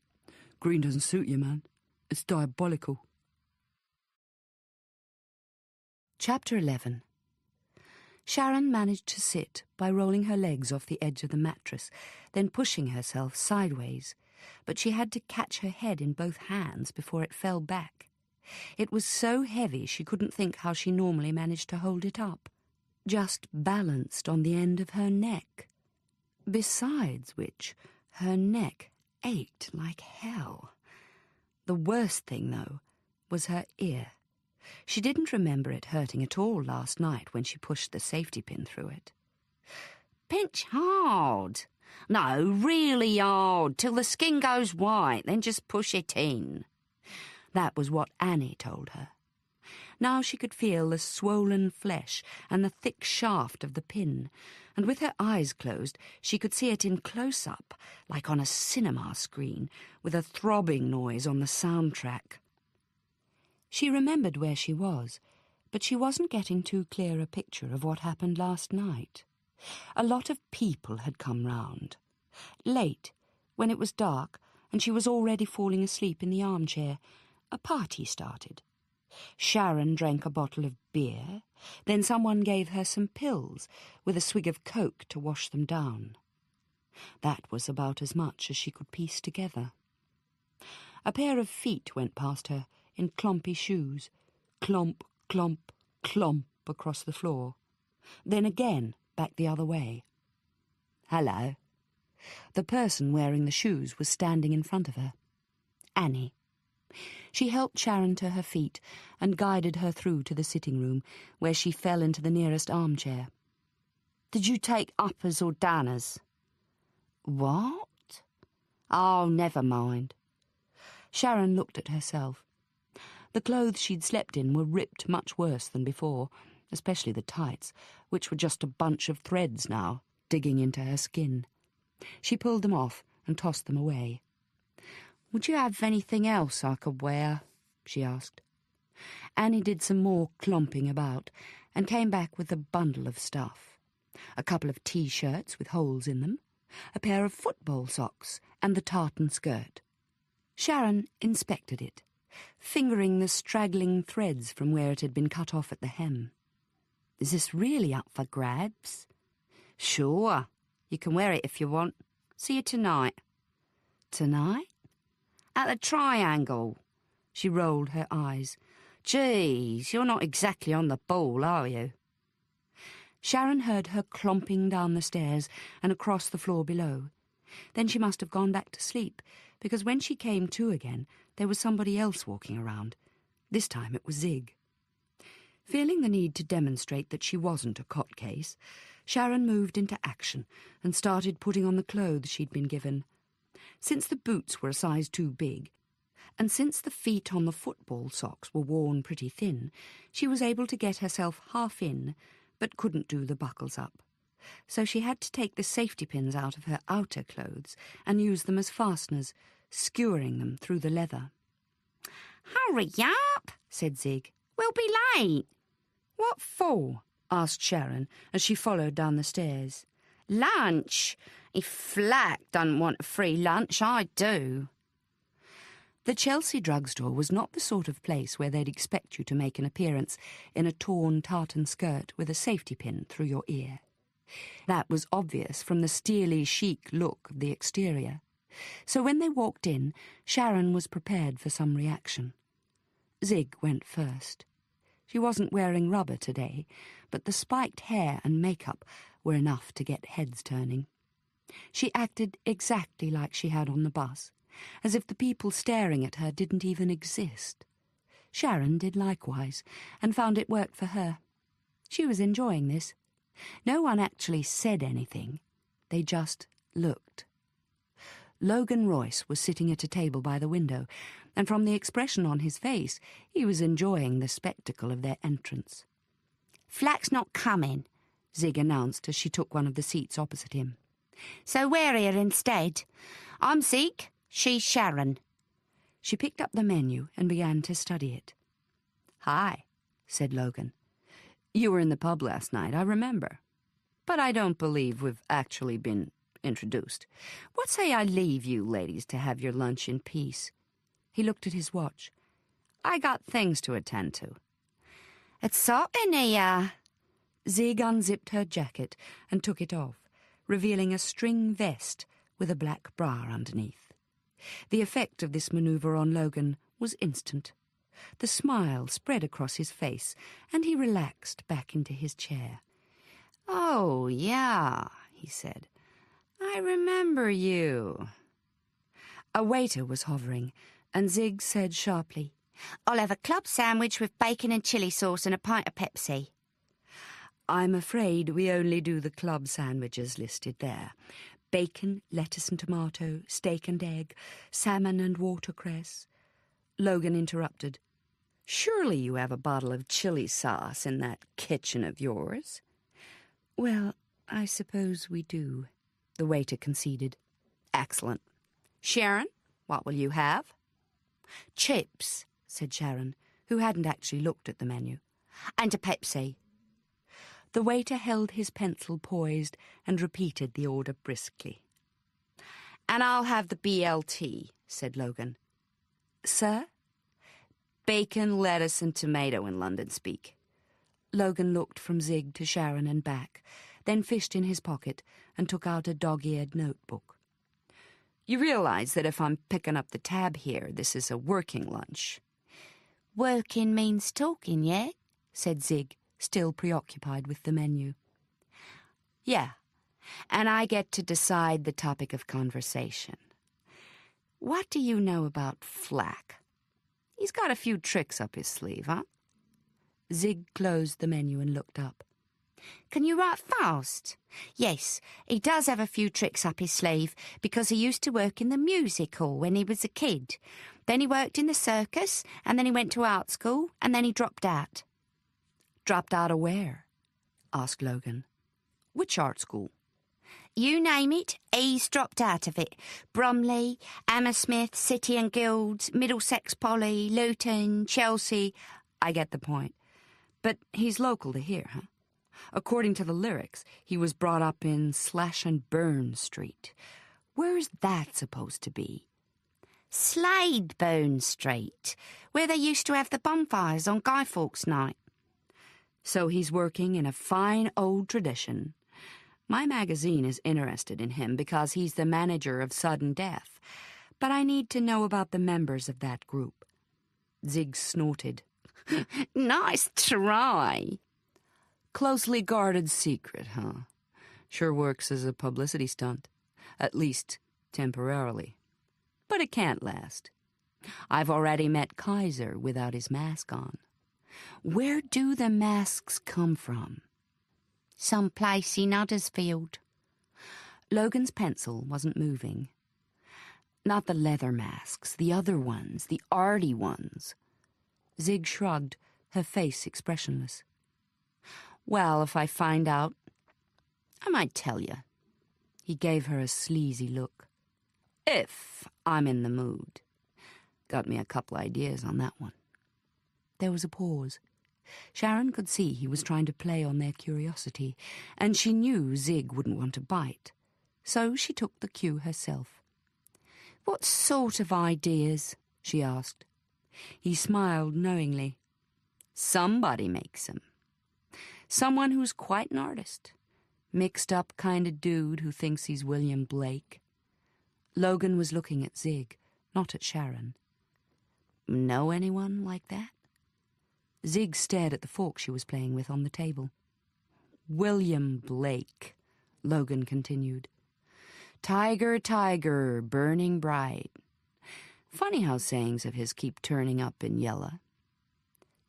"Green doesn't suit you, man. It's diabolical." Chapter 11. Sharon managed to sit by rolling her legs off the edge of the mattress, then pushing herself sideways, but she had to catch her head in both hands before it fell back. It was so heavy she couldn't think how she normally managed to hold it up, just balanced on the end of her neck. Besides which, her neck ached like hell. The worst thing, though, was her ear. She didn't remember it hurting at all last night when she pushed the safety pin through it. "Pinch hard. No, really hard, till the skin goes white, then just push it in." That was what Annie told her. Now she could feel the swollen flesh and the thick shaft of the pin, and with her eyes closed she could see it in close-up, like on a cinema screen, with a throbbing noise on the soundtrack. She remembered where she was, but she wasn't getting too clear a picture of what happened last night. A lot of people had come round. Late, when it was dark and she was already falling asleep in the armchair, a party started. Sharon drank a bottle of beer, then someone gave her some pills with a swig of Coke to wash them down. That was about as much as she could piece together. A pair of feet went past her in clumpy shoes, clomp, clomp, clomp across the floor, then again back the other way. "Hello." The person wearing the shoes was standing in front of her. Annie. She helped Sharon to her feet and guided her through to the sitting room, where she fell into the nearest armchair. "Did you take uppers or downers?" "What?" "Oh, never mind." Sharon looked at herself. The clothes she'd slept in were ripped much worse than before, especially the tights, which were just a bunch of threads now, digging into her skin. She pulled them off and tossed them away. "Would you have anything else I could wear?" she asked. Annie did some more clomping about and came back with a bundle of stuff. A couple of T-shirts with holes in them, a pair of football socks, and the tartan skirt. Sharon inspected it, fingering the straggling threads from where it had been cut off at the hem. "Is this really up for grabs?" "Sure. You can wear it if you want. See you tonight." "Tonight?" "At the Triangle." She rolled her eyes. "Geez, you're not exactly on the ball, are you?" Sharon heard her clomping down the stairs and across the floor below. Then she must have gone back to sleep, because when she came to again, there was somebody else walking around. This time it was Zig. Feeling the need to demonstrate that she wasn't a cot case, Sharon moved into action and started putting on the clothes she'd been given. Since the boots were a size too big, and since the feet on the football socks were worn pretty thin, she was able to get herself half in, but couldn't do the buckles up. So she had to take the safety pins out of her outer clothes and use them as fasteners, skewering them through the leather. "Hurry up," said Zig. "We'll be late." "What for?" asked Sharon as she followed down the stairs. "Lunch. If Flack doesn't want a free lunch, I do." The Chelsea drugstore was not the sort of place where they'd expect you to make an appearance in a torn tartan skirt with a safety pin through your ear. That was obvious from the steely chic look of the exterior. So when they walked in, Sharon was prepared for some reaction. Zig went first. She wasn't wearing rubber today, but the spiked hair and makeup were enough to get heads turning. She acted exactly like she had on the bus, as if the people staring at her didn't even exist. Sharon did likewise, and found it worked for her. She was enjoying this. No one actually said anything. They just looked. Logan Royce was sitting at a table by the window, and from the expression on his face, he was enjoying the spectacle of their entrance. "Flack's not coming," Zig announced as she took one of the seats opposite him. "So we're here instead. I'm Zig, she's Sharon." She picked up the menu and began to study it. "Hi," said Logan. "You were in the pub last night, I remember. But I don't believe we've actually been introduced. What say I leave you ladies to have your lunch in peace?" He looked at his watch. "I got things to attend to." "It's hot in here." Zig unzipped her jacket and took it off, revealing a string vest with a black bra underneath. The effect of this maneuver on Logan was instant. The smile spread across his face, and he relaxed back into his chair. "Oh, yeah," he said. "I remember you." A waiter was hovering, and Zig said sharply, "I'll have a club sandwich with bacon and chili sauce and a pint of Pepsi." "I'm afraid we only do the club sandwiches listed there. Bacon, lettuce and tomato, steak and egg, salmon and watercress." Logan interrupted. "Surely you have a bottle of chili sauce in that kitchen of yours?" "Well, I suppose we do," the waiter conceded. "Excellent. Sharon, what will you have?" "Chips," said Sharon, who hadn't actually looked at the menu. "and a Pepsi." The waiter held his pencil poised and repeated the order briskly. "And I'll have the BLT," said Logan. "Sir?" "Bacon, lettuce and tomato in London speak." Logan looked from Zig to Sharon and back, then fished in his pocket and took out a dog-eared notebook. "You realize that if I'm picking up the tab here, this is a working lunch?" "Working means talking, yeah?" said Zig, still preoccupied with the menu. "Yeah, and I get to decide the topic of conversation. What do you know about Flack? He's got a few tricks up his sleeve, huh?" Zig closed the menu and looked up. "Can you write fast?" "Yes, he does have a few tricks up his sleeve because he used to work in the music hall when he was a kid. Then he worked in the circus, and then he went to art school, and then he dropped out." "Dropped out of where?" asked Logan. "Which art school?" "You name it, he's dropped out of it. Bromley, Hammersmith, City and Guilds, Middlesex Poly, Luton, Chelsea." "I get the point. But he's local to here, huh? According to the lyrics, he was brought up in Slash and Burn Street. Where's that supposed to be?" "Sladeburn Street, where they used to have the bonfires on Guy Fawkes night." "So he's working in a fine old tradition. My magazine is interested in him because he's the manager of Sudden Death, but I need to know about the members of that group." Zig snorted. "Nice try." "Closely guarded secret, huh? Sure works as a publicity stunt. At least temporarily. But it can't last. I've already met Kaiser without his mask on. Where do the masks come from?" "Someplace in Huddersfield." Logan's pencil wasn't moving. "Not the leather masks, the other ones, the arty ones." Zig shrugged, her face expressionless. "Well, if I find out, I might tell you." He gave her a sleazy look. "If I'm in the mood." Got me a couple ideas on that one. There was a pause. Sharon could see he was trying to play on their curiosity, and she knew Zig wouldn't want to bite. So she took the cue herself. "What sort of ideas?" she asked. He smiled knowingly. "Somebody makes 'em. Someone who's quite an artist. Mixed-up kind of dude who thinks he's William Blake." Logan was looking at Zig, not at Sharon. "Know anyone like that?" Zig stared at the fork she was playing with on the table. "William Blake," Logan continued. "Tiger, tiger, burning bright." Funny how sayings of his keep turning up in yellow.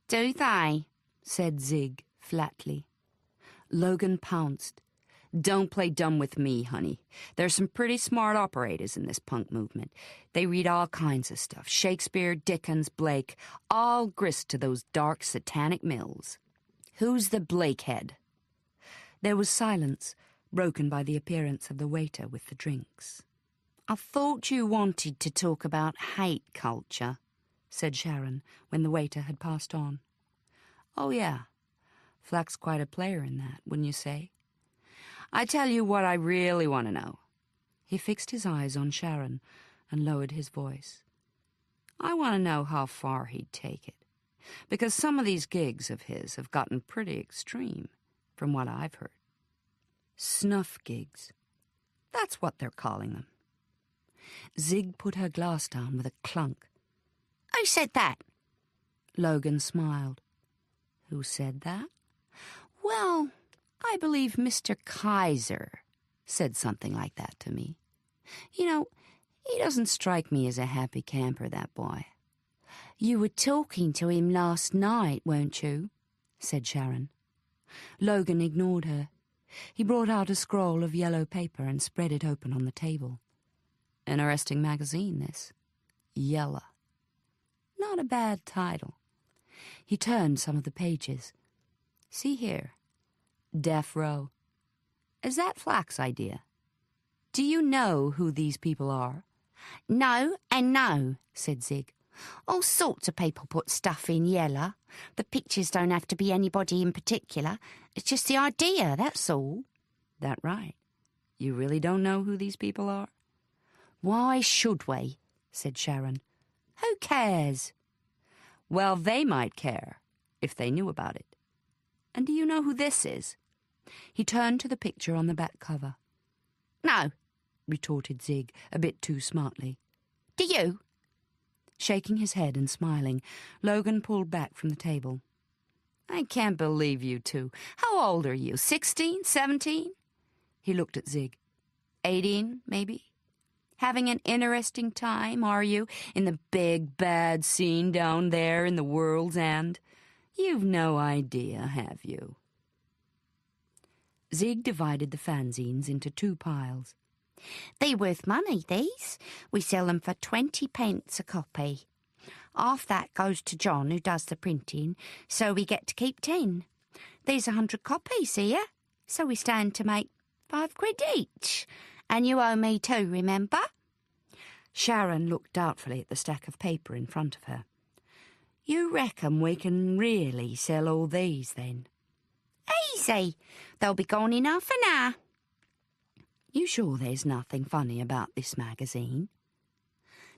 "Do they?" said Zig flatly. Logan pounced. "Don't play dumb with me, honey. There's some pretty smart operators in this punk movement. They read all kinds of stuff. Shakespeare, Dickens, Blake, all grist to those dark satanic mills. Who's the Blakehead?" There was silence, broken by the appearance of the waiter with the drinks. "I thought you wanted to talk about hate culture," said Sharon when the waiter had passed on. "Oh, yeah. Flack's quite a player in that, wouldn't you say? I tell you what I really want to know." He fixed his eyes on Sharon and lowered his voice. "I want to know how far he'd take it, because some of these gigs of his have gotten pretty extreme, from what I've heard. Snuff gigs. That's what they're calling them." Zig put her glass down with a clunk. "Who said that?" Logan smiled. "Who said that? Well, I believe Mr. Kaiser said something like that to me. You know, he doesn't strike me as a happy camper, that boy." "You were talking to him last night, weren't you?" said Sharon. Logan ignored her. He brought out a scroll of yellow paper and spread it open on the table. Interesting magazine, this. Yella. Not a bad title. He turned some of the pages. See here. Death Row. Is that Flack's idea? Do you know who these people are? "No and no," said Zig. "All sorts of people put stuff in yellow. The pictures don't have to be anybody in particular. It's just the idea, that's all." That right? You really don't know who these people are? "Why should we?" said Sharon. "Who cares?" Well, they might care, if they knew about it. And do you know who this is? He turned to the picture on the back cover. "No," retorted Zig, a bit too smartly. "Do you?" Shaking his head and smiling, Logan pulled back from the table. "I can't believe you two. How old are you? 16, 17? He looked at Zig. 18, maybe? Having an interesting time, are you, in the big, bad scene down there in the world's end? You've no idea, have you?" Zig divided the fanzines into 2 piles. "They're worth money, these. We sell them for 20 pence a copy. Half that goes to John, who does the printing, so we get to keep 10. There's 100 copies here, so we stand to make 5 quid each. And you owe me 2, remember?" Sharon looked doubtfully at the stack of paper in front of her. "You reckon we can really sell all these, then?" "Easy. They'll be gone in half an hour." "You sure there's nothing funny about this magazine?"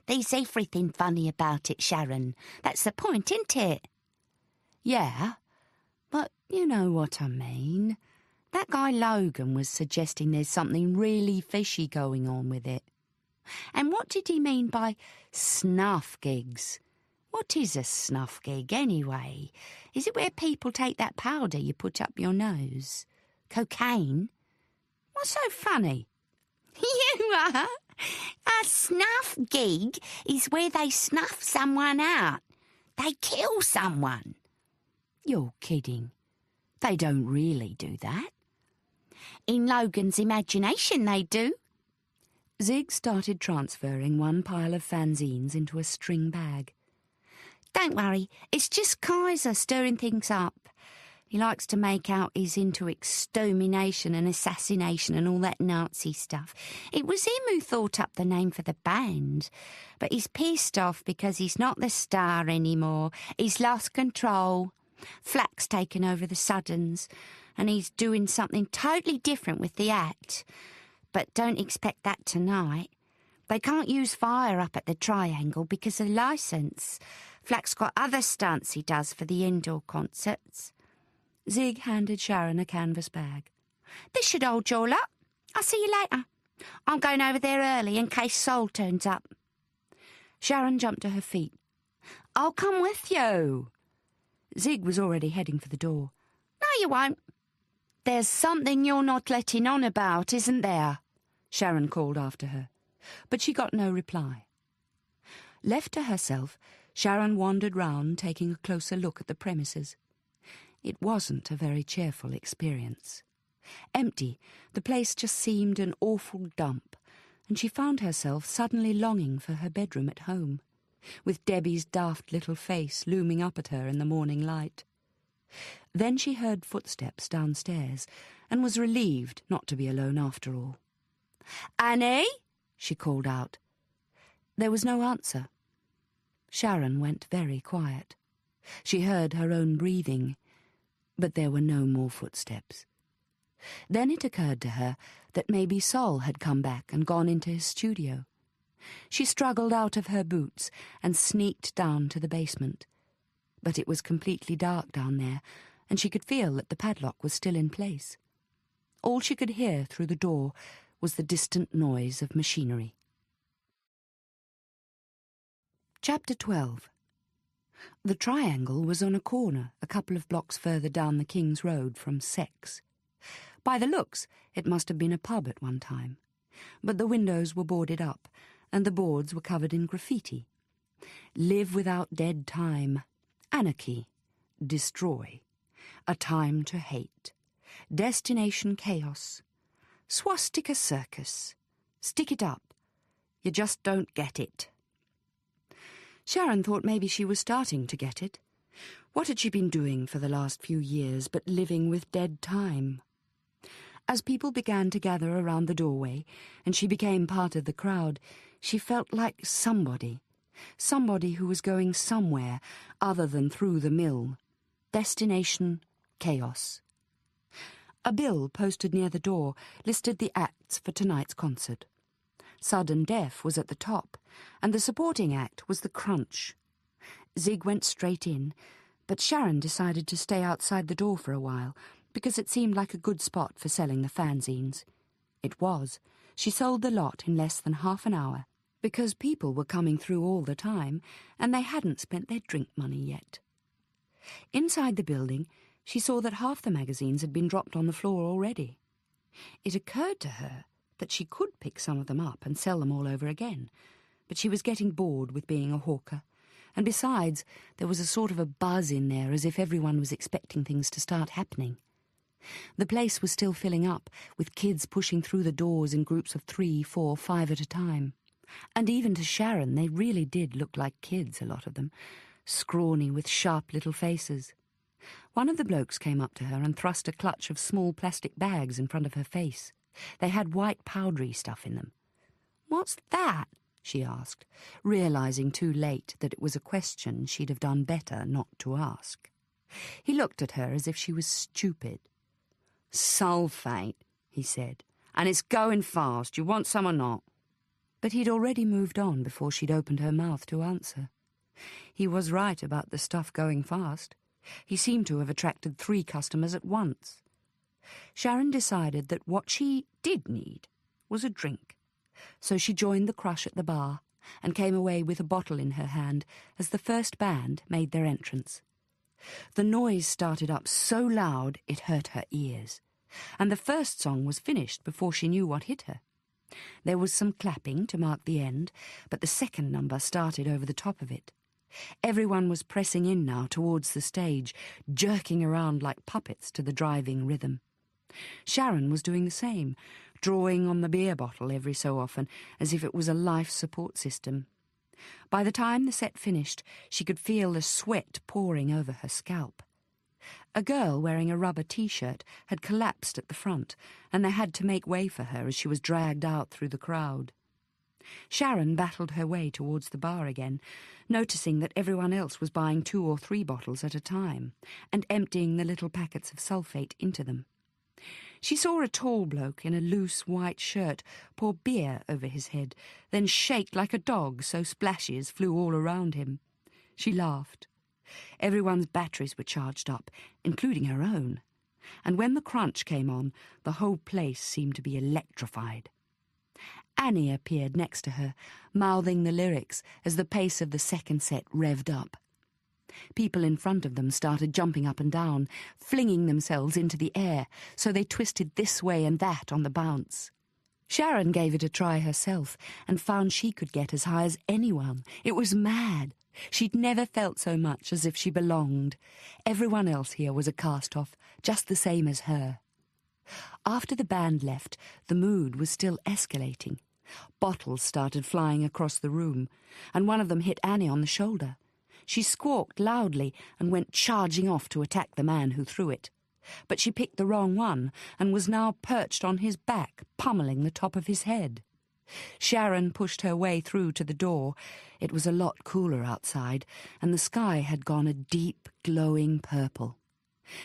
"There's everything funny about it, Sharon. That's the point, isn't it?" "Yeah, but you know what I mean. That guy Logan was suggesting there's something really fishy going on with it. And what did he mean by snuff gigs? What is a snuff gig, anyway? Is it where people take that powder you put up your nose? Cocaine? What's so funny?" "You are. A snuff gig is where they snuff someone out. They kill someone." "You're kidding. They don't really do that." "In Logan's imagination they do." Zig started transferring 1 pile of fanzines into a string bag. "Don't worry, it's just Kaiser stirring things up. He likes to make out he's into extermination and assassination and all that Nazi stuff. It was him who thought up the name for the band. But he's pissed off because he's not the star anymore. He's lost control. Flack's taken over the Suddens, and he's doing something totally different with the act. But don't expect that tonight. They can't use fire up at the Triangle because of licence. Flack's got other stunts he does for the indoor concerts." Zig handed Sharon a canvas bag. "This should hold your lot. I'll see you later. I'm going over there early in case Sol turns up." Sharon jumped to her feet. "I'll come with you." Zig was already heading for the door. No, you won't. There's something you're not letting on about, isn't there? Sharon called after her, but she got no reply. Left to herself, Sharon wandered round, taking a closer look at the premises. It wasn't a very cheerful experience. Empty, the place just seemed an awful dump, and she found herself suddenly longing for her bedroom at home, with Debbie's daft little face looming up at her in the morning light. Then she heard footsteps downstairs, and was relieved not to be alone after all. Annie? She called out. There was no answer. Sharon went very quiet. She heard her own breathing, but there were no more footsteps. Then it occurred to her that maybe Sol had come back and gone into his studio. She struggled out of her boots and sneaked down to the basement. But it was completely dark down there, and she could feel that the padlock was still in place. All she could hear through the door was the distant noise of machinery. Chapter 12. The Triangle was on a corner a couple of blocks further down the King's Road from Sex. By the looks, it must have been a pub at one time, but the windows were boarded up, and the boards were covered in graffiti. Live without dead time. Anarchy. Destroy. A time to hate. Destination chaos. Swastika circus. Stick it up. You just don't get it. Sharon thought maybe she was starting to get it. What had she been doing for the last few years but living with dead time? As people began to gather around the doorway, and she became part of the crowd, she felt like somebody who was going somewhere other than through the mill. Destination chaos. A bill posted near the door listed the acts for tonight's concert. Sudden Death was at the top, and the supporting act was the Crunch. Zig went straight in, but Sharon decided to stay outside the door for a while, because it seemed like a good spot for selling the fanzines. It was. She sold the lot in less than half an hour, because people were coming through all the time, and they hadn't spent their drink money yet. Inside the building, she saw that half the magazines had been dropped on the floor already. It occurred to her that she could pick some of them up and sell them all over again, but she was getting bored with being a hawker, and besides, there was a sort of a buzz in there as if everyone was expecting things to start happening. The place was still filling up, with kids pushing through the doors in groups of 3, 4, 5 at a time. And even to Sharon, they really did look like kids, a lot of them, scrawny with sharp little faces. One of the blokes came up to her and thrust a clutch of small plastic bags in front of her face. They had white powdery stuff in them. "What's that?" she asked, realising too late that it was a question she'd have done better not to ask. He looked at her as if she was stupid. "Sulphate," he said, "and it's going fast. You want some or not?" But he'd already moved on before she'd opened her mouth to answer. He was right about the stuff going fast. He seemed to have attracted 3 customers at once. Sharon decided that what she did need was a drink, so she joined the crush at the bar and came away with a bottle in her hand as the first band made their entrance. The noise started up so loud it hurt her ears, and the first song was finished before she knew what hit her. There was some clapping to mark the end, but the second number started over the top of it. Everyone was pressing in now towards the stage, jerking around like puppets to the driving rhythm. Sharon was doing the same, drawing on the beer bottle every so often, as if it was a life support system. By the time the set finished, she could feel the sweat pouring over her scalp. A girl wearing a rubber T-shirt had collapsed at the front, and they had to make way for her as she was dragged out through the crowd. Sharon battled her way towards the bar again, noticing that everyone else was buying 2 or 3 bottles at a time, and emptying the little packets of sulphate into them. She saw a tall bloke in a loose white shirt pour beer over his head, then shake like a dog so splashes flew all around him. She laughed. Everyone's batteries were charged up, including her own, and when the crunch came on, the whole place seemed to be electrified. Annie appeared next to her, mouthing the lyrics as the pace of the second set revved up. People in front of them started jumping up and down, flinging themselves into the air, so they twisted this way and that on the bounce. Sharon gave it a try herself and found she could get as high as anyone. It was mad. She'd never felt so much as if she belonged. Everyone else here was a cast-off, just the same as her. After the band left, the mood was still escalating. Bottles started flying across the room, and one of them hit Annie on the shoulder. She squawked loudly and went charging off to attack the man who threw it. But she picked the wrong one and was now perched on his back, pummeling the top of his head. Sharon pushed her way through to the door. It was a lot cooler outside, and the sky had gone a deep, glowing purple.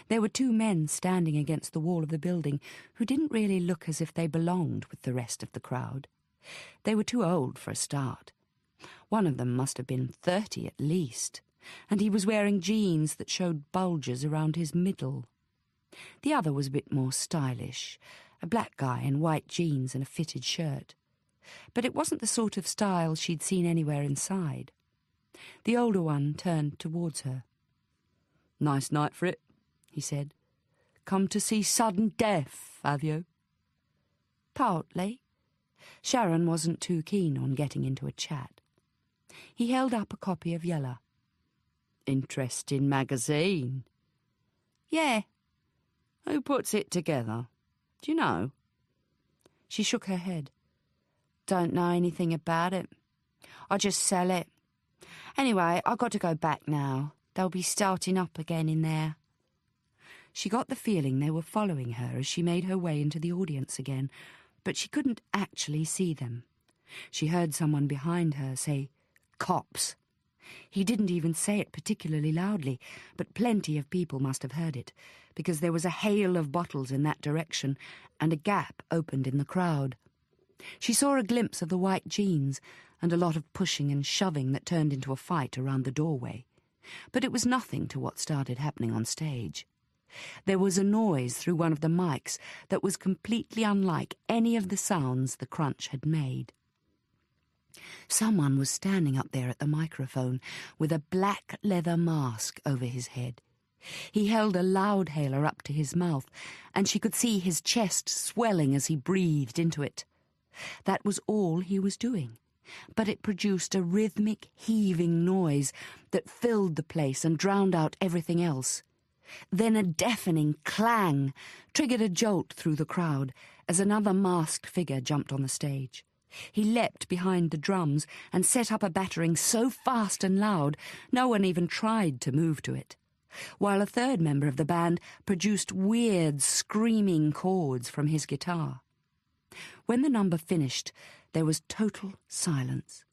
There were two men standing against the wall of the building who didn't really look as if they belonged with the rest of the crowd. They were too old for a start. One of them must have been 30 at least, and he was wearing jeans that showed bulges around his middle. The other was a bit more stylish, a black guy in white jeans and a fitted shirt. But it wasn't the sort of style she'd seen anywhere inside. The older one turned towards her. "Nice night for it," he said. "Come to see sudden death, have you?" "Partly." Sharon wasn't too keen on getting into a chat. He held up a copy of Yella. "Interesting magazine." "Yeah." "Who puts it together? Do you know?" She shook her head. "Don't know anything about it. I just sell it. Anyway, I've got to go back now. They'll be starting up again in there." She got the feeling they were following her as she made her way into the audience again, but she couldn't actually see them. She heard someone behind her say, "Cops." He didn't even say it particularly loudly, but plenty of people must have heard it, because there was a hail of bottles in that direction, and a gap opened in the crowd. She saw a glimpse of the white jeans and a lot of pushing and shoving that turned into a fight around the doorway. But it was nothing to what started happening on stage. There was a noise through one of the mics that was completely unlike any of the sounds the crunch had made. Someone was standing up there at the microphone with a black leather mask over his head. He held a loudhailer up to his mouth, and she could see his chest swelling as he breathed into it. That was all he was doing, but it produced a rhythmic, heaving noise that filled the place and drowned out everything else. Then a deafening clang triggered a jolt through the crowd as another masked figure jumped on the stage. He leapt behind the drums and set up a battering so fast and loud no one even tried to move to it, while a third member of the band produced weird, screaming chords from his guitar. When the number finished, there was total silence.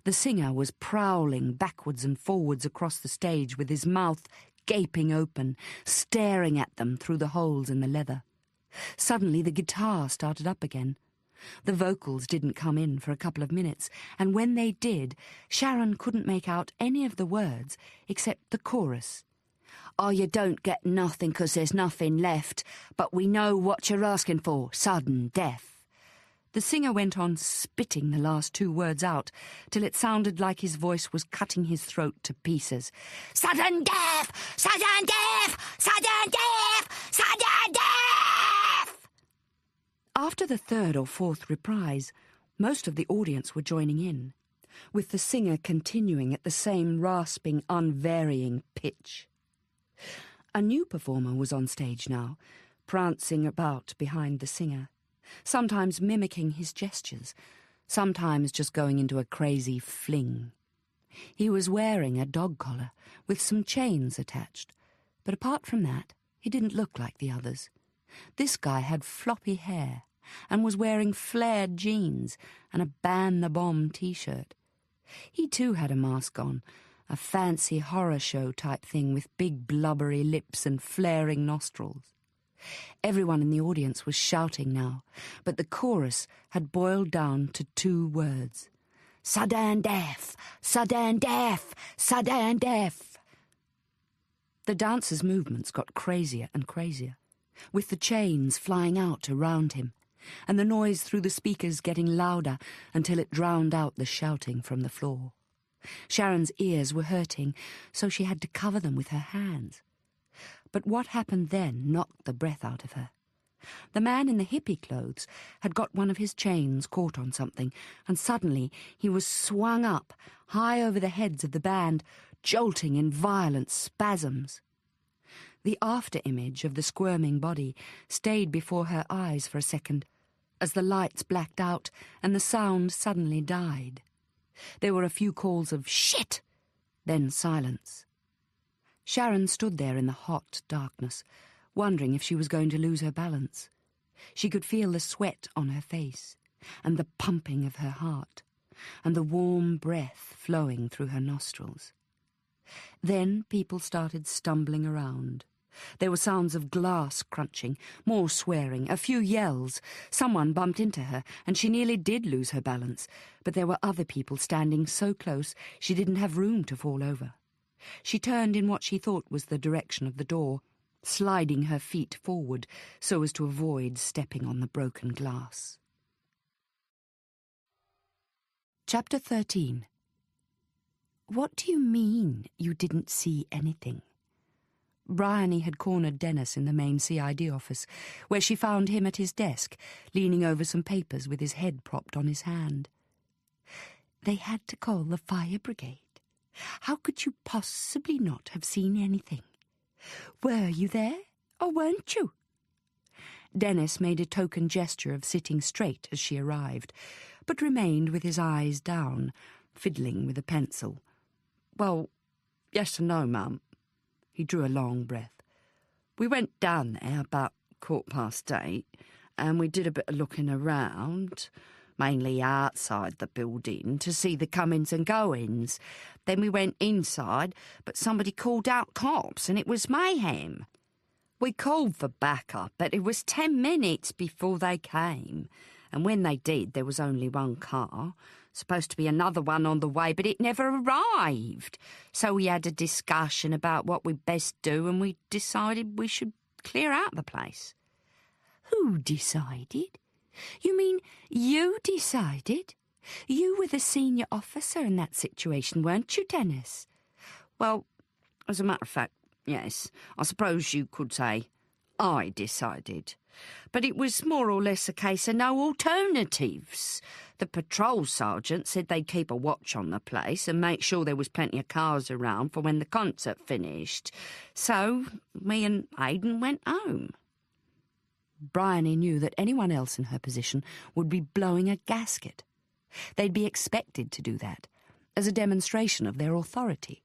The singer was prowling backwards and forwards across the stage with his mouth gaping open, staring at them through the holes in the leather. Suddenly the guitar started up again. The vocals didn't come in for a couple of minutes, and when they did, Sharon couldn't make out any of the words except the chorus. "Oh, you don't get nothing 'cause there's nothing left, but we know what you're asking for, sudden death." The singer went on spitting the last two words out till it sounded like his voice was cutting his throat to pieces. "Sudden death! Sudden death! Sudden death! Sudden death!" After the third or fourth reprise, most of the audience were joining in, with the singer continuing at the same rasping, unvarying pitch. A new performer was on stage now, prancing about behind the singer, sometimes mimicking his gestures, sometimes just going into a crazy fling. He was wearing a dog collar with some chains attached, but apart from that, he didn't look like the others. This guy had floppy hair and was wearing flared jeans and a Ban the Bomb t-shirt. He too had a mask on, a fancy horror show type thing with big blubbery lips and flaring nostrils. Everyone in the audience was shouting now, but the chorus had boiled down to two words: "Sudden death! Sudden death! Sudden death!" The dancer's movements got crazier and crazier, with the chains flying out around him, and the noise through the speakers getting louder until it drowned out the shouting from the floor. Sharon's ears were hurting, so she had to cover them with her hands. But what happened then knocked the breath out of her. The man in the hippie clothes had got one of his chains caught on something, and suddenly he was swung up, high over the heads of the band, jolting in violent spasms. The after-image of the squirming body stayed before her eyes for a second, as the lights blacked out and the sound suddenly died. There were a few calls of "shit," then silence. Sharon stood there in the hot darkness, wondering if she was going to lose her balance. She could feel the sweat on her face, and the pumping of her heart, and the warm breath flowing through her nostrils. Then people started stumbling around. There were sounds of glass crunching, more swearing, a few yells. Someone bumped into her, and she nearly did lose her balance, but there were other people standing so close she didn't have room to fall over. She turned in what she thought was the direction of the door, sliding her feet forward so as to avoid stepping on the broken glass. Chapter 13. What do you mean you didn't see anything? Bryony had cornered Dennis in the main CID office, where she found him at his desk, leaning over some papers with his head propped on his hand. They had to call the fire brigade. How could you possibly not have seen anything? Were you there, or weren't you? Dennis made a token gesture of sitting straight as she arrived, but remained with his eyes down, fiddling with a pencil. Well, yes and no, ma'am. He drew a long breath. We went down there about 8:15, and we did a bit of looking around, mainly outside the building, to see the comings and goings. Then we went inside, but somebody called out cops, and it was mayhem. We called for backup, but it was 10 minutes before they came, and when they did, there was only one car. Supposed to be another one on the way, but it never arrived. So we had a discussion about what we'd best do, and we decided we should clear out the place. Who decided? You mean you decided? You were the senior officer in that situation, weren't you, Dennis? Well, as a matter of fact, yes. I suppose you could say I decided. But it was more or less a case of no alternatives. The patrol sergeant said they'd keep a watch on the place and make sure there was plenty of cars around for when the concert finished. So me and Aidan went home. Bryony knew that anyone else in her position would be blowing a gasket. They'd be expected to do that, as a demonstration of their authority.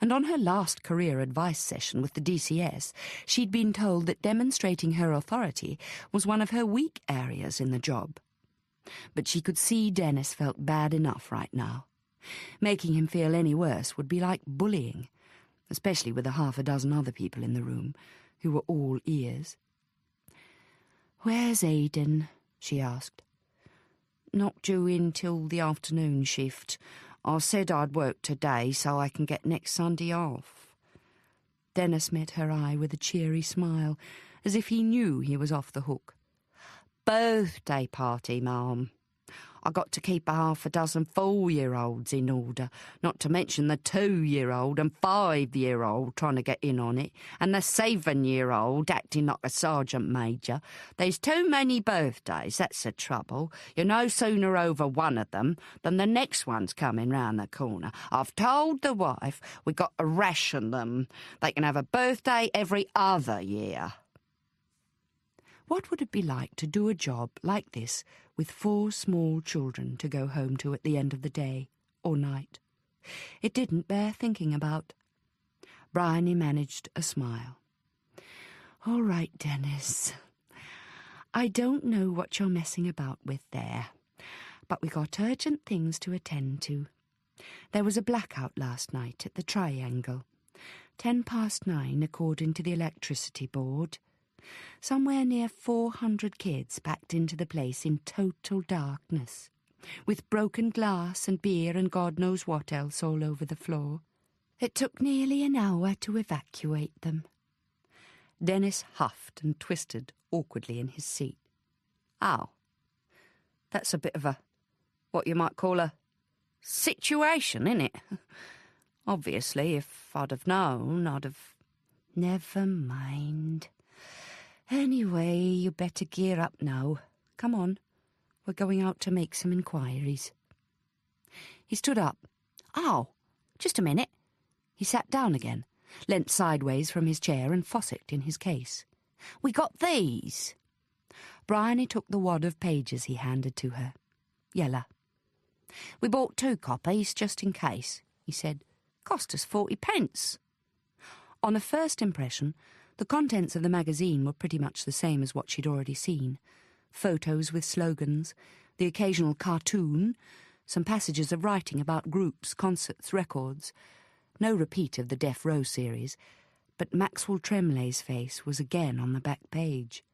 And on her last career advice session with the DCS, she'd been told that demonstrating her authority was one of her weak areas in the job. But she could see Dennis felt bad enough right now. Making him feel any worse would be like bullying, especially with 6 other people in the room, who were all ears. "Where's Aidan?" she asked. "Not due in till the afternoon shift. I said I'd work today so I can get next Sunday off." Dennis met her eye with a cheery smile, as if he knew he was off the hook. "Birthday party, ma'am. I got to keep 6 4-year-olds in order, not to mention the 2-year-old and 5-year-old trying to get in on it, and the 7-year-old acting like a sergeant major. There's too many birthdays, that's the trouble. You're no sooner over one of them than the next one's coming round the corner. I've told the wife we got to ration them. They can have a birthday every other year." What would it be like to do a job like this with 4 small children to go home to at the end of the day or night? It didn't bear thinking about. Bryony managed a smile. "All right, Dennis. I don't know what you're messing about with there, but we got urgent things to attend to. There was a blackout last night at the Triangle. 9:10 according to the electricity board. Somewhere near 400 kids packed into the place in total darkness, with broken glass and beer and God knows what else all over the floor. It took nearly an hour to evacuate them." Dennis huffed and twisted awkwardly in his seat. "Oh, that's a bit of what you might call a situation, innit? Obviously, if I'd have known, I'd have... Never mind. Anyway, you better gear up now. Come on, we're going out to make some inquiries. He stood up. Oh, just a minute. He sat down again, leant sideways from his chair and fossicked in his case. We got these. Bryony took the wad of pages he handed to her. Yellow. We bought 2 copies, just in case, he said. Cost us 40p. On a first impression, the contents of the magazine were pretty much the same as what she'd already seen. Photos with slogans, the occasional cartoon, some passages of writing about groups, concerts, records. No repeat of the Death Row series, but Maxwell Trembley's face was again on the back page.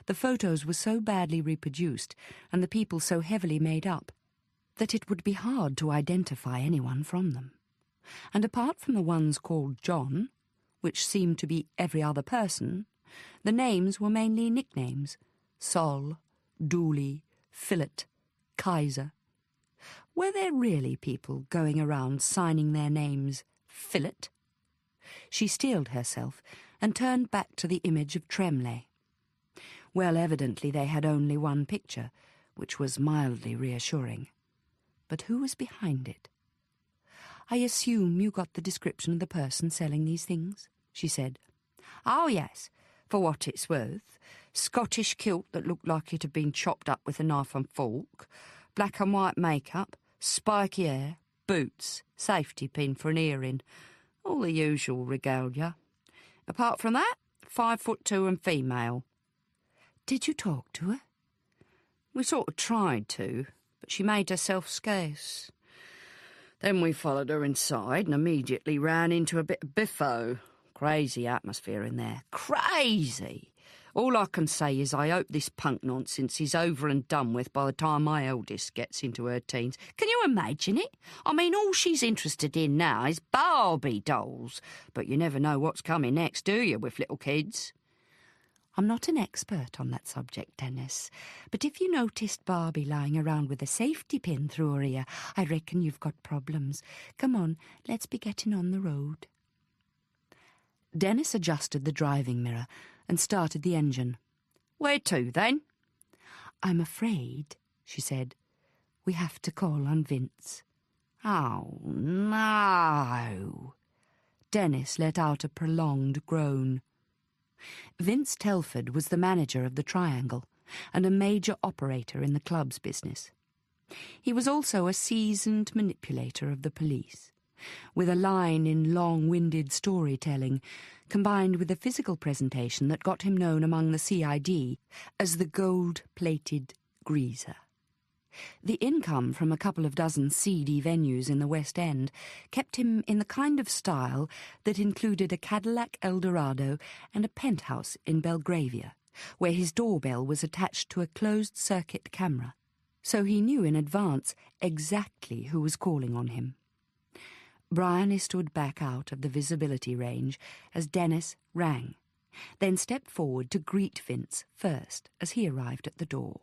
The photos were so badly reproduced, and the people so heavily made up, that it would be hard to identify anyone from them. And apart from the ones called John, which seemed to be every other person, the names were mainly nicknames: Sol, Dooley, Phillitt, Kaiser. Were there really people going around signing their names Phillitt? She steeled herself and turned back to the image of Tremlay. Well, evidently they had only one picture, which was mildly reassuring. But who was behind it? I assume you got the description of the person selling these things, she said. Oh, yes, for what it's worth. Scottish kilt that looked like it had been chopped up with a knife and fork, black and white makeup, spiky hair, boots, safety pin for an earring, all the usual regalia. Apart from that, 5'2" and female. Did you talk to her? We sort of tried to, but she made herself scarce. Then we followed her inside and immediately ran into a bit of biffo. Crazy atmosphere in there. Crazy! All I can say is I hope this punk nonsense is over and done with by the time my eldest gets into her teens. Can you imagine it? I mean, all she's interested in now is Barbie dolls. But you never know what's coming next, do you, with little kids? I'm not an expert on that subject, Dennis, but if you noticed Barbie lying around with a safety pin through her ear, I reckon you've got problems. Come on, let's be getting on the road. Dennis adjusted the driving mirror and started the engine. Where to, then? I'm afraid, she said, we have to call on Vince. Oh, no. Dennis let out a prolonged groan. Vince Telford was the manager of the Triangle and a major operator in the club's business. He was also a seasoned manipulator of the police, with a line in long-winded storytelling combined with a physical presentation that got him known among the CID as the gold-plated greaser. The income from a couple of dozen seedy venues in the West End kept him in the kind of style that included a Cadillac Eldorado and a penthouse in Belgravia, where his doorbell was attached to a closed-circuit camera, so he knew in advance exactly who was calling on him. Bryony stood back out of the visibility range as Dennis rang, then stepped forward to greet Vince first as he arrived at the door.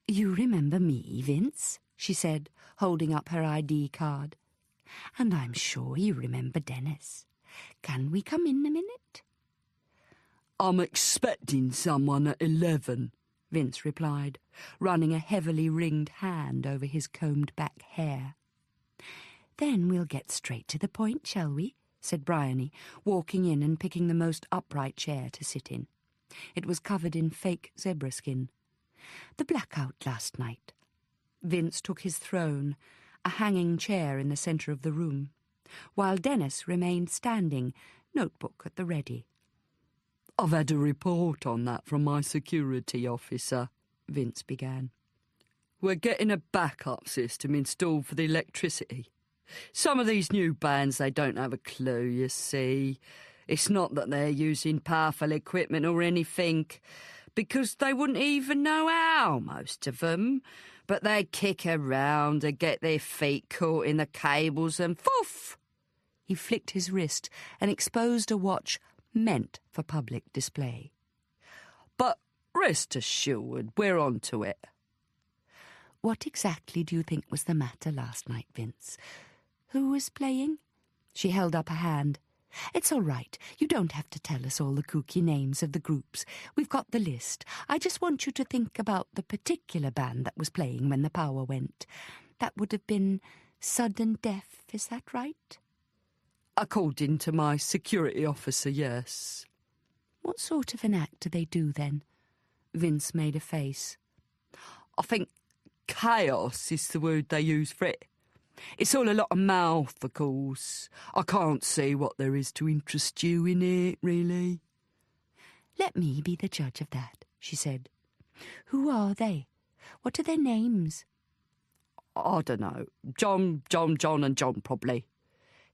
You remember me, Vince, she said, holding up her ID card. And I'm sure you remember Dennis. Can we come in a minute? I'm expecting someone at 11, Vince replied, running a heavily ringed hand over his combed-back hair. Then we'll get straight to the point, shall we? Said Bryony, walking in and picking the most upright chair to sit in. It was covered in fake zebra skin. The blackout last night. Vince took his throne, a hanging chair in the centre of the room, while Dennis remained standing, notebook at the ready. I've had a report on that from my security officer, Vince began. We're getting a backup system installed for the electricity. Some of these new bands, they don't have a clue, you see. It's not that they're using powerful equipment or anything, because they wouldn't even know how, most of them. But they kick around and get their feet caught in the cables and poof! He flicked his wrist and exposed a watch meant for public display. But rest assured, we're on to it. What exactly do you think was the matter last night, Vince? Who was playing? She held up a hand. It's all right. You don't have to tell us all the kooky names of the groups. We've got the list. I just want you to think about the particular band that was playing when the power went. That would have been sudden death, is that right? According to my security officer, yes. What sort of an act do they do then? Vince made a face. I think chaos is the word they use for it. It's all a lot of mouth, of course. I can't see what there is to interest you in it, really. Let me be the judge of that, she said. Who are they? What are their names? I don't know. John, and John, probably.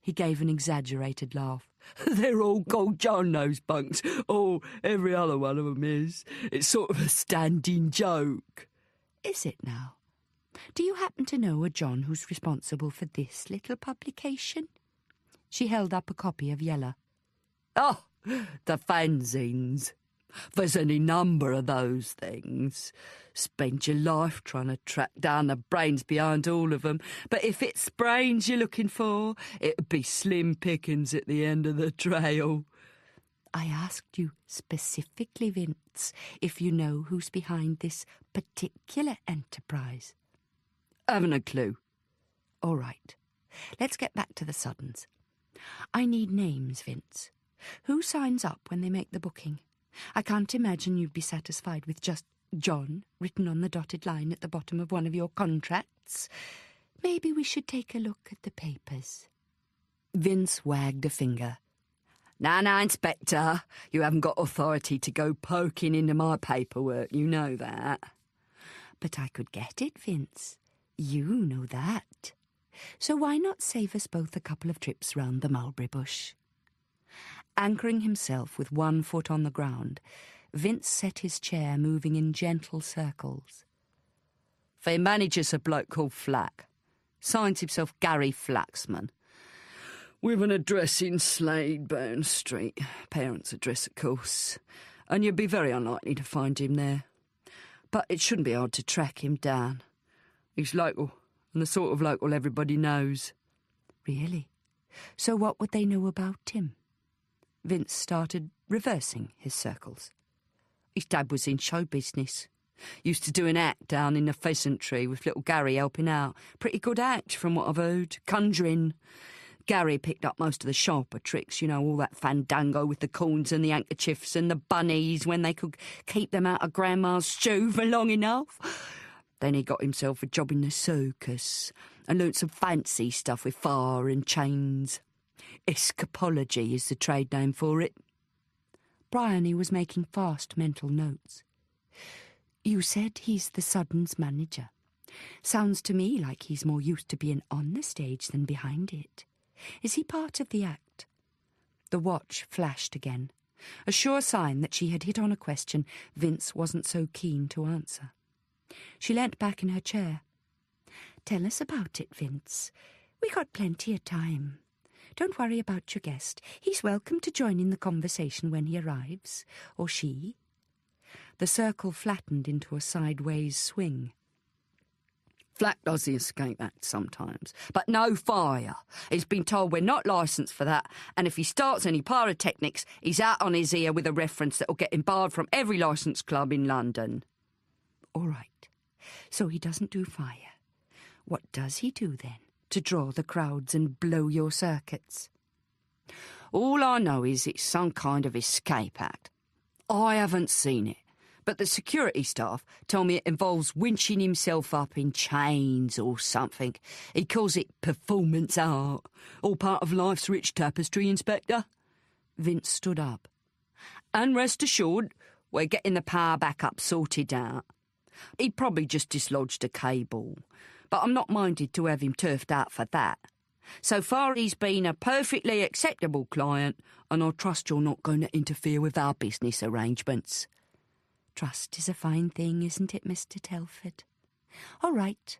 He gave an exaggerated laugh. They're all called John, those bunks. Oh, every other one of them is. It's sort of a standing joke. Is it now? Do you happen to know a John who's responsible for this little publication? She held up a copy of Yella. Oh, the fanzines. There's any number of those things. Spend your life trying to track down the brains behind all of them. But if it's brains you're looking for, it'd be slim pickings at the end of the trail. I asked you specifically, Vince, if you know who's behind this particular enterprise. Haven't a clue. All right. Let's get back to the Suddens. I need names, Vince. Who signs up when they make the booking? I can't imagine you'd be satisfied with just John written on the dotted line at the bottom of one of your contracts. Maybe we should take a look at the papers. Vince wagged a finger. No, Inspector. You haven't got authority to go poking into my paperwork. You know that. But I could get it, Vince. You know that. So why not save us both a couple of trips round the mulberry bush? Anchoring himself with one foot on the ground, Vince set his chair moving in gentle circles. Their manager's a bloke called Flack. Signs himself Gary Flaxman. With an address in Sladeburn Street. Parents' address, of course. And you'd be very unlikely to find him there. But it shouldn't be hard to track him down. He's local, and the sort of local everybody knows. Really? So what would they know about him? Vince started reversing his circles. His dad was in show business. Used to do an act down in the pheasantry with little Gary helping out. Pretty good act, from what I've heard. Conjuring. Gary picked up most of the sharper tricks, you know, all that fandango with the corns and the handkerchiefs and the bunnies when they could keep them out of Grandma's stew for long enough. Then he got himself a job in the circus and learnt some fancy stuff with fire and chains. Escapology is the trade name for it. Bryony was making fast mental notes. You said he's the Suddens' manager. Sounds to me like he's more used to being on the stage than behind it. Is he part of the act? The watch flashed again, a sure sign that she had hit on a question Vince wasn't so keen to answer. She leant back in her chair. Tell us about it, Vince. We got plenty of time. Don't worry about your guest. He's welcome to join in the conversation when he arrives, or she. The circle flattened into a sideways swing. Flack does the escape act sometimes, but no fire. He's been told we're not licensed for that, and if he starts any pyrotechnics, he's out on his ear with a reference that'll get him barred from every licensed club in London. All right. So he doesn't do fire. What does he do then, to draw the crowds and blow your circuits? All I know is it's some kind of escape act. I haven't seen it, but the security staff tell me it involves winching himself up in chains or something. He calls it performance art. All part of life's rich tapestry, Inspector. Vince stood up. And rest assured, we're getting the power back up sorted out. He'd probably just dislodged a cable, but I'm not minded to have him turfed out for that. So far he's been a perfectly acceptable client, and I trust you're not going to interfere with our business arrangements. Trust is a fine thing, isn't it, Mr. Telford? All right,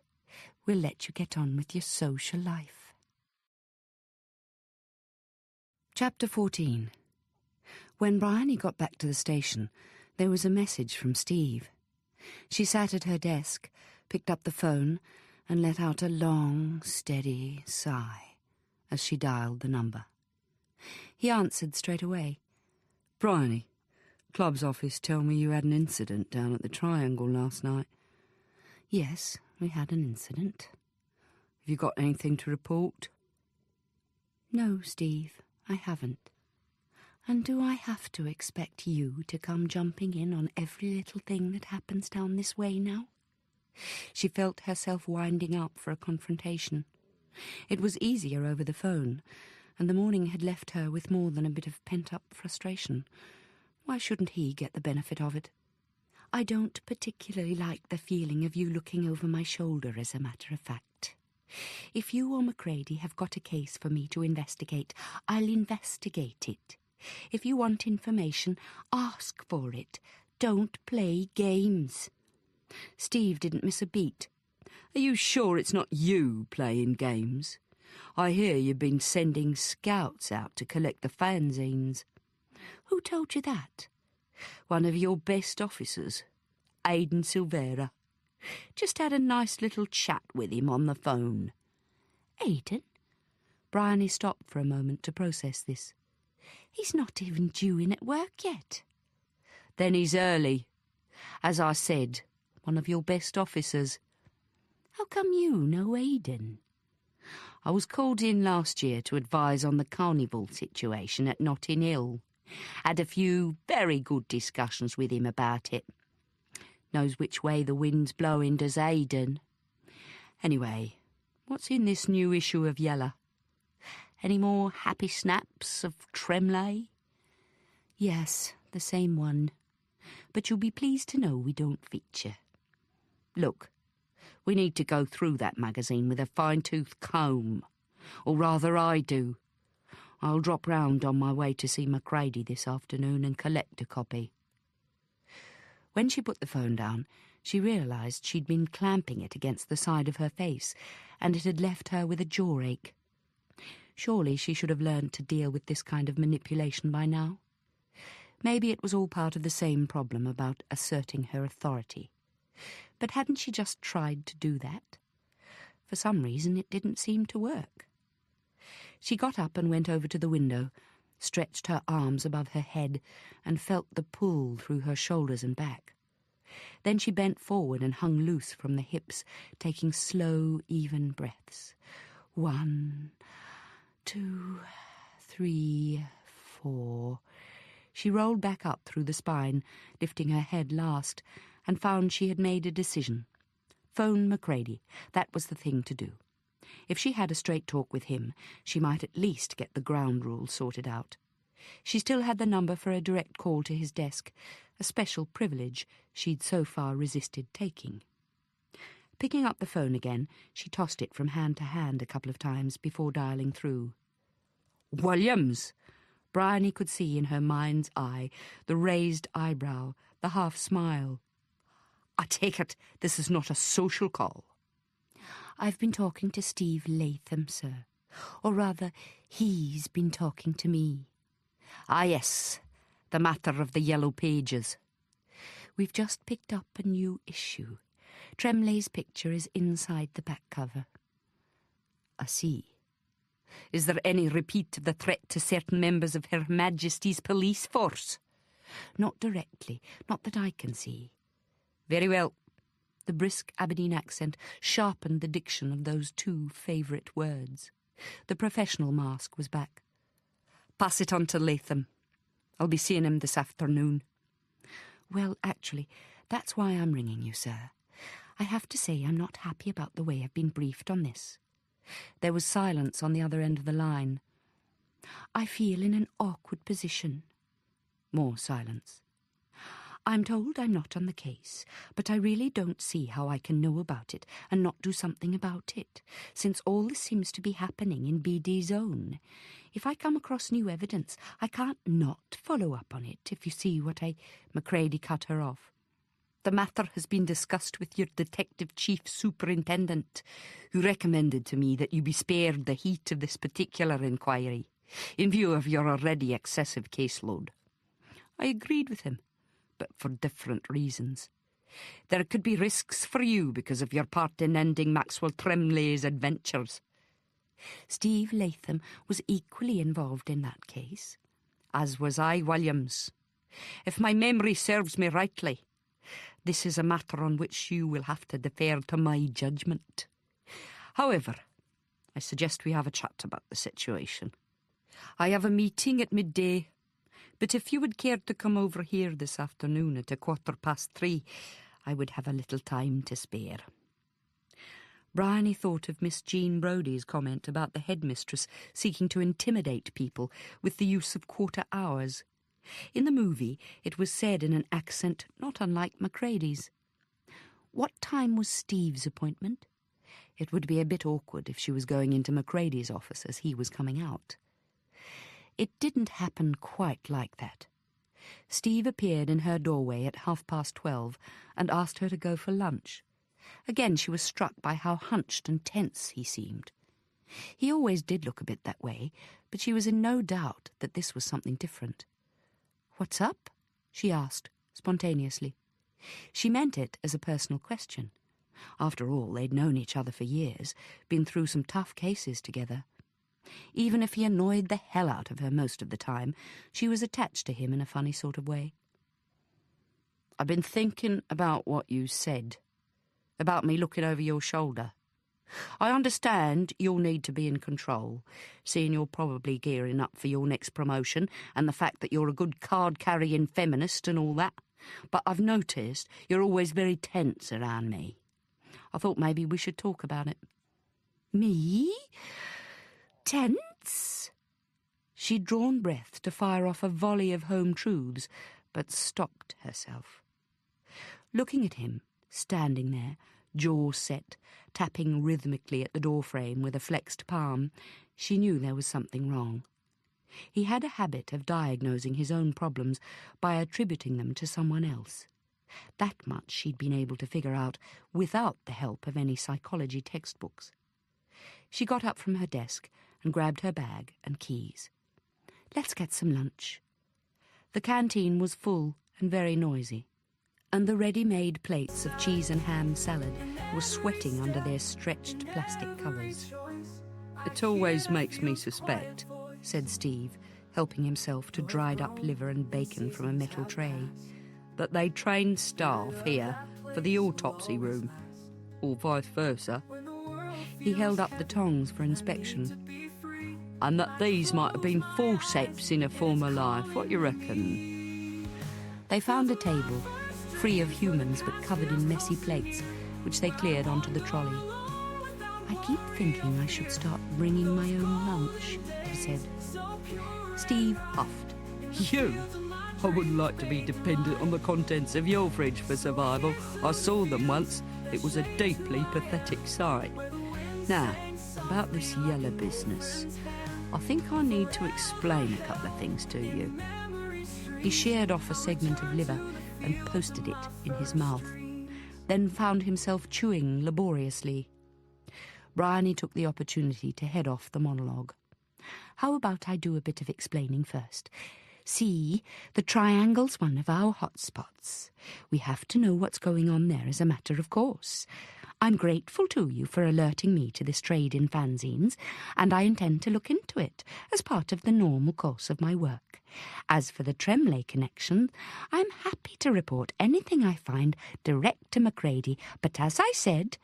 we'll let you get on with your social life. Chapter 14. When Bryony got back to the station, there was a message from Steve. She sat at her desk, picked up the phone and let out a long, steady sigh as she dialed the number. He answered straight away. "Bryony, club's office tell me you had an incident down at the Triangle last night." "Yes, we had an incident." "Have you got anything to report?" "No, Steve, I haven't. And do I have to expect you to come jumping in on every little thing that happens down this way now?" She felt herself winding up for a confrontation. It was easier over the phone, and the morning had left her with more than a bit of pent-up frustration. Why shouldn't he get the benefit of it? "I don't particularly like the feeling of you looking over my shoulder, as a matter of fact. If you or Macready have got a case for me to investigate, I'll investigate it. If you want information, ask for it. Don't play games." Steve didn't miss a beat. "Are you sure it's not you playing games? I hear you've been sending scouts out to collect the fanzines." "Who told you that?" "One of your best officers, Aidan Silvera. Just had a nice little chat with him on the phone." "Aidan?" Bryony stopped for a moment to process this. "He's not even due in at work yet." "Then he's early. As I said, one of your best officers." "How come you know Aidan?" "I was called in last year to advise on the carnival situation at Notting Hill. Had a few very good discussions with him about it. Knows which way the wind's blowing, does Aidan. Anyway, what's in this new issue of Yella? Any more happy snaps of Tremlay?" "Yes, the same one. But you'll be pleased to know we don't feature." "Look, we need to go through that magazine with a fine-tooth comb. Or rather I do. I'll drop round on my way to see Macready this afternoon and collect a copy." When she put the phone down, she realised she'd been clamping it against the side of her face, and it had left her with a jaw-ache. Surely she should have learned to deal with this kind of manipulation by now. Maybe it was all part of the same problem about asserting her authority. But hadn't she just tried to do that? For some reason it didn't seem to work. She got up and went over to the window, stretched her arms above her head, and felt the pull through her shoulders and back. Then she bent forward and hung loose from the hips, taking slow, even breaths. 1, 2, 3, 4. She rolled back up through the spine, lifting her head last, and found she had made a decision. Phone Macready. That was the thing to do. If she had a straight talk with him, she might at least get the ground rules sorted out. She still had the number for a direct call to his desk, a special privilege she'd so far resisted taking. Picking up the phone again, she tossed it from hand to hand a couple of times before dialing through. "Williams!" Bryony could see in her mind's eye the raised eyebrow, the half-smile. "I take it this is not a social call." "I've been talking to Steve Latham, sir. Or rather, he's been talking to me." "Ah, yes, the matter of the yellow pages." "We've just picked up a new issue. Tremlay's picture is inside the back cover." "I see. Is there any repeat of the threat to certain members of Her Majesty's police force?" "Not directly, not that I can see." "Very well." The brisk Aberdeen accent sharpened the diction of those two favourite words. The professional mask was back. "Pass it on to Latham. I'll be seeing him this afternoon." "Well, actually, that's why I'm ringing you, sir. I have to say I'm not happy about the way I've been briefed on this." There was silence on the other end of the line. "I feel in an awkward position." More silence. "I'm told I'm not on the case, but I really don't see how I can know about it and not do something about it, since all this seems to be happening in BD's own. If I come across new evidence, I can't not follow up on it, if you see what I—" Macready cut her off. "The matter has been discussed with your detective chief superintendent, who recommended to me that you be spared the heat of this particular inquiry, in view of your already excessive caseload. I agreed with him, but for different reasons. There could be risks for you because of your part in ending Maxwell Trembley's adventures. Steve Latham was equally involved in that case. As was I, Williams. If my memory serves me rightly, this is a matter on which you will have to defer to my judgment. However, I suggest we have a chat about the situation. I have a meeting at midday, but if you would care to come over here this afternoon at 3:15, I would have a little time to spare. Bryony thought of Miss Jean Brodie's comment about the headmistress seeking to intimidate people with the use of quarter hours. In the movie, it was said in an accent not unlike Macready's. What time was Steve's appointment? It would be a bit awkward if she was going into Macready's office as he was coming out. It didn't happen quite like that. Steve appeared in her doorway at 12:30 and asked her to go for lunch. Again, she was struck by how hunched and tense he seemed. He always did look a bit that way, but she was in no doubt that this was something different. "What's up?" she asked, spontaneously. She meant it as a personal question. After all, they'd known each other for years, been through some tough cases together. Even if he annoyed the hell out of her most of the time, she was attached to him in a funny sort of way. "I've been thinking about what you said, about me looking over your shoulder. I understand you'll need to be in control, seeing you're probably gearing up for your next promotion and the fact that you're a good card-carrying feminist and all that, but I've noticed you're always very tense around me. I thought maybe we should talk about it." "Me? Tense?" She'd drawn breath to fire off a volley of home truths, but stopped herself. Looking at him, standing there, jaw set, tapping rhythmically at the doorframe with a flexed palm, she knew there was something wrong. He had a habit of diagnosing his own problems by attributing them to someone else. That much she'd been able to figure out without the help of any psychology textbooks. She got up from her desk and grabbed her bag and keys. "Let's get some lunch." The canteen was full and very noisy, and the ready-made plates of cheese and ham salad were sweating under their stretched plastic covers. "It always makes me suspect," said Steve, helping himself to dried-up liver and bacon from a metal tray, "that they train staff here for the autopsy room, or vice versa." He held up the tongs for inspection. "And that these might have been forceps in a former life. What you reckon?" They found a table, free of humans but covered in messy plates, which they cleared onto the trolley. "I keep thinking I should start bringing my own lunch," he said. Steve huffed. "You? I wouldn't like to be dependent on the contents of your fridge for survival. I saw them once. It was a deeply pathetic sight. Now, about this yellow business, I think I need to explain a couple of things to you." He sheared off a segment of liver and posted it in his mouth, then found himself chewing laboriously. Bryony took the opportunity to head off the monologue. "How about I do a bit of explaining first? See, the triangle's one of our hot spots. We have to know what's going on there as a matter of course. I'm grateful to you for alerting me to this trade in fanzines, and I intend to look into it as part of the normal course of my work. As for the Tremblay connection, I'm happy to report anything I find direct to Macready, but as I said—"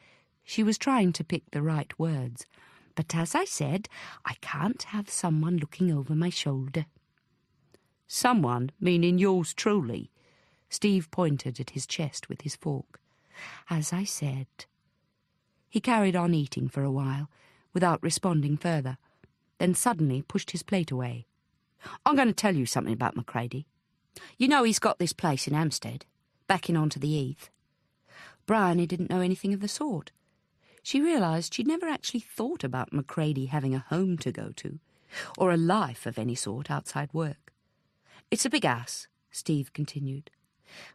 she was trying to pick the right words— "but as I said, I can't have someone looking over my shoulder." "Someone, meaning yours truly?" Steve pointed at his chest with his fork. "As I said." He carried on eating for a while, without responding further, then suddenly pushed his plate away. "I'm going to tell you something about Macready. You know he's got this place in Hampstead, backing onto the Heath." Bryony didn't know anything of the sort. She realised she'd never actually thought about Macready having a home to go to, or a life of any sort outside work. "It's a big house," Steve continued.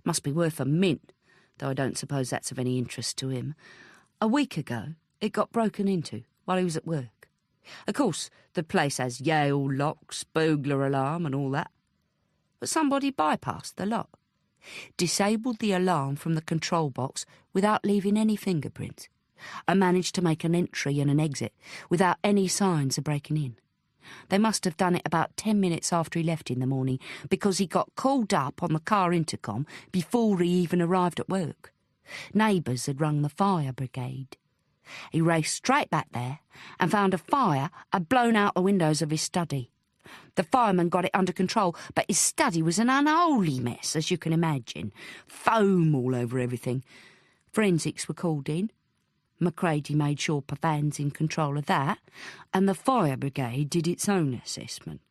"Must be worth a mint, though I don't suppose that's of any interest to him. A week ago, it got broken into while he was at work. Of course, the place has Yale locks, burglar alarm and all that. But somebody bypassed the lot. disabled the alarm from the control box without leaving any fingerprints, and managed to make an entry and an exit without any signs of breaking in. They must have done it about 10 minutes after he left in the morning, because he got called up on the car intercom before he even arrived at work. Neighbours had rung the fire brigade. He raced straight back there and found a fire had blown out the windows of his study. The fireman got it under control, but his study was an unholy mess, as you can imagine. Foam all over everything. Forensics were called in. Macready made sure Pavan's in control of that, and the fire brigade did its own assessment.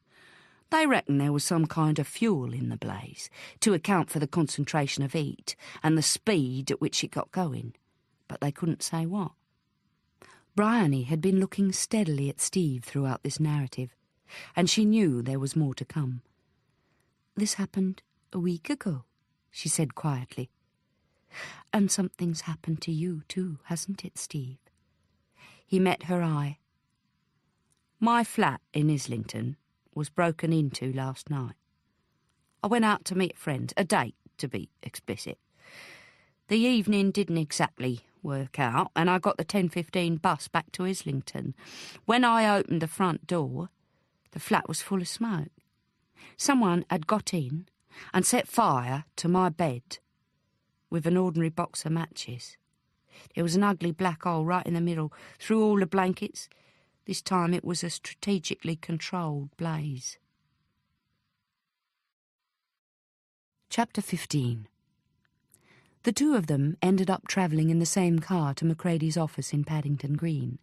They reckon there was some kind of fuel in the blaze to account for the concentration of heat and the speed at which it got going, but they couldn't say what. Bryony had been looking steadily at Steve throughout this narrative, and she knew there was more to come. "This happened a week ago," she said quietly. "And something's happened to you too, hasn't it, Steve?" He met her eye. "My flat in Islington was broken into last night. I went out to meet a friend, a date to be explicit. The evening didn't exactly work out, and I got the 10:15 bus back to Islington. When I opened the front door, the flat was full of smoke. Someone had got in and set fire to my bed with an ordinary box of matches. There was an ugly black hole right in the middle, through all the blankets. This time it was a strategically controlled blaze." Chapter 15. The two of them ended up travelling in the same car to Macready's office in Paddington Green.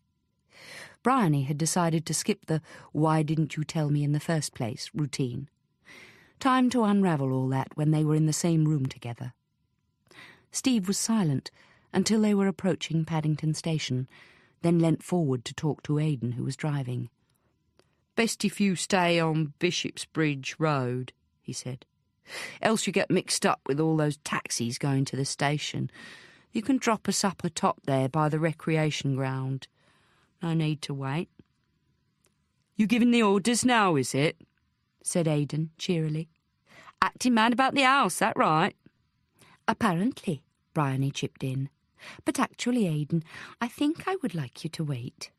Bryony had decided to skip the "why didn't you tell me in the first place" routine. Time to unravel all that when they were in the same room together. Steve was silent until they were approaching Paddington Station, then leant forward to talk to Aidan, who was driving. "Best if you stay on Bishopsbridge Road," he said. "Else you get mixed up with all those taxis going to the station. You can drop us up atop there by the recreation ground. No need to wait." "You giving the orders now, is it?" said Aidan cheerily. "Acting man about the house, that right?" "Apparently," Bryony chipped in. "But actually, Aidan, I think I would like you to wait."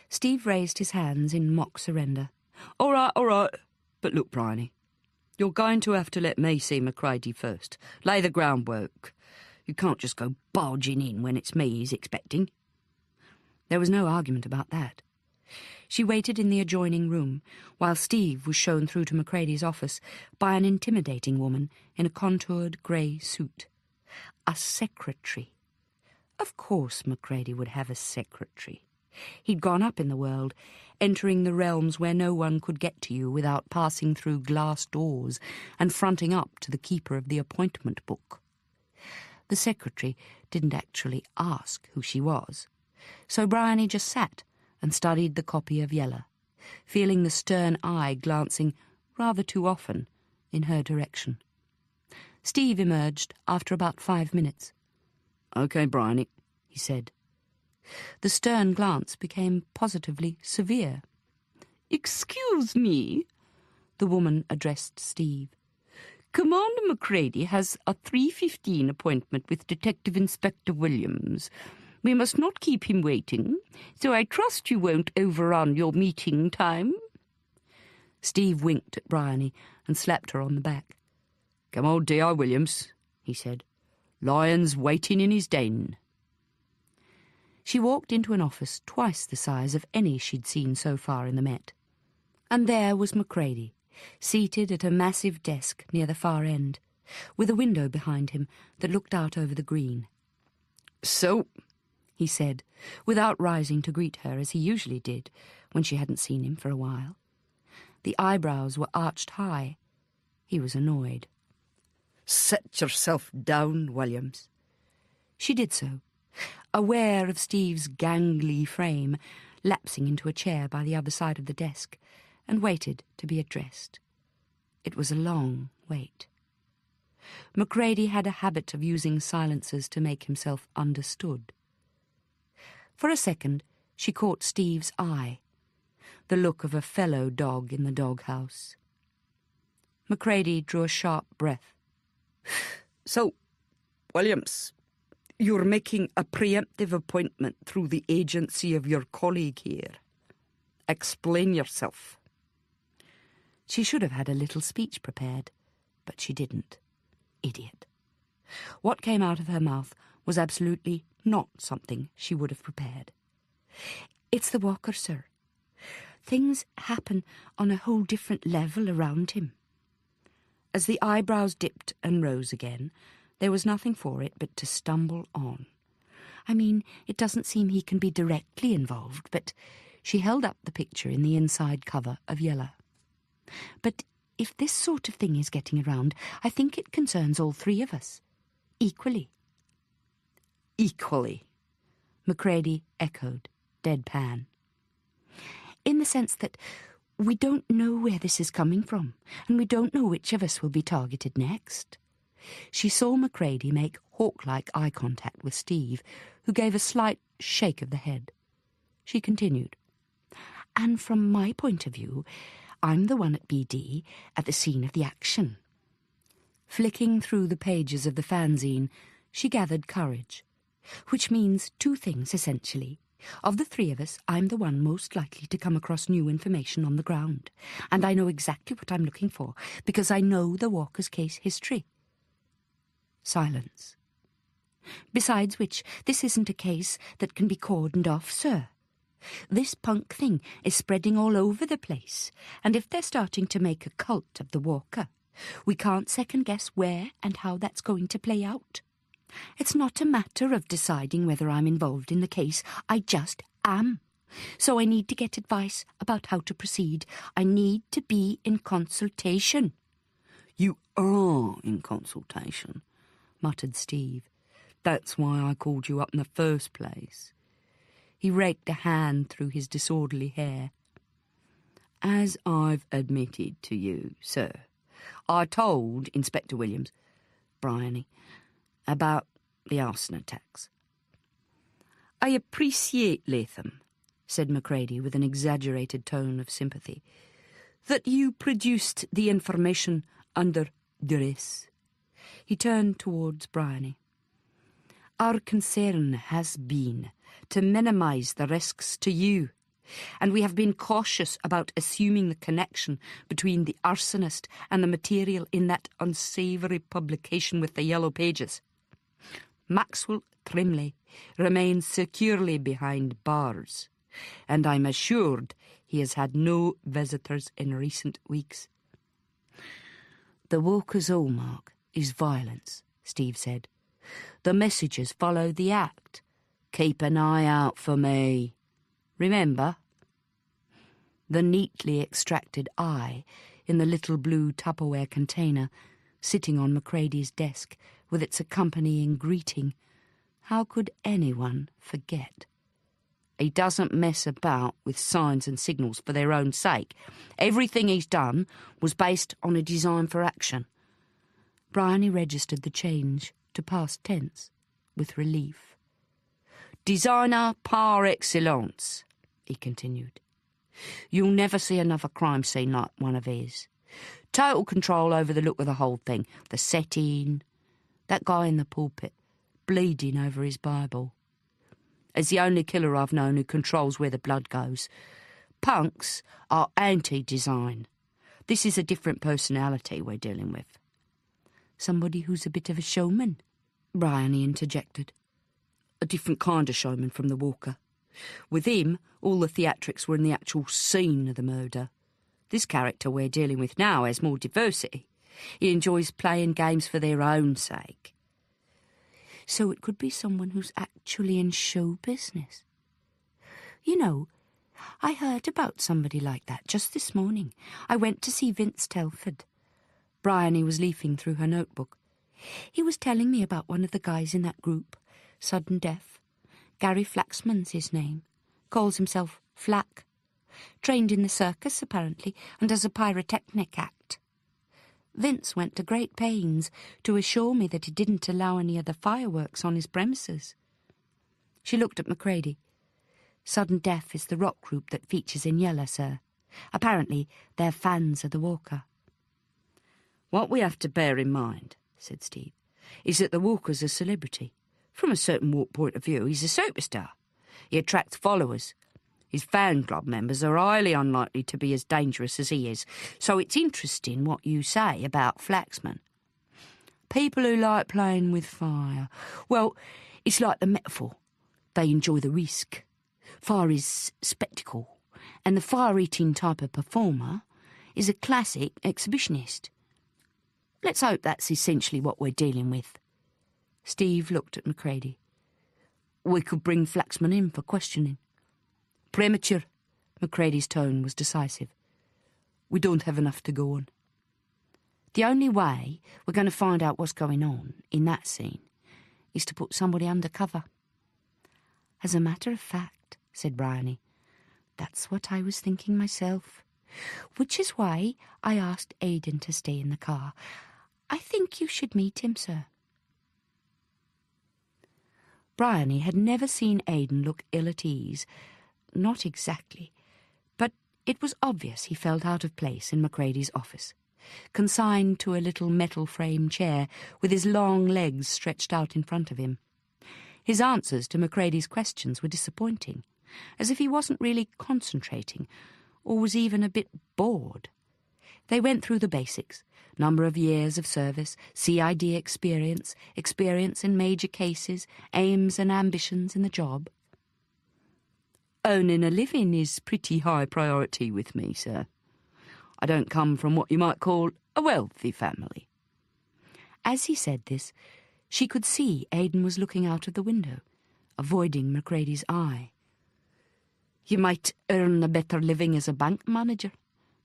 Steve raised his hands in mock surrender. All right. But look, Bryony, you're going to have to let me see Macready first. Lay the groundwork. You can't just go barging in when it's me he's expecting." There was no argument about that. She waited in the adjoining room while Steve was shown through to Macready's office by an intimidating woman in a contoured grey suit. A secretary. Of course Macready would have a secretary. He'd gone up in the world, entering the realms where no one could get to you without passing through glass doors and fronting up to the keeper of the appointment book. The secretary didn't actually ask who she was, so Bryony just sat and studied the copy of Yella, feeling the stern eye glancing rather too often in her direction. Steve emerged after about 5 minutes. "OK, Bryony," he said. The stern glance became positively severe. "Excuse me," the woman addressed Steve. "Commander Macready has a 3:15 appointment with Detective Inspector Williams. We must not keep him waiting, so I trust you won't overrun your meeting time." Steve winked at Bryony and slapped her on the back. "Come on, D.I. Williams," he said. "Lion's waiting in his den." She walked into an office twice the size of any she'd seen so far in the Met. And there was Macready, seated at a massive desk near the far end, with a window behind him that looked out over the green. "So," he said, without rising to greet her as he usually did when she hadn't seen him for a while. The eyebrows were arched high. He was annoyed. "Set yourself down, Williams." She did so, aware of Steve's gangly frame lapsing into a chair by the other side of the desk, and waited to be addressed. It was a long wait. Macready had a habit of using silences to make himself understood. For a second, she caught Steve's eye, the look of a fellow dog in the doghouse. Macready drew a sharp breath. So, Williams, you're making a preemptive appointment through the agency of your colleague here. Explain yourself. She should have had a little speech prepared, but she didn't. Idiot. What came out of her mouth was absolutely not something she would have prepared. It's the walker, sir. Things happen on a whole different level around him. As the eyebrows dipped and rose again, there was nothing for it but to stumble on. I mean, it doesn't seem he can be directly involved, but she held up the picture in the inside cover of Yellow. But if this sort of thing is getting around, I think it concerns all three of us. Equally. Equally, Macready echoed, deadpan. In the sense that we don't know where this is coming from, and we don't know which of us will be targeted next. She saw Macready make hawk-like eye contact with Steve, who gave a slight shake of the head. She continued, and from my point of view, I'm the one at BD at the scene of the action. Flicking through the pages of the fanzine, she gathered courage, which means two things, essentially. Of the three of us, I'm the one most likely to come across new information on the ground, and I know exactly what I'm looking for, because I know the Walker's case history. Silence. Besides which, this isn't a case that can be cordoned off, sir. This punk thing is spreading all over the place, and if they're starting to make a cult of the Walker, we can't second-guess where and how that's going to play out. It's not a matter of deciding whether I'm involved in the case. I just am. So I need to get advice about how to proceed. I need to be in consultation. You are in consultation, muttered Steve. That's why I called you up in the first place. He raked a hand through his disorderly hair. As I've admitted to you, sir, I told Inspector Williams, Bryony, about the arson attacks. I appreciate, Latham, said Macready with an exaggerated tone of sympathy, that you produced the information under duress. He turned towards Bryony. Our concern has been to minimise the risks to you, and we have been cautious about assuming the connection between the arsonist and the material in that unsavoury publication with the yellow pages. Maxwell Trimley remains securely behind bars, and I'm assured he has had no visitors in recent weeks. The Walker's hallmark is violence, Steve said. The messages follow the act. Keep an eye out for me. Remember? The neatly extracted eye in the little blue Tupperware container sitting on Macready's desk with its accompanying greeting. How could anyone forget? He doesn't mess about with signs and signals for their own sake. Everything he's done was based on a design for action. Bryony registered the change to past tense with relief. Designer par excellence, he continued. You'll never see another crime scene like one of his. Total control over the look of the whole thing, the setting, that guy in the pulpit, bleeding over his Bible. As the only killer I've known who controls where the blood goes. Punks are anti-design. This is a different personality we're dealing with. Somebody who's a bit of a showman, Bryony interjected. A different kind of showman from the Walker. With him, all the theatrics were in the actual scene of the murder. This character we're dealing with now has more diversity. He enjoys playing games for their own sake. So it could be someone who's actually in show business. You know, I heard about somebody like that just this morning. I went to see Vince Telford. Bryony was leafing through her notebook. He was telling me about one of the guys in that group, Sudden Death. Gary Flaxman's his name. Calls himself Flack. Trained in the circus, apparently, and does a pyrotechnic act. Vince went to great pains to assure me that he didn't allow any other fireworks on his premises. She looked at Macready. Sudden Death is the rock group that features in Yellow, sir. Apparently, they're fans of the Walker. What we have to bear in mind, said Steve, is that the Walker's a celebrity. From a certain walk point of view, he's a superstar. He attracts followers. His fan club members are highly unlikely to be as dangerous as he is, so it's interesting what you say about Flaxman. People who like playing with fire. Well, it's like the metaphor. They enjoy the risk. Fire is spectacle, and the fire-eating type of performer is a classic exhibitionist. Let's hope that's essentially what we're dealing with. Steve looked at Macready. We could bring Flaxman in for questioning. Premature. Macready's tone was decisive. We don't have enough to go on. The only way we're going to find out what's going on in that scene is to put somebody undercover. As a matter of fact, said Bryony, that's what I was thinking myself. Which is why I asked Aidan to stay in the car. I think you should meet him, sir. Bryony had never seen Aidan look ill at ease. Not exactly, but it was obvious he felt out of place in Macready's office, consigned to a little metal-frame chair with his long legs stretched out in front of him. His answers to Macready's questions were disappointing, as if he wasn't really concentrating, or was even a bit bored. They went through the basics: number of years of service, CID experience, experience in major cases, aims and ambitions in the job. Earning a living is pretty high priority with me, sir. I don't come from what you might call a wealthy family. As he said this, she could see Aidan was looking out of the window, avoiding Macready's eye. You might earn a better living as a bank manager,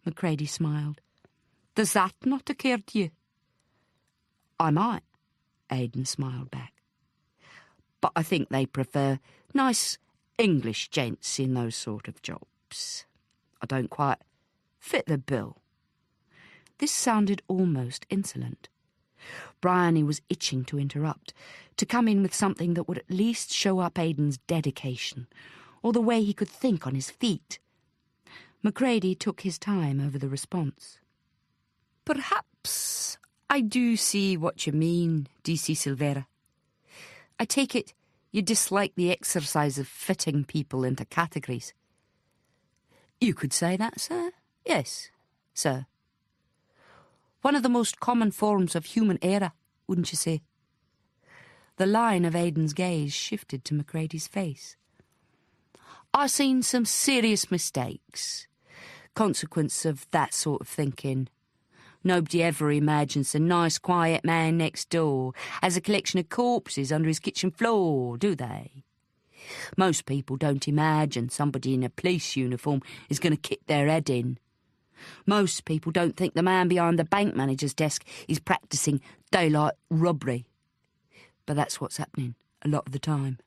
Macready smiled. Does that not occur to you? I might, Aidan smiled back. But I think they prefer nice English gents in those sort of jobs. I don't quite fit the bill. This sounded almost insolent. Bryony was itching to interrupt, to come in with something that would at least show up Aidan's dedication, or the way he could think on his feet. Macready took his time over the response. Perhaps I do see what you mean, D.C. Silvera. I take it you dislike the exercise of fitting people into categories. You could say that, sir. Yes, sir. One of the most common forms of human error, wouldn't you say? The line of Aidan's gaze shifted to Macready's face. I've seen some serious mistakes, consequence of that sort of thinking. Nobody ever imagines the nice, quiet man next door has a collection of corpses under his kitchen floor, do they? Most people don't imagine somebody in a police uniform is going to kick their head in. Most people don't think the man behind the bank manager's desk is practising daylight robbery. But that's what's happening a lot of the time.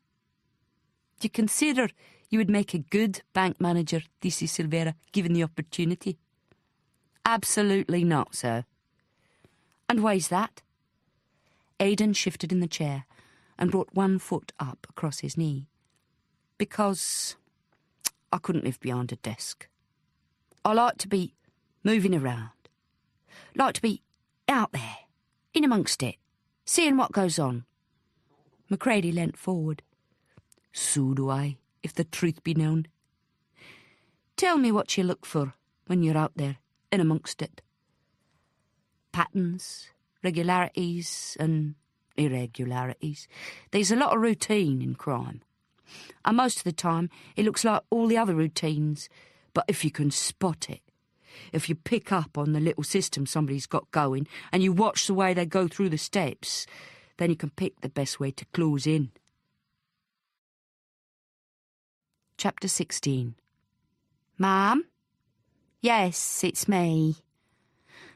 Do you consider you would make a good bank manager, D.C. Silvera, given the opportunity? Absolutely not, sir. And why's that? Aidan shifted in the chair and brought one foot up across his knee. Because I couldn't live behind a desk. I like to be moving around. Like to be out there, in amongst it, seeing what goes on. Macready leant forward. So do I, if the truth be known. Tell me what you look for when you're out there, in amongst it. Patterns, regularities and irregularities. There's a lot of routine in crime. And most of the time it looks like all the other routines. But if you can spot it, if you pick up on the little system somebody's got going and you watch the way they go through the steps, then you can pick the best way to close in. Chapter 16. Ma'am? Yes, it's me.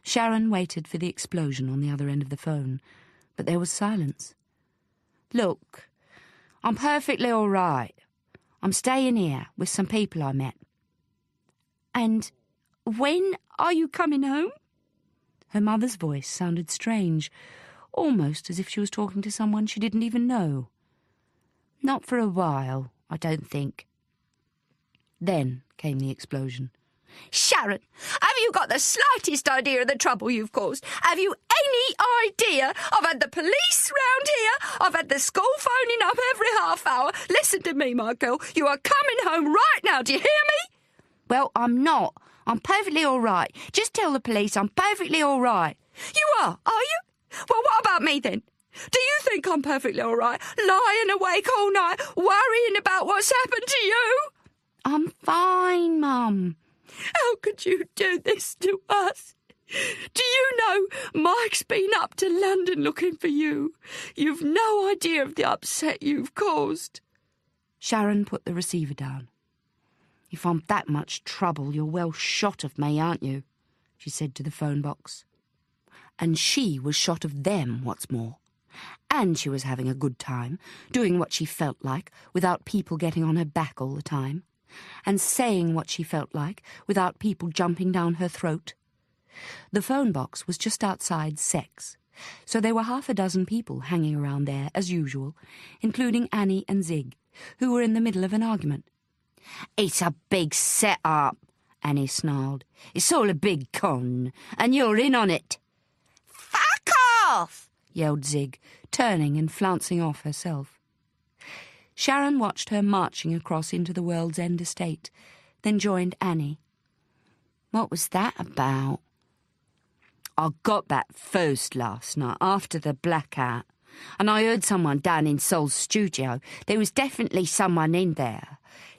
Sharon waited for the explosion on the other end of the phone, but there was silence. Look, I'm perfectly all right. I'm staying here with some people I met. And when are you coming home? Her mother's voice sounded strange, almost as if she was talking to someone she didn't even know. Not for a while, I don't think. Then came the explosion. Sharon, have you got the slightest idea of the trouble you've caused? Have you any any idea? I've had the police round here. I've had the school phoning up every half hour. Listen to me, my girl. You are coming home right now. Do you hear me? Well, I'm not. I'm perfectly all right. Just tell the police I'm perfectly all right. You are you? Well, what about me then? Do you think I'm perfectly all right, lying awake all night, worrying about what's happened to you? I'm fine, Mum. How could you do this to us? Do you know Mike's been up to London looking for you? You've no idea of the upset you've caused. Sharon put the receiver down. If I'm that much trouble, you're well shot of me, aren't you? She said to the phone box. And she was shot of them, what's more. And she was having a good time, doing what she felt like without people getting on her back all the time, and saying what she felt like without people jumping down her throat. The phone box was just outside Sex, so there were half a dozen people hanging around there as usual, including Annie and Zig, who were in the middle of an argument. It's a big set-up, Annie snarled. It's all a big con, and you're in on it. Fuck off! Yelled Zig, turning and flouncing off herself. Sharon watched her marching across into the World's End estate, then joined Annie. What was that about? I got that first last night after the blackout, and I heard someone down in Sol's studio. There was definitely someone in there.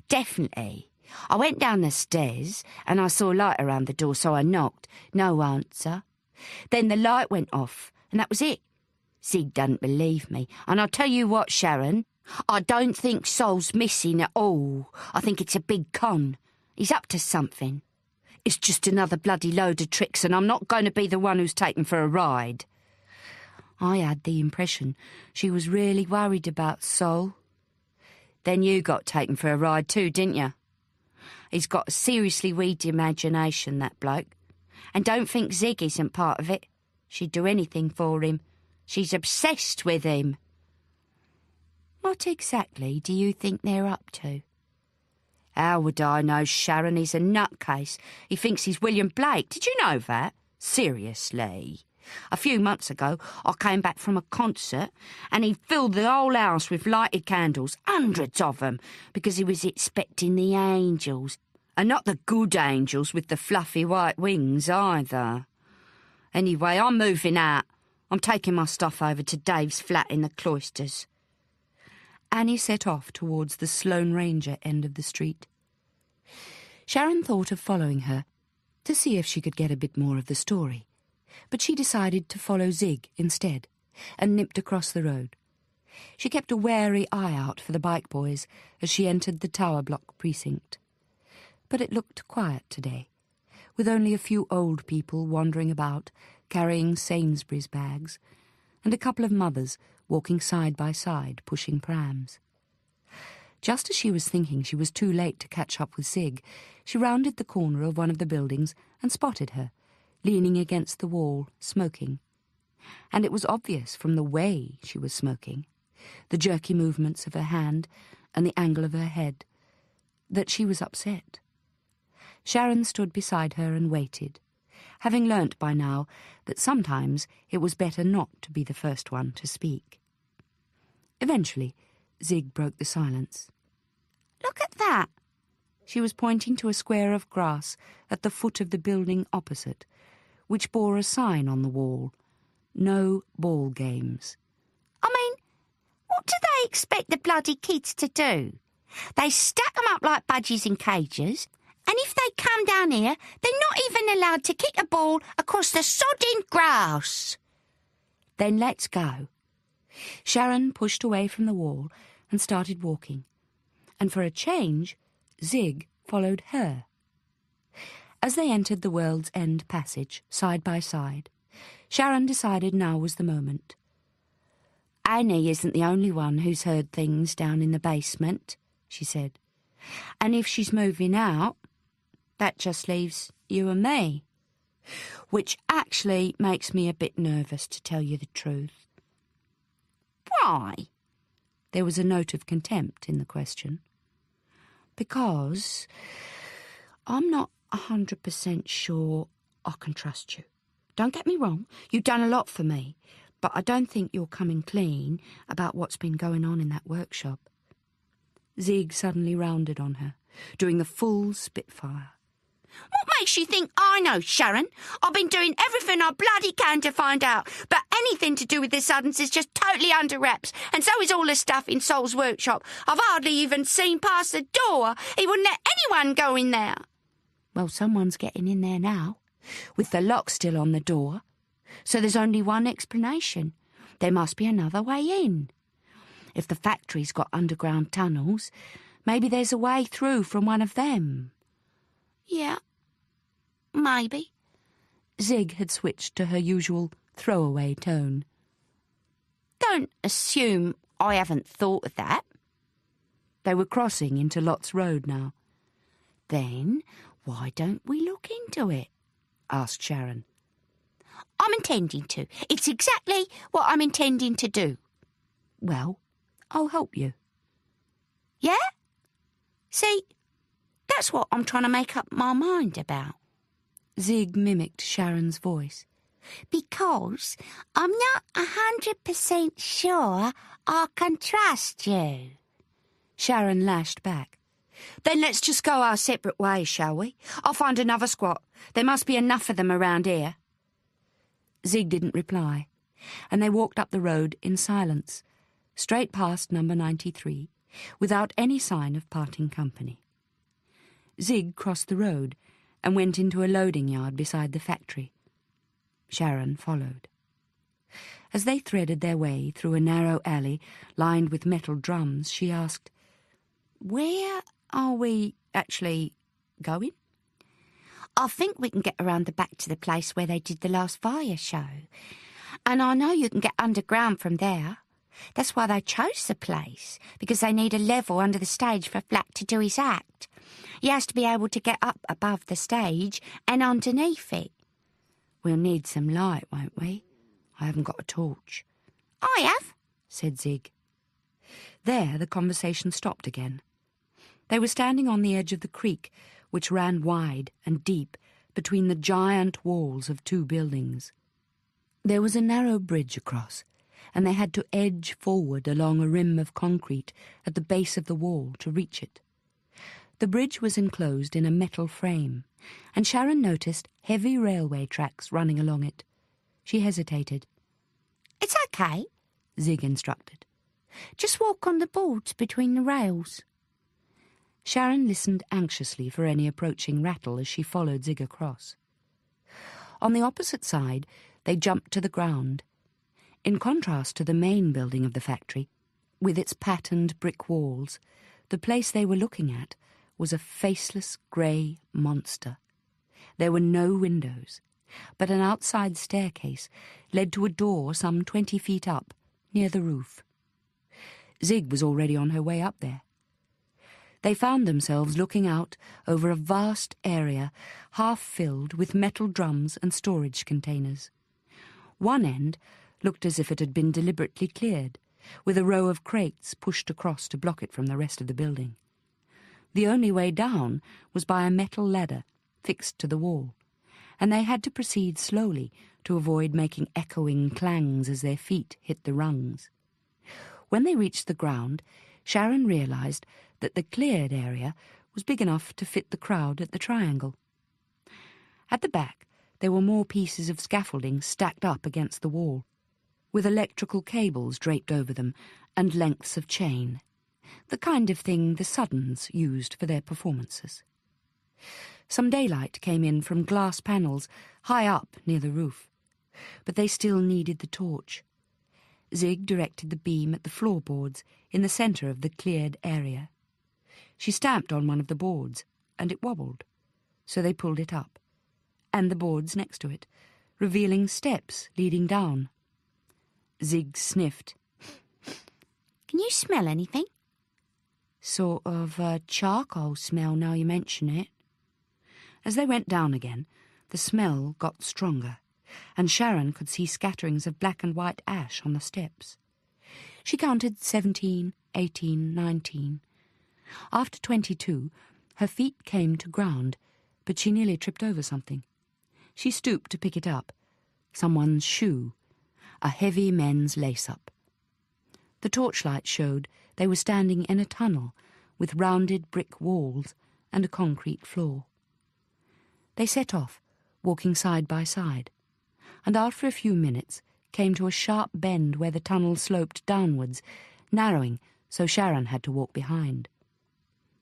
Definitely. I went down the stairs and I saw light around the door, so I knocked. No answer. Then the light went off, and that was it. Zig doesn't believe me. And I'll tell you what, Sharon, I don't think Sol's missing at all. I think it's a big con. He's up to something. It's just another bloody load of tricks, and I'm not going to be the one who's taken for a ride. I had the impression she was really worried about Sol. Then you got taken for a ride too, didn't you? He's got a seriously weak imagination, that bloke. And don't think Zig isn't part of it. She'd do anything for him. She's obsessed with him. What exactly do you think they're up to? How would I know, Sharon? He's a nutcase. He thinks he's William Blake. Did you know that? Seriously. A few months ago, I came back from a concert and he filled the whole house with lighted candles, hundreds of them, because he was expecting the angels. And not the good angels with the fluffy white wings either. Anyway, I'm moving out. I'm taking my stuff over to Dave's flat in the Cloisters. Annie set off towards the Sloane Ranger end of the street. Sharon thought of following her to see if she could get a bit more of the story, but she decided to follow Zig instead and nipped across the road. She kept a wary eye out for the bike boys as she entered the Tower Block precinct. But it looked quiet today, with only a few old people wandering about, carrying Sainsbury's bags, and a couple of mothers walking side by side, pushing prams. Just as she was thinking she was too late to catch up with Zig, she rounded the corner of one of the buildings and spotted her, leaning against the wall, smoking. And it was obvious from the way she was smoking, the jerky movements of her hand and the angle of her head, that she was upset. Sharon stood beside her and waited, having learnt by now that sometimes it was better not to be the first one to speak. Eventually, Zig broke the silence. Look at that! She was pointing to a square of grass at the foot of the building opposite, which bore a sign on the wall, "No ball games." I mean, what do they expect the bloody kids to do? They stack them up like budgies in cages, and if they come down here, they're not even allowed to kick a ball across the sodding grass. Then let's go. Sharon pushed away from the wall and started walking, and for a change, Zig followed her. As they entered the World's End passage, side by side, Sharon decided now was the moment. Annie isn't the only one who's heard things down in the basement, she said. And if she's moving out, that just leaves you and me. Which actually makes me a bit nervous, to tell you the truth. Why? There was a note of contempt in the question. Because I'm not 100% sure I can trust you. Don't get me wrong, you've done a lot for me, but I don't think you're coming clean about what's been going on in that workshop. Zig suddenly rounded on her, doing the full Spitfire. What makes you think I know, Sharon? I've been doing everything I bloody can to find out, but anything to do with the Suddens is just totally under wraps, and so is all the stuff in Sol's workshop. I've hardly even seen past the door. He wouldn't let anyone go in there. Well, someone's getting in there now, with the lock still on the door. So there's only one explanation. There must be another way in. If the factory's got underground tunnels, maybe there's a way through from one of them. Yeah, maybe. Zig had switched to her usual throwaway tone. Don't assume I haven't thought of that. They were crossing into Lott's Road now. Then why don't we look into it? Asked Sharon. I'm intending to. It's exactly what I'm intending to do. Well, I'll help you. Yeah? See, that's what I'm trying to make up my mind about. Zig mimicked Sharon's voice. Because I'm not 100% sure I can trust you. Sharon lashed back. Then let's just go our separate ways, shall we? I'll find another squat. There must be enough of them around here. Zig didn't reply, and they walked up the road in silence, straight past number 93, without any sign of parting company. Zig crossed the road and went into a loading yard beside the factory. Sharon followed. As they threaded their way through a narrow alley lined with metal drums, she asked, "Where are we actually going?" I think we can get around the back to the place where they did the last fire show. And I know you can get underground from there. That's why they chose the place, because they need a level under the stage for Flack to do his act. He has to be able to get up above the stage and underneath it. We'll need some light, won't we? I haven't got a torch. I have, said Zig. There the conversation stopped again. They were standing on the edge of the creek, which ran wide and deep between the giant walls of two buildings. There was a narrow bridge across, and they had to edge forward along a rim of concrete at the base of the wall to reach it. The bridge was enclosed in a metal frame, and Sharon noticed heavy railway tracks running along it. She hesitated. "It's okay," Zig instructed. "Just walk on the boards between the rails." Sharon listened anxiously for any approaching rattle as she followed Zig across. On the opposite side, they jumped to the ground. In contrast to the main building of the factory, with its patterned brick walls, the place they were looking at was a faceless grey monster. There were no windows, but an outside staircase led to a door some 20 feet up, near the roof. Zig was already on her way up there. They found themselves looking out over a vast area half filled with metal drums and storage containers. One end looked as if it had been deliberately cleared, with a row of crates pushed across to block it from the rest of the building. The only way down was by a metal ladder fixed to the wall, and they had to proceed slowly to avoid making echoing clangs as their feet hit the rungs. When they reached the ground, Sharon realized that the cleared area was big enough to fit the crowd at the triangle. At the back, there were more pieces of scaffolding stacked up against the wall, with electrical cables draped over them and lengths of chain, the kind of thing the Suddens used for their performances. Some daylight came in from glass panels high up near the roof, but they still needed the torch. Zig directed the beam at the floorboards in the centre of the cleared area. She stamped on one of the boards, and it wobbled, so they pulled it up, and the boards next to it, revealing steps leading down. Zig sniffed. "Can you smell anything?" "Sort of a charcoal smell now you mention it." As they went down again, the smell got stronger, and Sharon could see scatterings of black and white ash on the steps. She counted 17, 18, 19. After 22, her feet came to ground, but she nearly tripped over something. She stooped to pick it up, someone's shoe, a heavy men's lace-up. The torchlight showed they were standing in a tunnel with rounded brick walls and a concrete floor. They set off, walking side by side, and after a few minutes came to a sharp bend where the tunnel sloped downwards, narrowing so Sharon had to walk behind.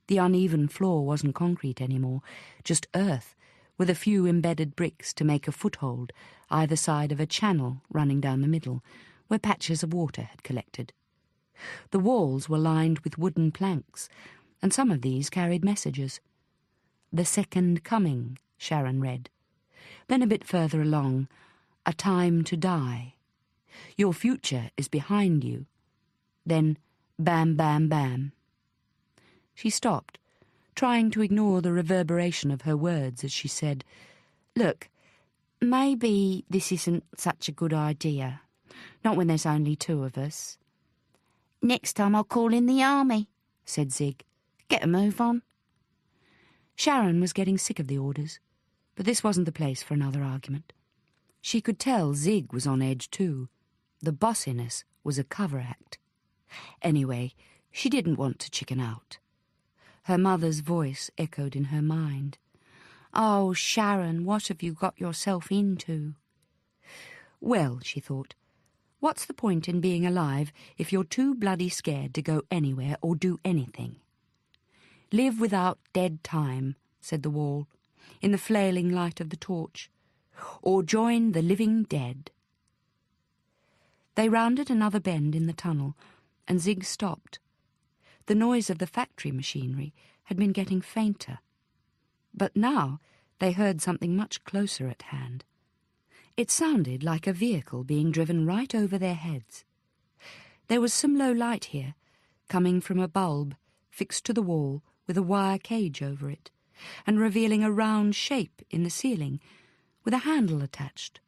The uneven floor wasn't concrete anymore, just earth, with a few embedded bricks to make a foothold either side of a channel running down the middle, where patches of water had collected. The walls were lined with wooden planks, and some of these carried messages. "The Second Coming," Sharon read. Then a bit further along, "A Time to Die." "Your future is behind you." Then, "Bam, bam, bam." She stopped, trying to ignore the reverberation of her words as she said, "Look, maybe this isn't such a good idea. Not when there's only two of us." "Next time I'll call in the army," said Zig. "Get a move on." Sharon was getting sick of the orders, but this wasn't the place for another argument. She could tell Zig was on edge too. The bossiness was a cover act. Anyway, she didn't want to chicken out. Her mother's voice echoed in her mind. "Oh, Sharon, what have you got yourself into?" Well, she thought, what's the point in being alive if you're too bloody scared to go anywhere or do anything? "Live without dead time," said the wall, in the flailing light of the torch, "or join the living dead." They rounded another bend in the tunnel, and Zig stopped. The noise of the factory machinery had been getting fainter, but now they heard something much closer at hand. It sounded like a vehicle being driven right over their heads. There was some low light here, coming from a bulb fixed to the wall with a wire cage over it, and revealing a round shape in the ceiling with a handle attached.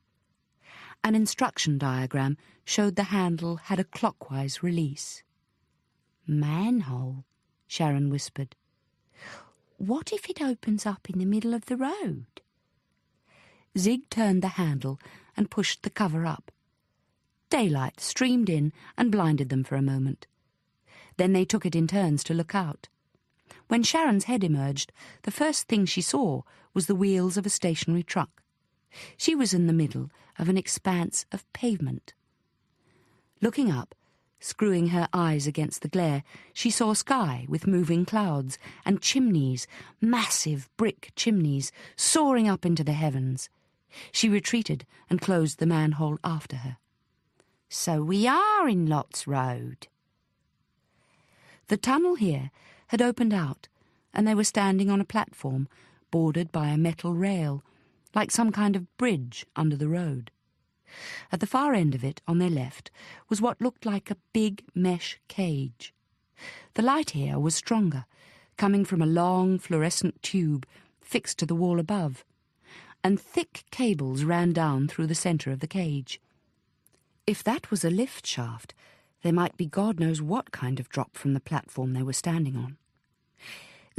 An instruction diagram showed the handle had a clockwise release. "Manhole," Sharon whispered. "What if it opens up in the middle of the road?" Zig turned the handle and pushed the cover up. Daylight streamed in and blinded them for a moment. Then they took it in turns to look out. When Sharon's head emerged, the first thing she saw was the wheels of a stationary truck. She was in the middle of an expanse of pavement. Looking up, screwing her eyes against the glare, she saw sky with moving clouds and chimneys, massive brick chimneys, soaring up into the heavens. She retreated and closed the manhole after her. "So we are in Lot's Road." The tunnel here had opened out, and they were standing on a platform bordered by a metal rail, like some kind of bridge under the road. At the far end of it, on their left, was what looked like a big mesh cage. The light here was stronger, coming from a long fluorescent tube fixed to the wall above, and thick cables ran down through the centre of the cage. If that was a lift shaft, there might be God knows what kind of drop from the platform they were standing on.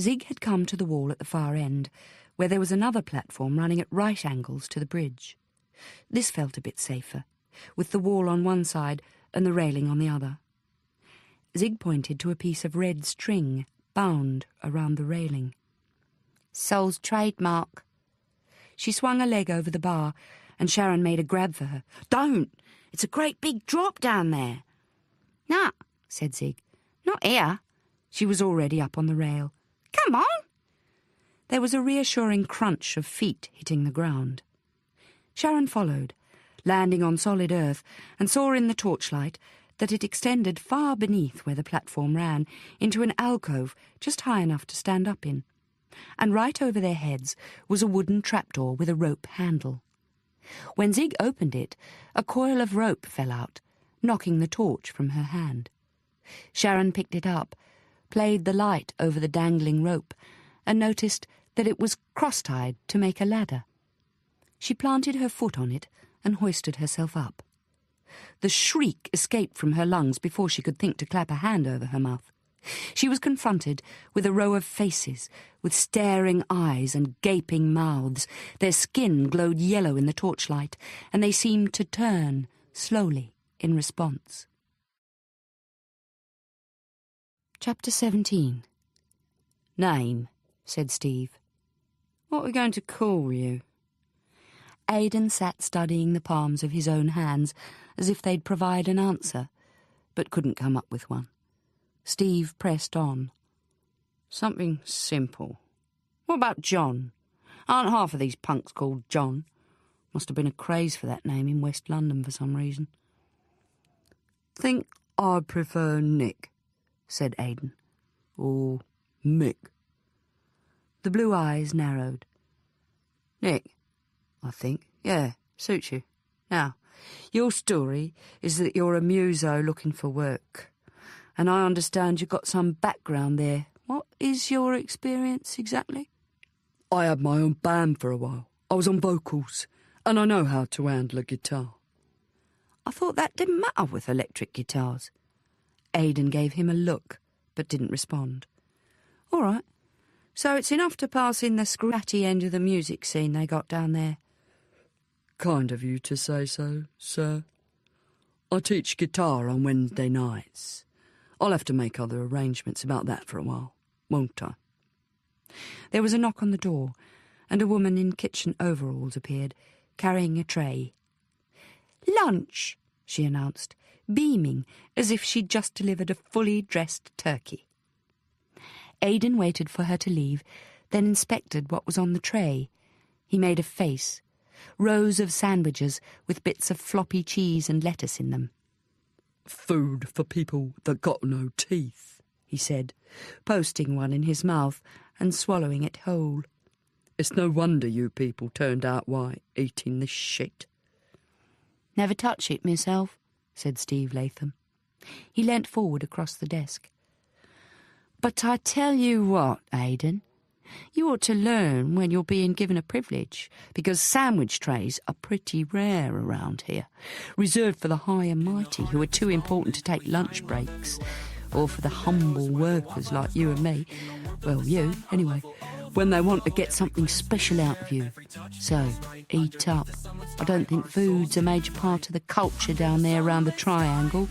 Zig had come to the wall at the far end, where there was another platform running at right angles to the bridge. This felt a bit safer, with the wall on one side and the railing on the other. Zig pointed to a piece of red string bound around the railing. "Sol's trademark." She swung a leg over the bar, and Sharon made a grab for her. "Don't! It's a great big drop down there." "No," said Zig. "not here." She was already up on the rail. "Come on." There was a reassuring crunch of feet hitting the ground. Sharon followed, landing on solid earth, and saw in the torchlight that it extended far beneath where the platform ran into an alcove just high enough to stand up in, and right over their heads was a wooden trapdoor with a rope handle. When Zig opened it, a coil of rope fell out, knocking the torch from her hand. Sharon picked it up, played the light over the dangling rope, and noticed that it was cross-tied to make a ladder. She planted her foot on it and hoisted herself up. The shriek escaped from her lungs before she could think to clap a hand over her mouth. She was confronted with a row of faces, with staring eyes and gaping mouths. Their skin glowed yellow in the torchlight, and they seemed to turn, slowly, in response. Chapter 17. "Name," said Steve. "What are we going to call you?" Aidan sat studying the palms of his own hands as if they'd provide an answer, but couldn't come up with one. Steve pressed on. "Something simple. What about John? Aren't half of these punks called John? Must have been a craze for that name in West London for some reason." "Think I prefer Nick," said Aidan. "Or Mick." The blue eyes narrowed. "Nick, I think. Yeah, suits you. Now, your story is that you're a muso looking for work, and I understand you've got some background there. What is your experience exactly?" "I had my own band for a while. I was on vocals, and I know how to handle a guitar." "I thought that didn't matter with electric guitars." Aidan gave him a look, but didn't respond. "All right. So it's enough to pass in the scratty end of the music scene they got down there." "Kind of you to say so, sir. I teach guitar on Wednesday nights. I'll have to make other arrangements about that for a while, won't I?" There was a knock on the door, and a woman in kitchen overalls appeared, carrying a tray. "Lunch," she announced, beaming as if she'd just delivered a fully dressed turkey. Aidan waited for her to leave, then inspected what was on the tray. He made a face. Rows of sandwiches with bits of floppy cheese and lettuce in them. "Food for people that got no teeth," he said, posting one in his mouth and swallowing it whole. "It's no wonder you people turned out white eating this shit." "Never touch it myself," said Steve Latham. He leant forward across the desk. "But I tell you what, Aidan, you ought to learn when you're being given a privilege, because sandwich trays are pretty rare around here, reserved for the high and mighty who are too important to take lunch breaks, or for the humble workers like you and me, well, you, anyway, when they want to get something special out of you. So, eat up. I don't think food's a major part of the culture down there around the triangle.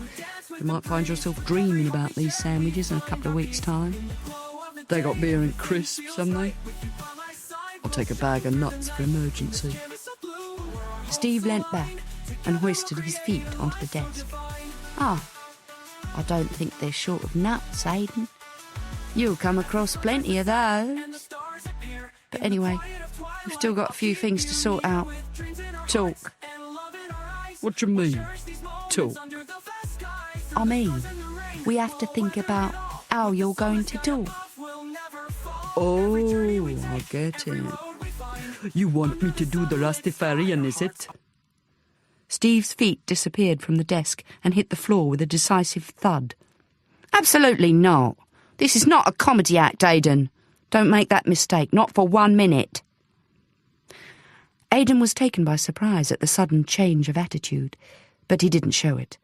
You might find yourself dreaming about these sandwiches in a couple of weeks' time." "They got beer and crisps, haven't they? I'll take a bag of nuts for emergency." Steve leant back and hoisted his feet onto the desk. "Ah, I don't think they're short of nuts, Aidan. You'll come across plenty of those. But anyway, we've still got a few things to sort out. Talk." "What do you mean, talk?" "I mean, we have to think about how you're going to talk." "Oh, I get it. You want me to do the Rastafarian, is it?" Steve's feet disappeared from the desk and hit the floor with a decisive thud. "Absolutely not. This is not a comedy act, Aidan. Don't make that mistake, not for 1 minute." Aidan was taken by surprise at the sudden change of attitude, but he didn't show it.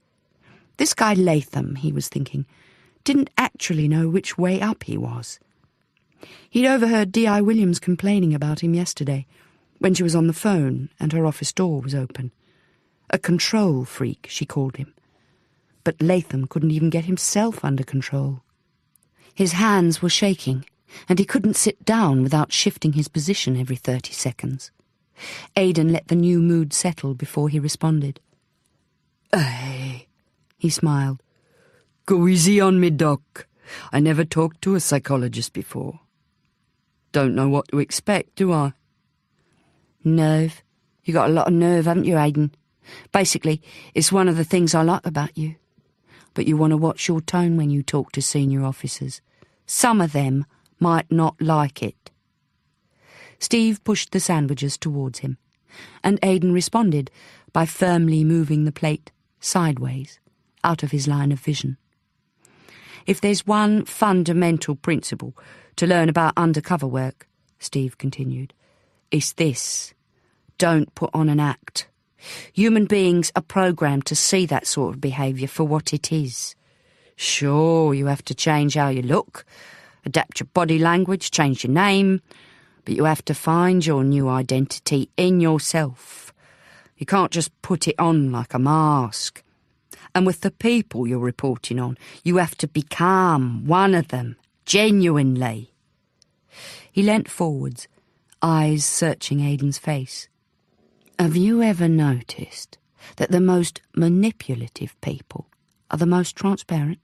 This guy Latham, he was thinking, didn't actually know which way up he was. He'd overheard D.I. Williams complaining about him yesterday, when she was on the phone and her office door was open. A control freak, she called him. But Latham couldn't even get himself under control. His hands were shaking, and he couldn't sit down without shifting his position every 30 seconds. Aidan let the new mood settle before he responded. "Hey," he smiled. "Go easy on me, Doc. I never talked to a psychologist before. Don't know what to expect, do I?" "Nerve. You got a lot of nerve, haven't you, Aidan? Basically, it's one of the things I like about you. But you want to watch your tone when you talk to senior officers. Some of them might not like it." Steve pushed the sandwiches towards him, and Aidan responded by firmly moving the plate sideways, out of his line of vision. "If there's one fundamental principle to learn about undercover work," Steve continued, "it's this. Don't put on an act. Human beings are programmed to see that sort of behaviour for what it is. Sure, you have to change how you look, adapt your body language, change your name, but you have to find your new identity in yourself. You can't just put it on like a mask. And with the people you're reporting on, you have to become one of them, genuinely. He leant forwards, eyes searching Aidan's face. Have you ever noticed that the most manipulative people are the most transparent?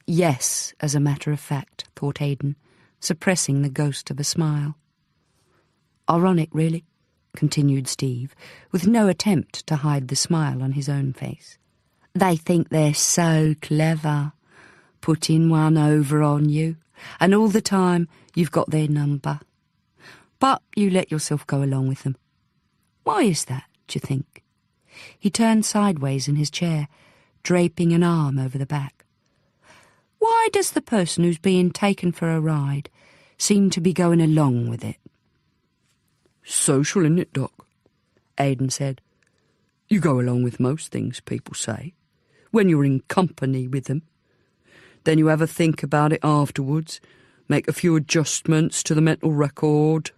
Yes, as a matter of fact, thought Aidan, suppressing the ghost of a smile. Ironic, really, continued Steve, with no attempt to hide the smile on his own face. They think they're so clever, putting one over on you, and all the time you've got their number. But you let yourself go along with them. Why is that, do you think? He turned sideways in his chair, draping an arm over the back. Why does the person who's being taken for a ride seem to be going along with it? Social, isn't it, Doc? Aidan said. You go along with most things people say, when you're in company with them. Then you have a think about it afterwards, make a few adjustments to the mental record.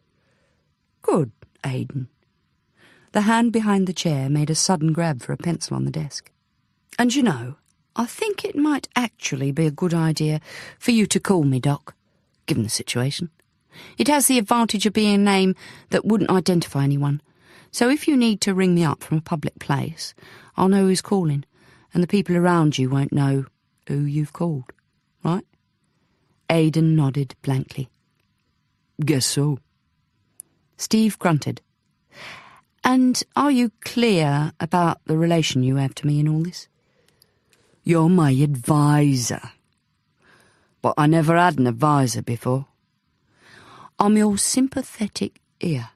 Good, Aidan. The hand behind the chair made a sudden grab for a pencil on the desk. And you know, I think it might actually be a good idea for you to call me Doc, given the situation. It has the advantage of being a name that wouldn't identify anyone. So if you need to ring me up from a public place, I'll know who's calling, and the people around you won't know who you've called, right? Aidan nodded blankly. Guess so. Steve grunted. And are you clear about the relation you have to me in all this? You're my advisor. But I never had an advisor before. I'm your sympathetic ear.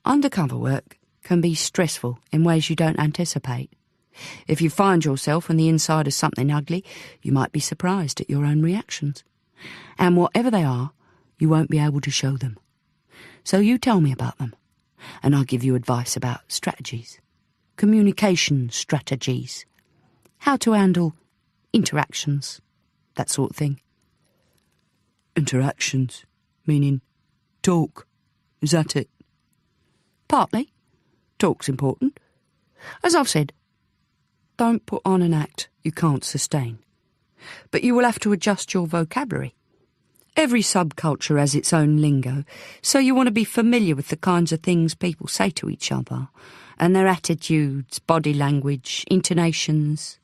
Undercover work can be stressful in ways you don't anticipate. If you find yourself on the inside of something ugly, you might be surprised at your own reactions. And whatever they are, you won't be able to show them. So you tell me about them, and I'll give you advice about strategies, communication strategies, how to handle interactions, that sort of thing. Interactions? Meaning talk? Is that it? Partly. Talk's important. As I've said, don't put on an act you can't sustain. But you will have to adjust your vocabulary. Every subculture has its own lingo, so you want to be familiar with the kinds of things people say to each other, and their attitudes, body language, intonations.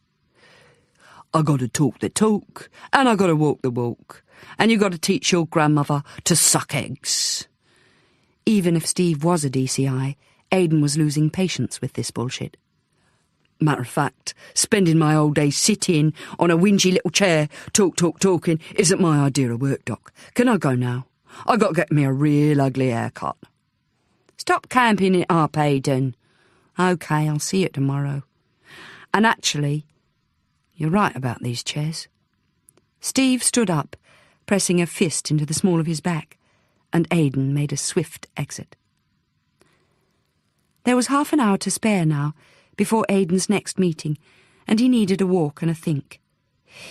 I got to talk the talk, and I got to walk the walk, and you got to teach your grandmother to suck eggs. Even if Steve was a DCI, Aidan was losing patience with this bullshit. Matter of fact, spending my whole day sitting on a whingy little chair, talking, isn't my idea of work, Doc. Can I go now? I got to get me a real ugly haircut. Stop camping it up, Aidan. OK, I'll see you tomorrow. And actually, you're right about these chairs. Steve stood up, pressing a fist into the small of his back, and Aidan made a swift exit. There was half an hour to spare now, before Aidan's next meeting, and he needed a walk and a think.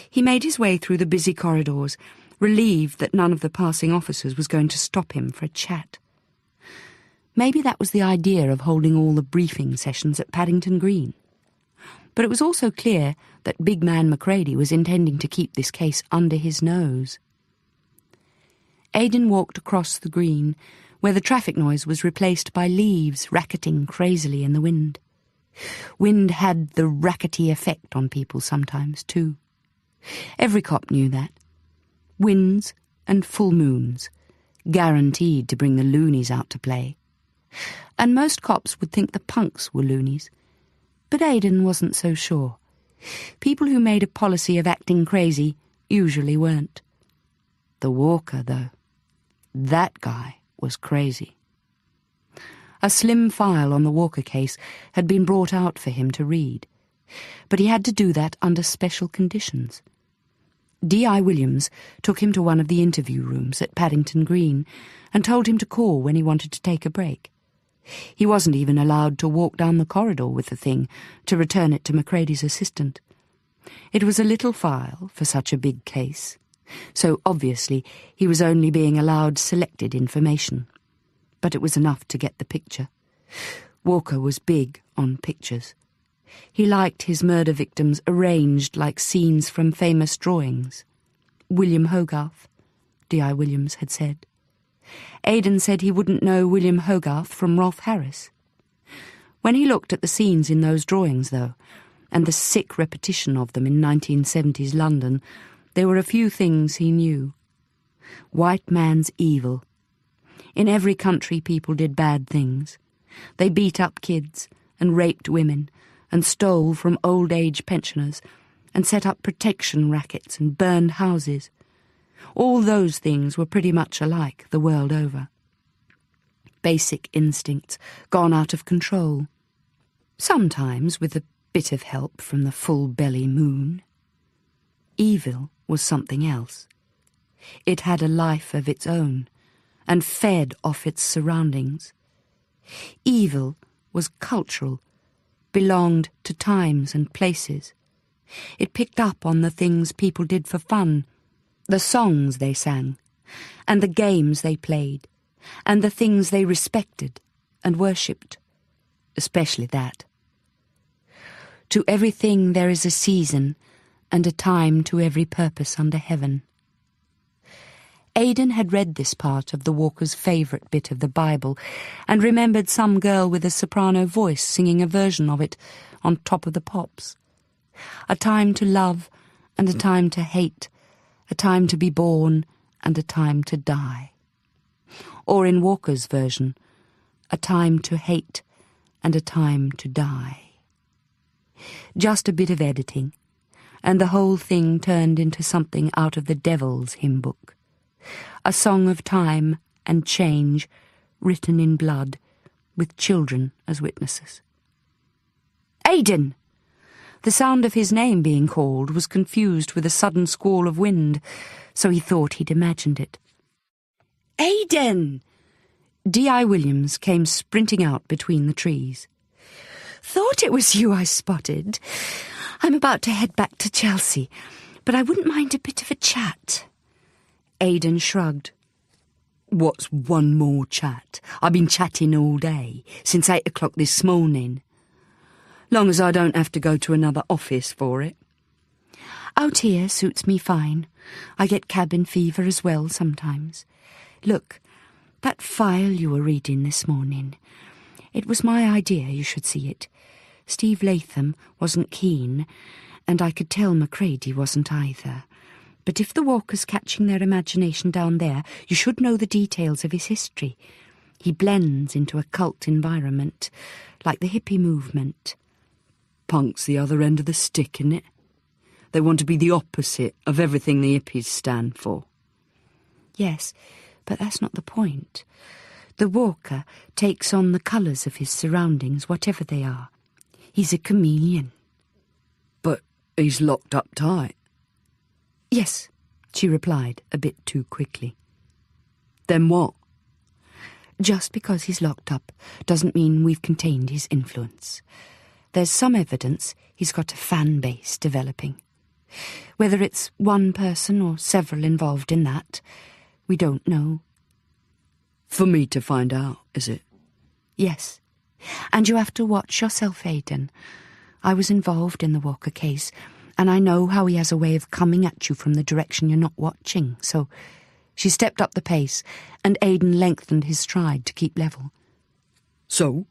He made his way through the busy corridors, relieved that none of the passing officers was going to stop him for a chat. Maybe that was the idea of holding all the briefing sessions at Paddington Green. But it was also clear that big man Macready was intending to keep this case under his nose. Aidan walked across the green, where the traffic noise was replaced by leaves racketing crazily in the wind. Wind had the rackety effect on people sometimes, too. Every cop knew that. Winds and full moons, guaranteed to bring the loonies out to play. And most cops would think the punks were loonies. But Aidan wasn't so sure. People who made a policy of acting crazy usually weren't. The Walker, though, that guy was crazy. A slim file on the Walker case had been brought out for him to read, but he had to do that under special conditions. D.I. Williams took him to one of the interview rooms at Paddington Green and told him to call when he wanted to take a break. He wasn't even allowed to walk down the corridor with the thing to return it to Macready's assistant. It was a little file for such a big case, so obviously he was only being allowed selected information. But it was enough to get the picture. Walker was big on pictures. He liked his murder victims arranged like scenes from famous drawings. William Hogarth, D.I. Williams had said. Aidan said he wouldn't know William Hogarth from Rolf Harris. When he looked at the scenes in those drawings, though, and the sick repetition of them in 1970s London, there were a few things he knew. White man's evil. In every country people did bad things. They beat up kids and raped women and stole from old-age pensioners and set up protection rackets and burned houses. All those things were pretty much alike the world over. Basic instincts gone out of control. Sometimes with a bit of help from the full-belly moon. Evil was something else. It had a life of its own and fed off its surroundings. Evil was cultural, belonged to times and places. It picked up on the things people did for fun, the songs they sang, and the games they played, and the things they respected and worshipped, especially that. To everything there is a season, and a time to every purpose under heaven. Aidan had read this part of the Walker's favourite bit of the Bible, and remembered some girl with a soprano voice singing a version of it on Top of the Pops. A time to love, and a time to hate, a time to be born, and a time to die. Or in Walker's version, a time to hate, and a time to die. Just a bit of editing, and the whole thing turned into something out of the Devil's hymn book. A song of time and change, written in blood, with children as witnesses. Aidan! The sound of his name being called was confused with a sudden squall of wind, so he thought he'd imagined it. Aidan! D.I. Williams came sprinting out between the trees. Thought it was you I spotted. I'm about to head back to Chelsea, but I wouldn't mind a bit of a chat. Aidan shrugged. What's one more chat? I've been chatting all day, since 8 o'clock this morning. Long as I don't have to go to another office for it. Out here suits me fine. I get cabin fever as well sometimes. Look, that file you were reading this morning. It was my idea you should see it. Steve Latham wasn't keen, and I could tell Macready wasn't either. But if the Walker's catching their imagination down there, you should know the details of his history. He blends into a cult environment, like the hippie movement. Punk's the other end of the stick, innit? They want to be the opposite of everything the hippies stand for. Yes, but that's not the point. The Walker takes on the colours of his surroundings, whatever they are. He's a chameleon. But he's locked up tight. Yes, she replied, a bit too quickly. Then what? Just because he's locked up doesn't mean we've contained his influence. There's some evidence he's got a fan base developing. Whether it's one person or several involved in that, we don't know. For me to find out, is it? Yes. And you have to watch yourself, Aidan. I was involved in the Walker case, and I know how he has a way of coming at you from the direction you're not watching, so... She stepped up the pace, and Aidan lengthened his stride to keep level. So?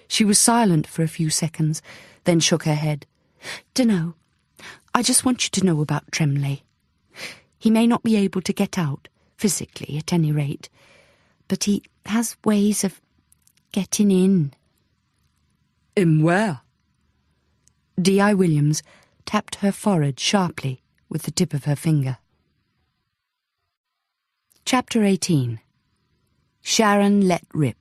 She was silent for a few seconds, then shook her head. Dunno. I just want you to know about Tremlay. He may not be able to get out, physically at any rate, but he has ways of getting in. In where? D.I. Williams tapped her forehead sharply with the tip of her finger. Chapter 18. Sharon Let Rip.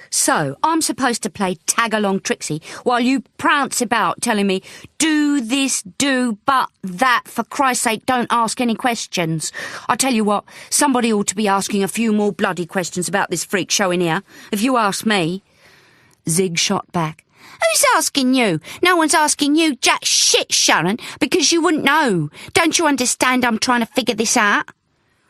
So, I'm supposed to play tag-along Trixie while you prance about telling me, do this, do but that, for Christ's sake, don't ask any questions. I tell you what, somebody ought to be asking a few more bloody questions about this freak show in here, if you ask me. Zig shot back, Who's asking you? No one's asking you jack shit, Sharon, because you wouldn't know. Don't you understand I'm trying to figure this out?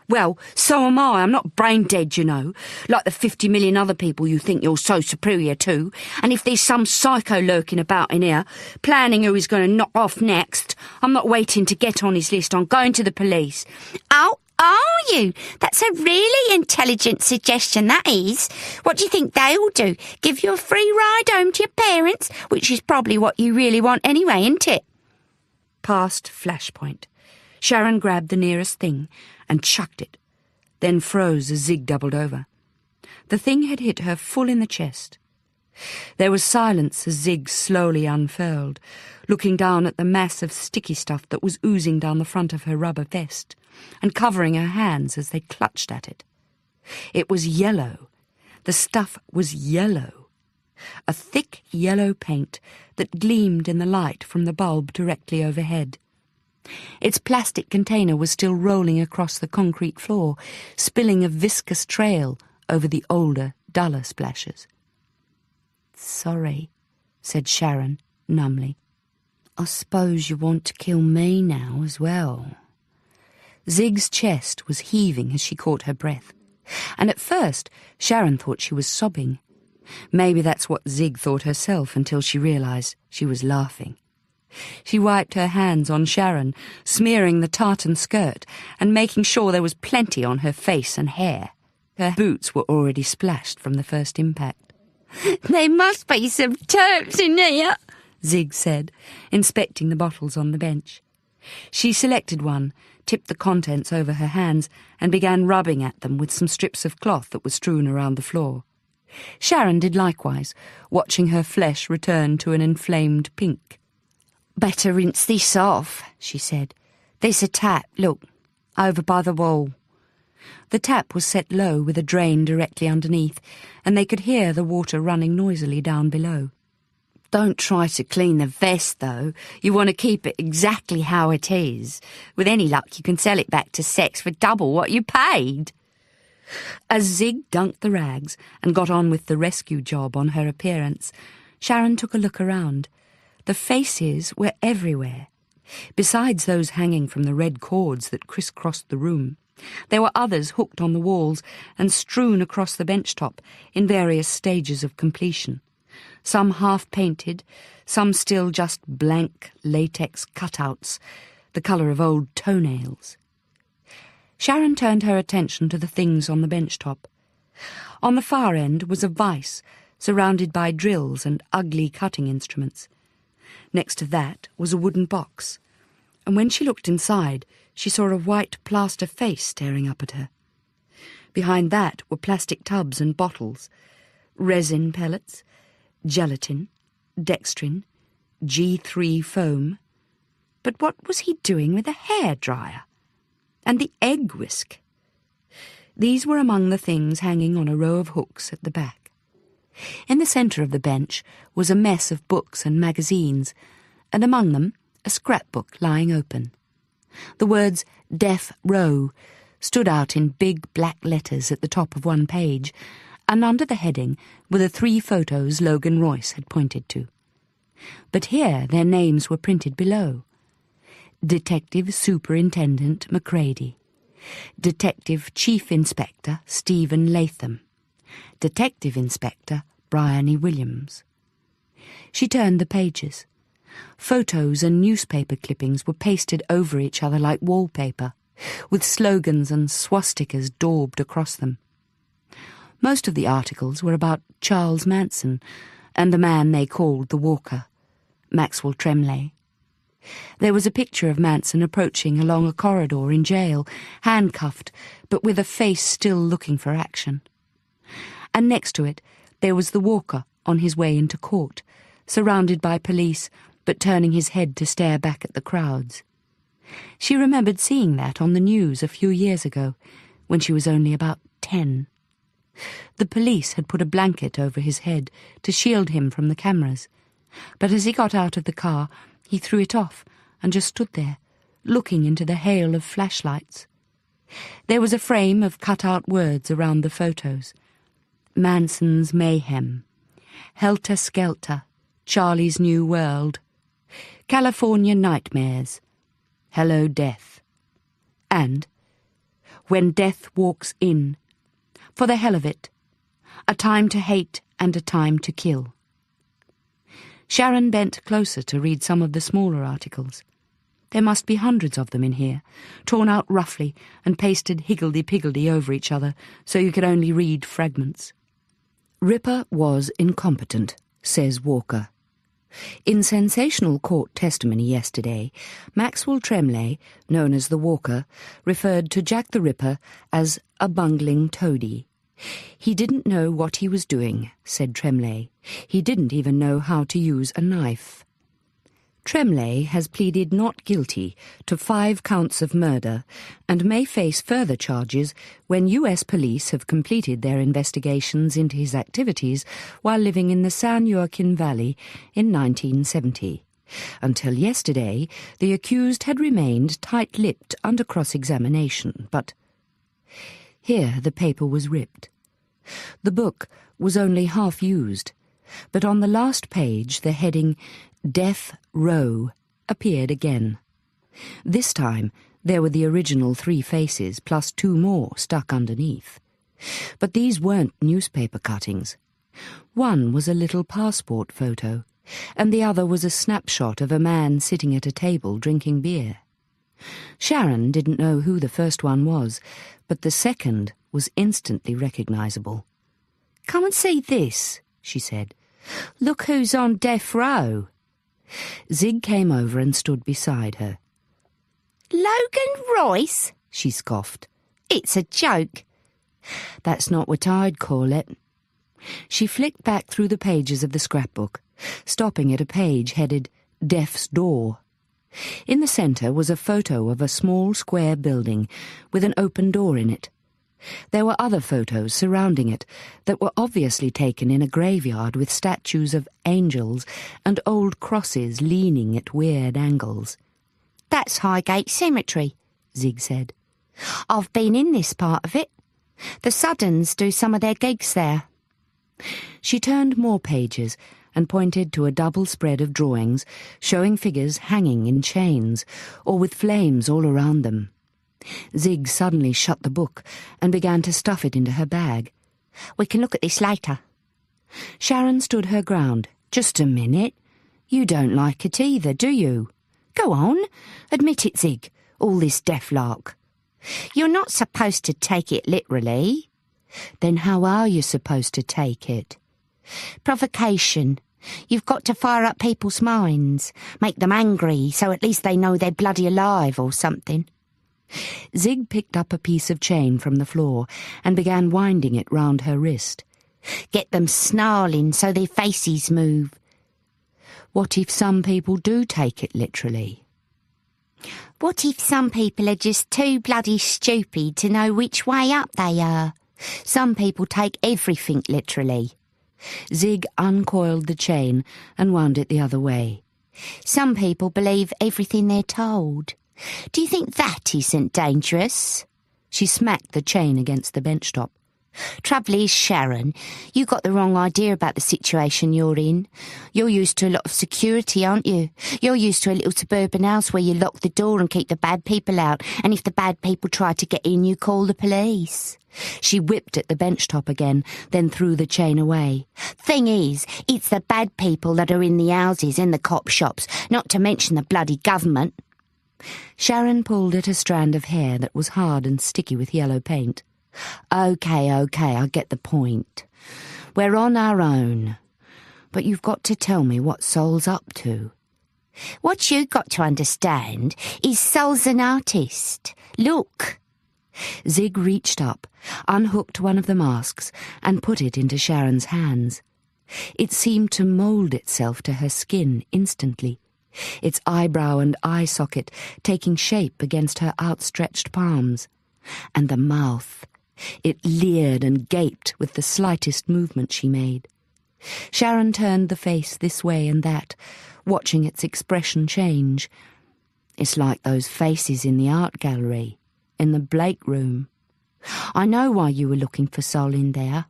Well, so am I. I'm not brain dead, you know, like the 50 million other people you think you're so superior to. And if there's some psycho lurking about in here, planning who he's going to knock off next, I'm not waiting to get on his list. I'm going to the police. Oh, are you? That's a really intelligent suggestion, that is. What do you think they'll do? Give you a free ride home to your parents? Which is probably what you really want anyway, isn't it? Past Flashpoint. Sharon grabbed the nearest thing and chucked it, then froze as Zig doubled over. The thing had hit her full in the chest. There was silence as Zig slowly unfurled, looking down at the mass of sticky stuff that was oozing down the front of her rubber vest and covering her hands as they clutched at it. It was yellow. The stuff was yellow. A thick yellow paint that gleamed in the light from the bulb directly overhead. Its plastic container was still rolling across the concrete floor, spilling a viscous trail over the older, duller splashes. "Sorry," said Sharon, numbly. "I suppose you want to kill me now as well." Zig's chest was heaving as she caught her breath, and at first Sharon thought she was sobbing. Maybe that's what Zig thought herself until she realised she was laughing. She wiped her hands on Sharon, smearing the tartan skirt and making sure there was plenty on her face and hair. Her boots were already splashed from the first impact. "There must be some Turks in here," Zig said, inspecting the bottles on the bench. She selected one, tipped the contents over her hands, and began rubbing at them with some strips of cloth that were strewn around the floor. Sharon did likewise, watching her flesh return to an inflamed pink. "Better rinse this off," she said. "There's a tap, look, over by the wall." The tap was set low with a drain directly underneath, and they could hear the water running noisily down below. "Don't try to clean the vest, though. You want to keep it exactly how it is. With any luck, you can sell it back to Sex for double what you paid." As Zig dunked the rags and got on with the rescue job on her appearance, Sharon took a look around. The faces were everywhere. Besides those hanging from the red cords that crisscrossed the room, there were others hooked on the walls and strewn across the bench top in various stages of completion. Some half-painted, some still just blank latex cutouts, the colour of old toenails. Sharon turned her attention to the things on the bench top. On the far end was a vise surrounded by drills and ugly cutting instruments. Next to that was a wooden box, and when she looked inside, she saw a white plaster face staring up at her. Behind that were plastic tubs and bottles, resin pellets, gelatin, dextrin, G3 foam. But what was he doing with a hairdryer? And the egg whisk? These were among the things hanging on a row of hooks at the back. In the centre of the bench was a mess of books and magazines, and among them a scrapbook lying open. The words "Death Row" stood out in big black letters at the top of one page, and under the heading were the 3 photos Logan Royce had pointed to. But here their names were printed below. Detective Superintendent McCready, Detective Chief Inspector Stephen Latham, Detective Inspector Bryony Williams. She turned the pages. Photos and newspaper clippings were pasted over each other like wallpaper, with slogans and swastikas daubed across them. Most of the articles were about Charles Manson and the man they called the Walker, Maxwell Tremlay. There was a picture of Manson approaching along a corridor in jail, handcuffed, but with a face still looking for action. And next to it there was the Walker on his way into court, surrounded by police, but turning his head to stare back at the crowds. She remembered seeing that on the news a few years ago, when she was only about 10. The police had put a blanket over his head to shield him from the cameras, but as he got out of the car, he threw it off and just stood there, looking into the hail of flashlights. There was a frame of cut-out words around the photos. Manson's Mayhem, Helter Skelter, Charlie's New World, California Nightmares, Hello Death, and When Death Walks In, For the Hell of It, A Time to Hate and a Time to Kill. Sharon bent closer to read some of the smaller articles. There must be hundreds of them in here, torn out roughly and pasted higgledy-piggledy over each other so you could only read fragments. Ripper was incompetent, says Walker. In sensational court testimony yesterday, Maxwell Tremlay, known as the Walker, referred to Jack the Ripper as a bungling toady. He didn't know what he was doing, said Tremlay. He didn't even know how to use a knife. Tremlay has pleaded not guilty to 5 counts of murder and may face further charges when US police have completed their investigations into his activities while living in the San Joaquin Valley in 1970. Until yesterday, the accused had remained tight-lipped under cross-examination, but... Here the paper was ripped. The book was only half used, but on the last page the heading Death Row appeared again. This time there were the original 3 faces plus 2 more stuck underneath. But these weren't newspaper cuttings. One was a little passport photo, and the other was a snapshot of a man sitting at a table drinking beer. Sharon didn't know who the first one was, but the second was instantly recognizable. "Come and see this," she said. "Look who's on death row." Zig came over and stood beside her. Logan Royce? She scoffed. It's a joke. That's not what I'd call it. She flicked back through the pages of the scrapbook, stopping at a page headed Death's Door. In the centre was a photo of a small square building with an open door in it. There were other photos surrounding it that were obviously taken in a graveyard with statues of angels and old crosses leaning at weird angles. That's Highgate Cemetery, Zig said. I've been in this part of it. The Suddens do some of their gigs there. She turned more pages and pointed to a double spread of drawings showing figures hanging in chains or with flames all around them. Zig suddenly shut the book and began to stuff it into her bag. We can look at this later. Sharon stood her ground. Just a minute. You don't like it either, do you? Go on. Admit it, Zig. All this death lark. You're not supposed to take it literally. Then how are you supposed to take it? Provocation. You've got to fire up people's minds, make them angry so at least they know they're bloody alive or something. Zig picked up a piece of chain from the floor and began winding it round her wrist. Get them snarling so their faces move. What if some people do take it literally? What if some people are just too bloody stupid to know which way up they are? Some people take everything literally. Zig uncoiled the chain and wound it the other way. Some people believe everything they're told. Do you think that isn't dangerous? She smacked the chain against the bench top. Trouble is, Sharon, you got the wrong idea about the situation you're in. You're used to a lot of security, aren't you? You're used to a little suburban house where you lock the door and keep the bad people out, and if the bad people try to get in, you call the police. She whipped at the bench top again, then threw the chain away. Thing is, it's the bad people that are in the houses and the cop shops, not to mention the bloody government. Sharon pulled at a strand of hair that was hard and sticky with yellow paint. Okay, I get the point. We're on our own. But you've got to tell me what Sol's up to. What you got to understand is Sol's an artist. Look. Zig reached up, unhooked one of the masks, and put it into Sharon's hands. It seemed to mould itself to her skin instantly, its eyebrow and eye socket taking shape against her outstretched palms. And the mouth. It leered and gaped with the slightest movement she made. Sharon turned the face this way and that, watching its expression change. It's like those faces in the art gallery, in the Blake room. I know why you were looking for Sol in there.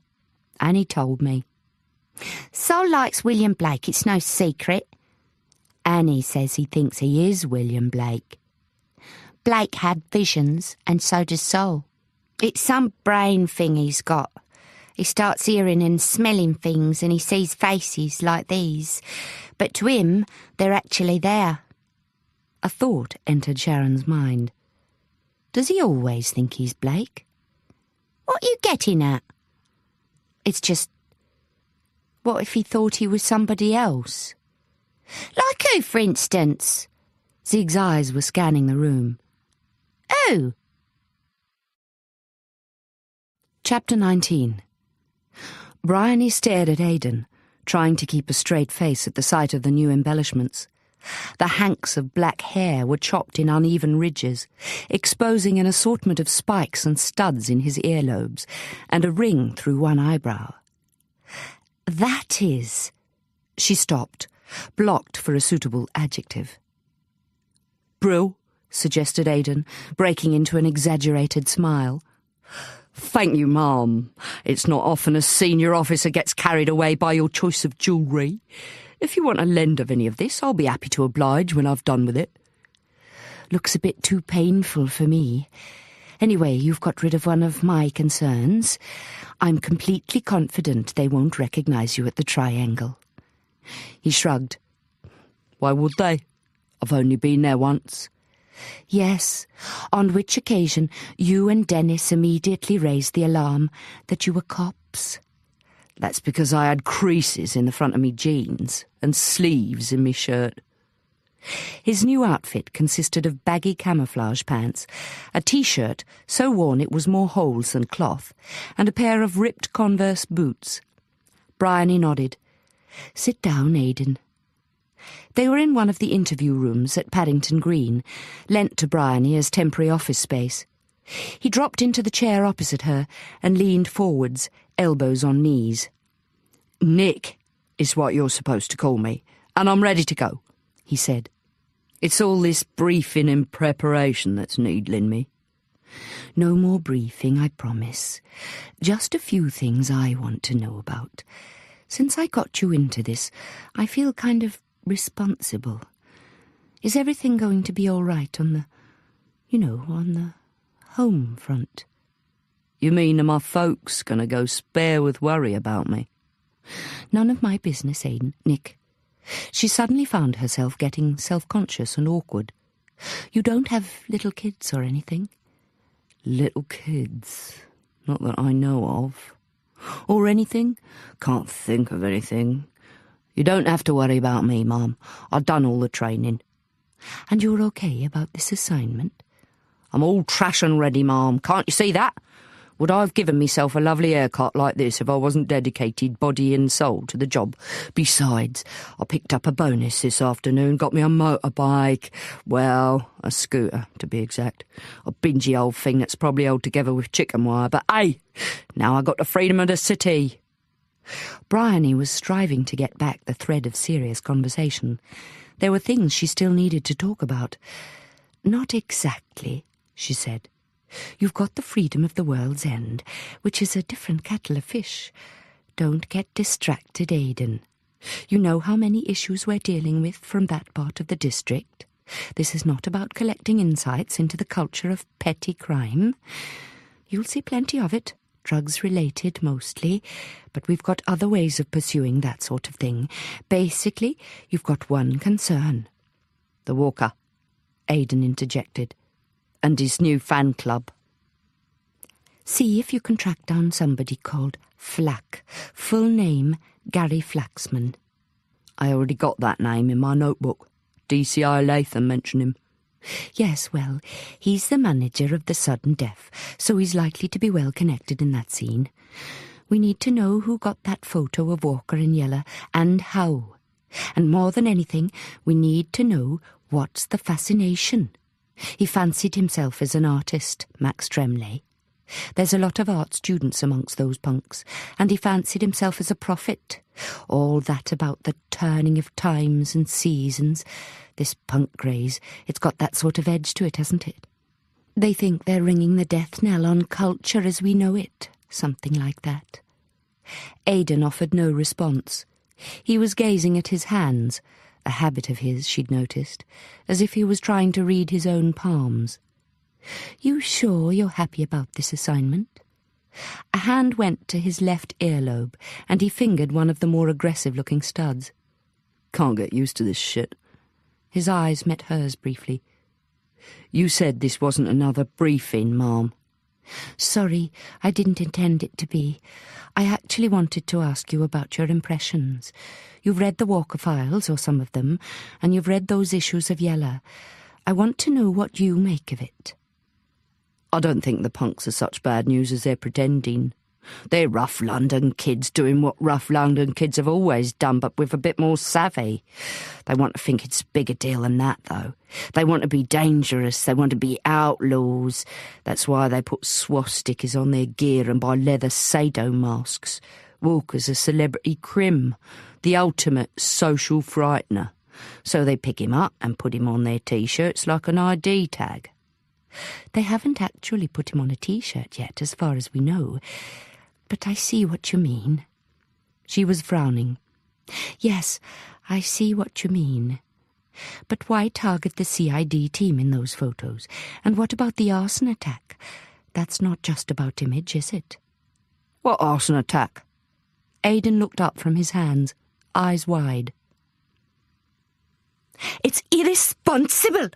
Annie told me. Sol likes William Blake, it's no secret. Annie says he thinks he is William Blake. Blake had visions, and so does Sol. It's some brain thing he's got. He starts hearing and smelling things, and he sees faces like these. But to him, they're actually there. A thought entered Sharon's mind. Does he always think he's Blake? What are you getting at? It's just... what if he thought he was somebody else? Like who, for instance? Zeig's eyes were scanning the room. Who? Chapter 19. Bryony stared at Aidan, trying to keep a straight face at the sight of the new embellishments. The hanks of black hair were chopped in uneven ridges, exposing an assortment of spikes and studs in his earlobes, and a ring through one eyebrow. That is... She stopped, blocked for a suitable adjective. Brill, suggested Aidan, breaking into an exaggerated smile. Thank you, ma'am. It's not often a senior officer gets carried away by your choice of jewellery. If you want a lend of any of this, I'll be happy to oblige when I've done with it. Looks a bit too painful for me. Anyway, you've got rid of one of my concerns. I'm completely confident they won't recognise you at the Triangle. He shrugged. Why would they? I've only been there once. Yes, on which occasion you and Dennis immediately raised the alarm that you were cops. That's because I had creases in the front of me jeans and sleeves in me shirt. His new outfit consisted of baggy camouflage pants, a T-shirt so worn it was more holes than cloth, and a pair of ripped Converse boots. Bryony nodded. Sit down, Aidan. They were in one of the interview rooms at Paddington Green, lent to Bryony as temporary office space. He dropped into the chair opposite her and leaned forwards, elbows on knees. Nick is what you're supposed to call me, and I'm ready to go, he said. It's all this briefing and preparation that's needling me. No more briefing, I promise. Just a few things I want to know about. Since I got you into this, I feel kind of responsible. Is everything going to be all right on the home front? You mean are my folks going to go spare with worry about me? None of my business, Aidan. Nick. She suddenly found herself getting self-conscious and awkward. You don't have little kids or anything? Little kids? Not that I know of. Or anything? Can't think of anything. You don't have to worry about me, Mum. I've done all the training. And you're okay about this assignment? I'm all trash and ready, Mum. Can't you see that? Would I have given myself a lovely haircut like this if I wasn't dedicated body and soul to the job? Besides, I picked up a bonus this afternoon, got me a motorbike. Well, a scooter, to be exact. A bingy old thing that's probably held together with chicken wire. But hey, now I got the freedom of the city. Bryony was striving to get back the thread of serious conversation. There were things she still needed to talk about. Not exactly, she said. You've got the freedom of the world's end, which is a different kettle of fish. Don't get distracted, Aidan. You know how many issues we're dealing with from that part of the district. This is not about collecting insights into the culture of petty crime. You'll see plenty of it, drugs-related mostly, but we've got other ways of pursuing that sort of thing. Basically, you've got one concern. The Walker, Aidan interjected. And his new fan club. See if you can track down somebody called Flack. Full name, Gary Flaxman. I already got that name in my notebook. DCI Latham mentioned him. Yes, well, he's the manager of the sudden death, so he's likely to be well connected in that scene. We need to know who got that photo of Walker in yellow and how. And more than anything, we need to know what's the fascination. He fancied himself as an artist, Max Tremlay. There's a lot of art students amongst those punks, and he fancied himself as a prophet. All that about the turning of times and seasons. This punk craze, it's got that sort of edge to it, hasn't it? They think they're ringing the death knell on culture as we know it, something like that. Aidan offered no response. He was gazing at his hands, a habit of his, she'd noticed, as if he was trying to read his own palms. "You sure you're happy about this assignment?" A hand went to his left earlobe, and he fingered one of the more aggressive-looking studs. "Can't get used to this shit." His eyes met hers briefly. "You said this wasn't another briefing, Ma'am." "Sorry, I didn't intend it to be. I actually wanted to ask you about your impressions. You've read the Walker Files, or some of them, and you've read those issues of Yella. I want to know what you make of it." "I don't think the punks are such bad news as they're pretending. They're rough London kids doing what rough London kids have always done, but with a bit more savvy. They want to think it's a bigger deal than that, though. They want to be dangerous, they want to be outlaws. That's why they put swastikas on their gear and buy leather sado masks. Walker's a celebrity crim, the ultimate social frightener. So they pick him up and put him on their T-shirts like an ID tag." "They haven't actually put him on a T-shirt yet, as far as we know. But I see what you mean." She was frowning. "Yes, I see what you mean. But why target the CID team in those photos? And what about the arson attack? That's not just about image, is it?" "What arson attack?" Aidan looked up from his hands, eyes wide. "It's irresponsible!"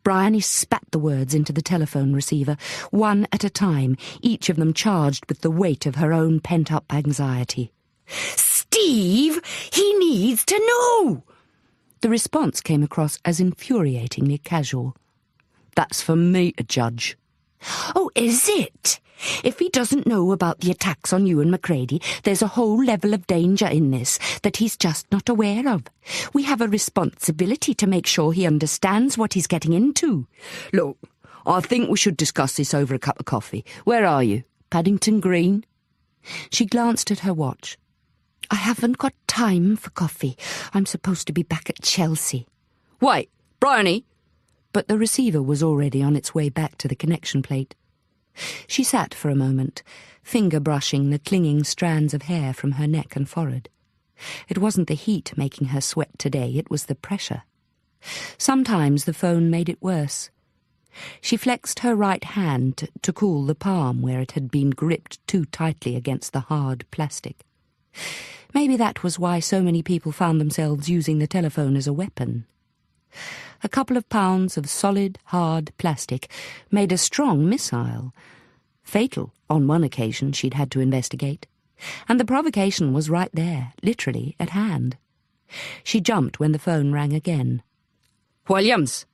Bryony spat the words into the telephone receiver, one at a time, each of them charged with the weight of her own pent-up anxiety. "Steve, he needs to know!" The response came across as infuriatingly casual. "That's for me to judge." "Oh, is it? If he doesn't know about the attacks on you and Macready, there's a whole level of danger in this that he's just not aware of. We have a responsibility to make sure he understands what he's getting into." "Look, I think we should discuss this over a cup of coffee. Where are you? Paddington Green?" She glanced at her watch. "I haven't got time for coffee. I'm supposed to be back at Chelsea." "Wait, Bryony!" But the receiver was already on its way back to the connection plate. She sat for a moment, finger brushing the clinging strands of hair from her neck and forehead. It wasn't the heat making her sweat today, it was the pressure. Sometimes the phone made it worse. She flexed her right hand to cool the palm where it had been gripped too tightly against the hard plastic. Maybe that was why so many people found themselves using the telephone as a weapon. A couple of pounds of solid, hard plastic made a strong missile. Fatal on one occasion she'd had to investigate. And the provocation was right there, literally at hand. She jumped when the phone rang again. "Williams!"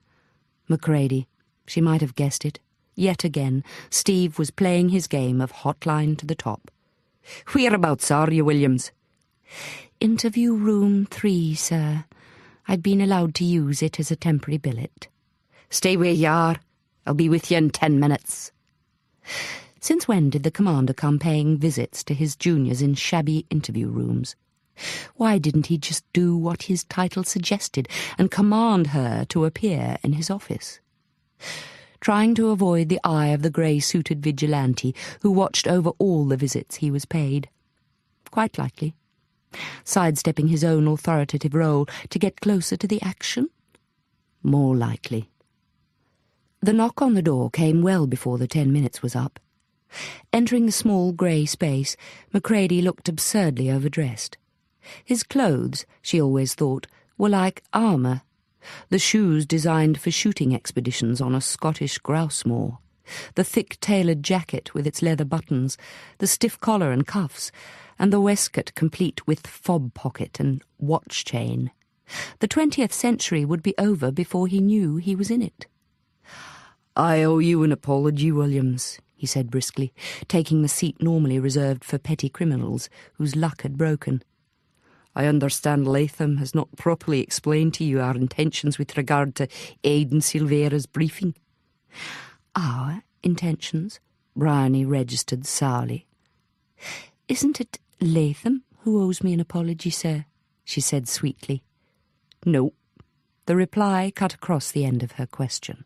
Macready. She might have guessed it. Yet again, Steve was playing his game of hotline to the top. "Whereabouts are you, Williams?" "Interview room 3, sir. I'd been allowed to use it as a temporary billet." "Stay where you are. I'll be with you in 10 minutes. Since when did the commander come paying visits to his juniors in shabby interview rooms? Why didn't he just do what his title suggested and command her to appear in his office? Trying to avoid the eye of the grey-suited vigilante who watched over all the visits he was paid. Quite likely. Sidestepping his own authoritative role to get closer to the action? More likely. The knock on the door came well before the 10 minutes was up. Entering the small grey space, Macready looked absurdly overdressed. His clothes, she always thought, were like armour. The shoes designed for shooting expeditions on a Scottish grouse moor. The thick-tailored jacket with its leather buttons, the stiff collar and cuffs, and the waistcoat complete with fob pocket and watch chain. The 20th century would be over before he knew he was in it. "I owe you an apology, Williams," he said briskly, taking the seat normally reserved for petty criminals whose luck had broken. "I understand Latham has not properly explained to you our intentions with regard to Aidan Silvera's briefing." "Our intentions?" Bryony registered sourly. "Isn't it Latham who owes me an apology, sir?" she said sweetly. "No." The reply cut across the end of her question.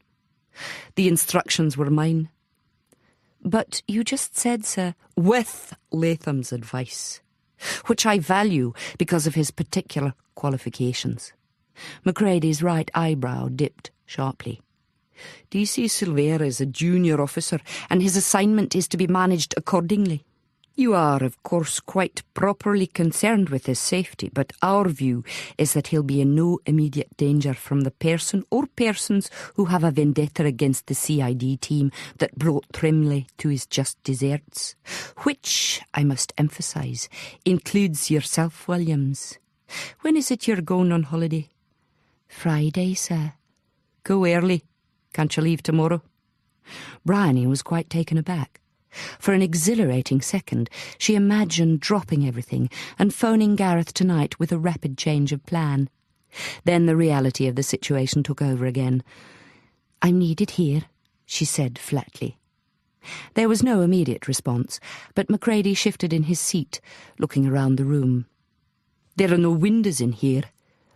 "The instructions were mine." But you just said, sir, with Latham's advice, which I value because of his particular qualifications. Macready's right eyebrow dipped sharply. DC Silvera is a junior officer, and his assignment is to be managed accordingly. You are, of course, quite properly concerned with his safety, but our view is that he'll be in no immediate danger from the person or persons who have a vendetta against the CID team that brought Trimley to his just deserts, which, I must emphasise, includes yourself, Williams. When is it you're going on holiday? Friday, sir. Go early. Can't you leave tomorrow? Bryony was quite taken aback. For an exhilarating second, she imagined dropping everything and phoning Gareth tonight with a rapid change of plan. Then the reality of the situation took over again. I'm needed here, she said flatly. There was no immediate response, but Macready shifted in his seat, looking around the room. There are no windows in here.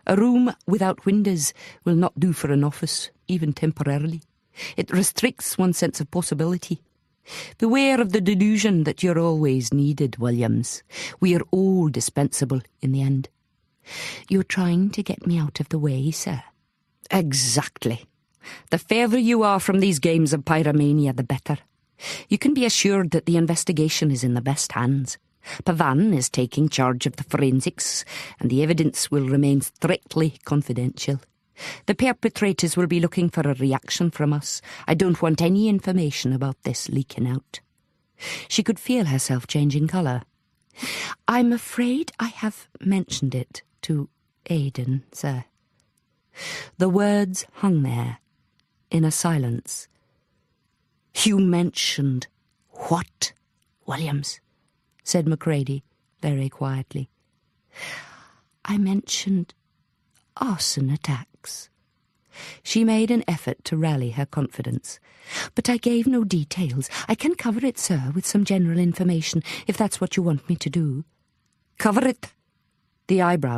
A room without windows will not do for an office, even temporarily. It restricts one's sense of possibility. Beware of the delusion that you're always needed, Williams. We are all dispensable in the end. You're trying to get me out of the way, sir. Exactly. The further you are from these games of pyromania, the better. You can be assured that the investigation is in the best hands. Pavan is taking charge of the forensics, and the evidence will remain strictly confidential. The perpetrators will be looking for a reaction from us. I don't want any information about this leaking out. She could feel herself changing colour. I'm afraid I have mentioned it to Aidan, sir. The words hung there, in a silence. You mentioned what, Williams? Said Macready very quietly. I mentioned arson attacks. She made an effort to rally her confidence. But I gave no details. I can cover it, sir, with some general information, if that's what you want me to do. Cover it. The eyebrow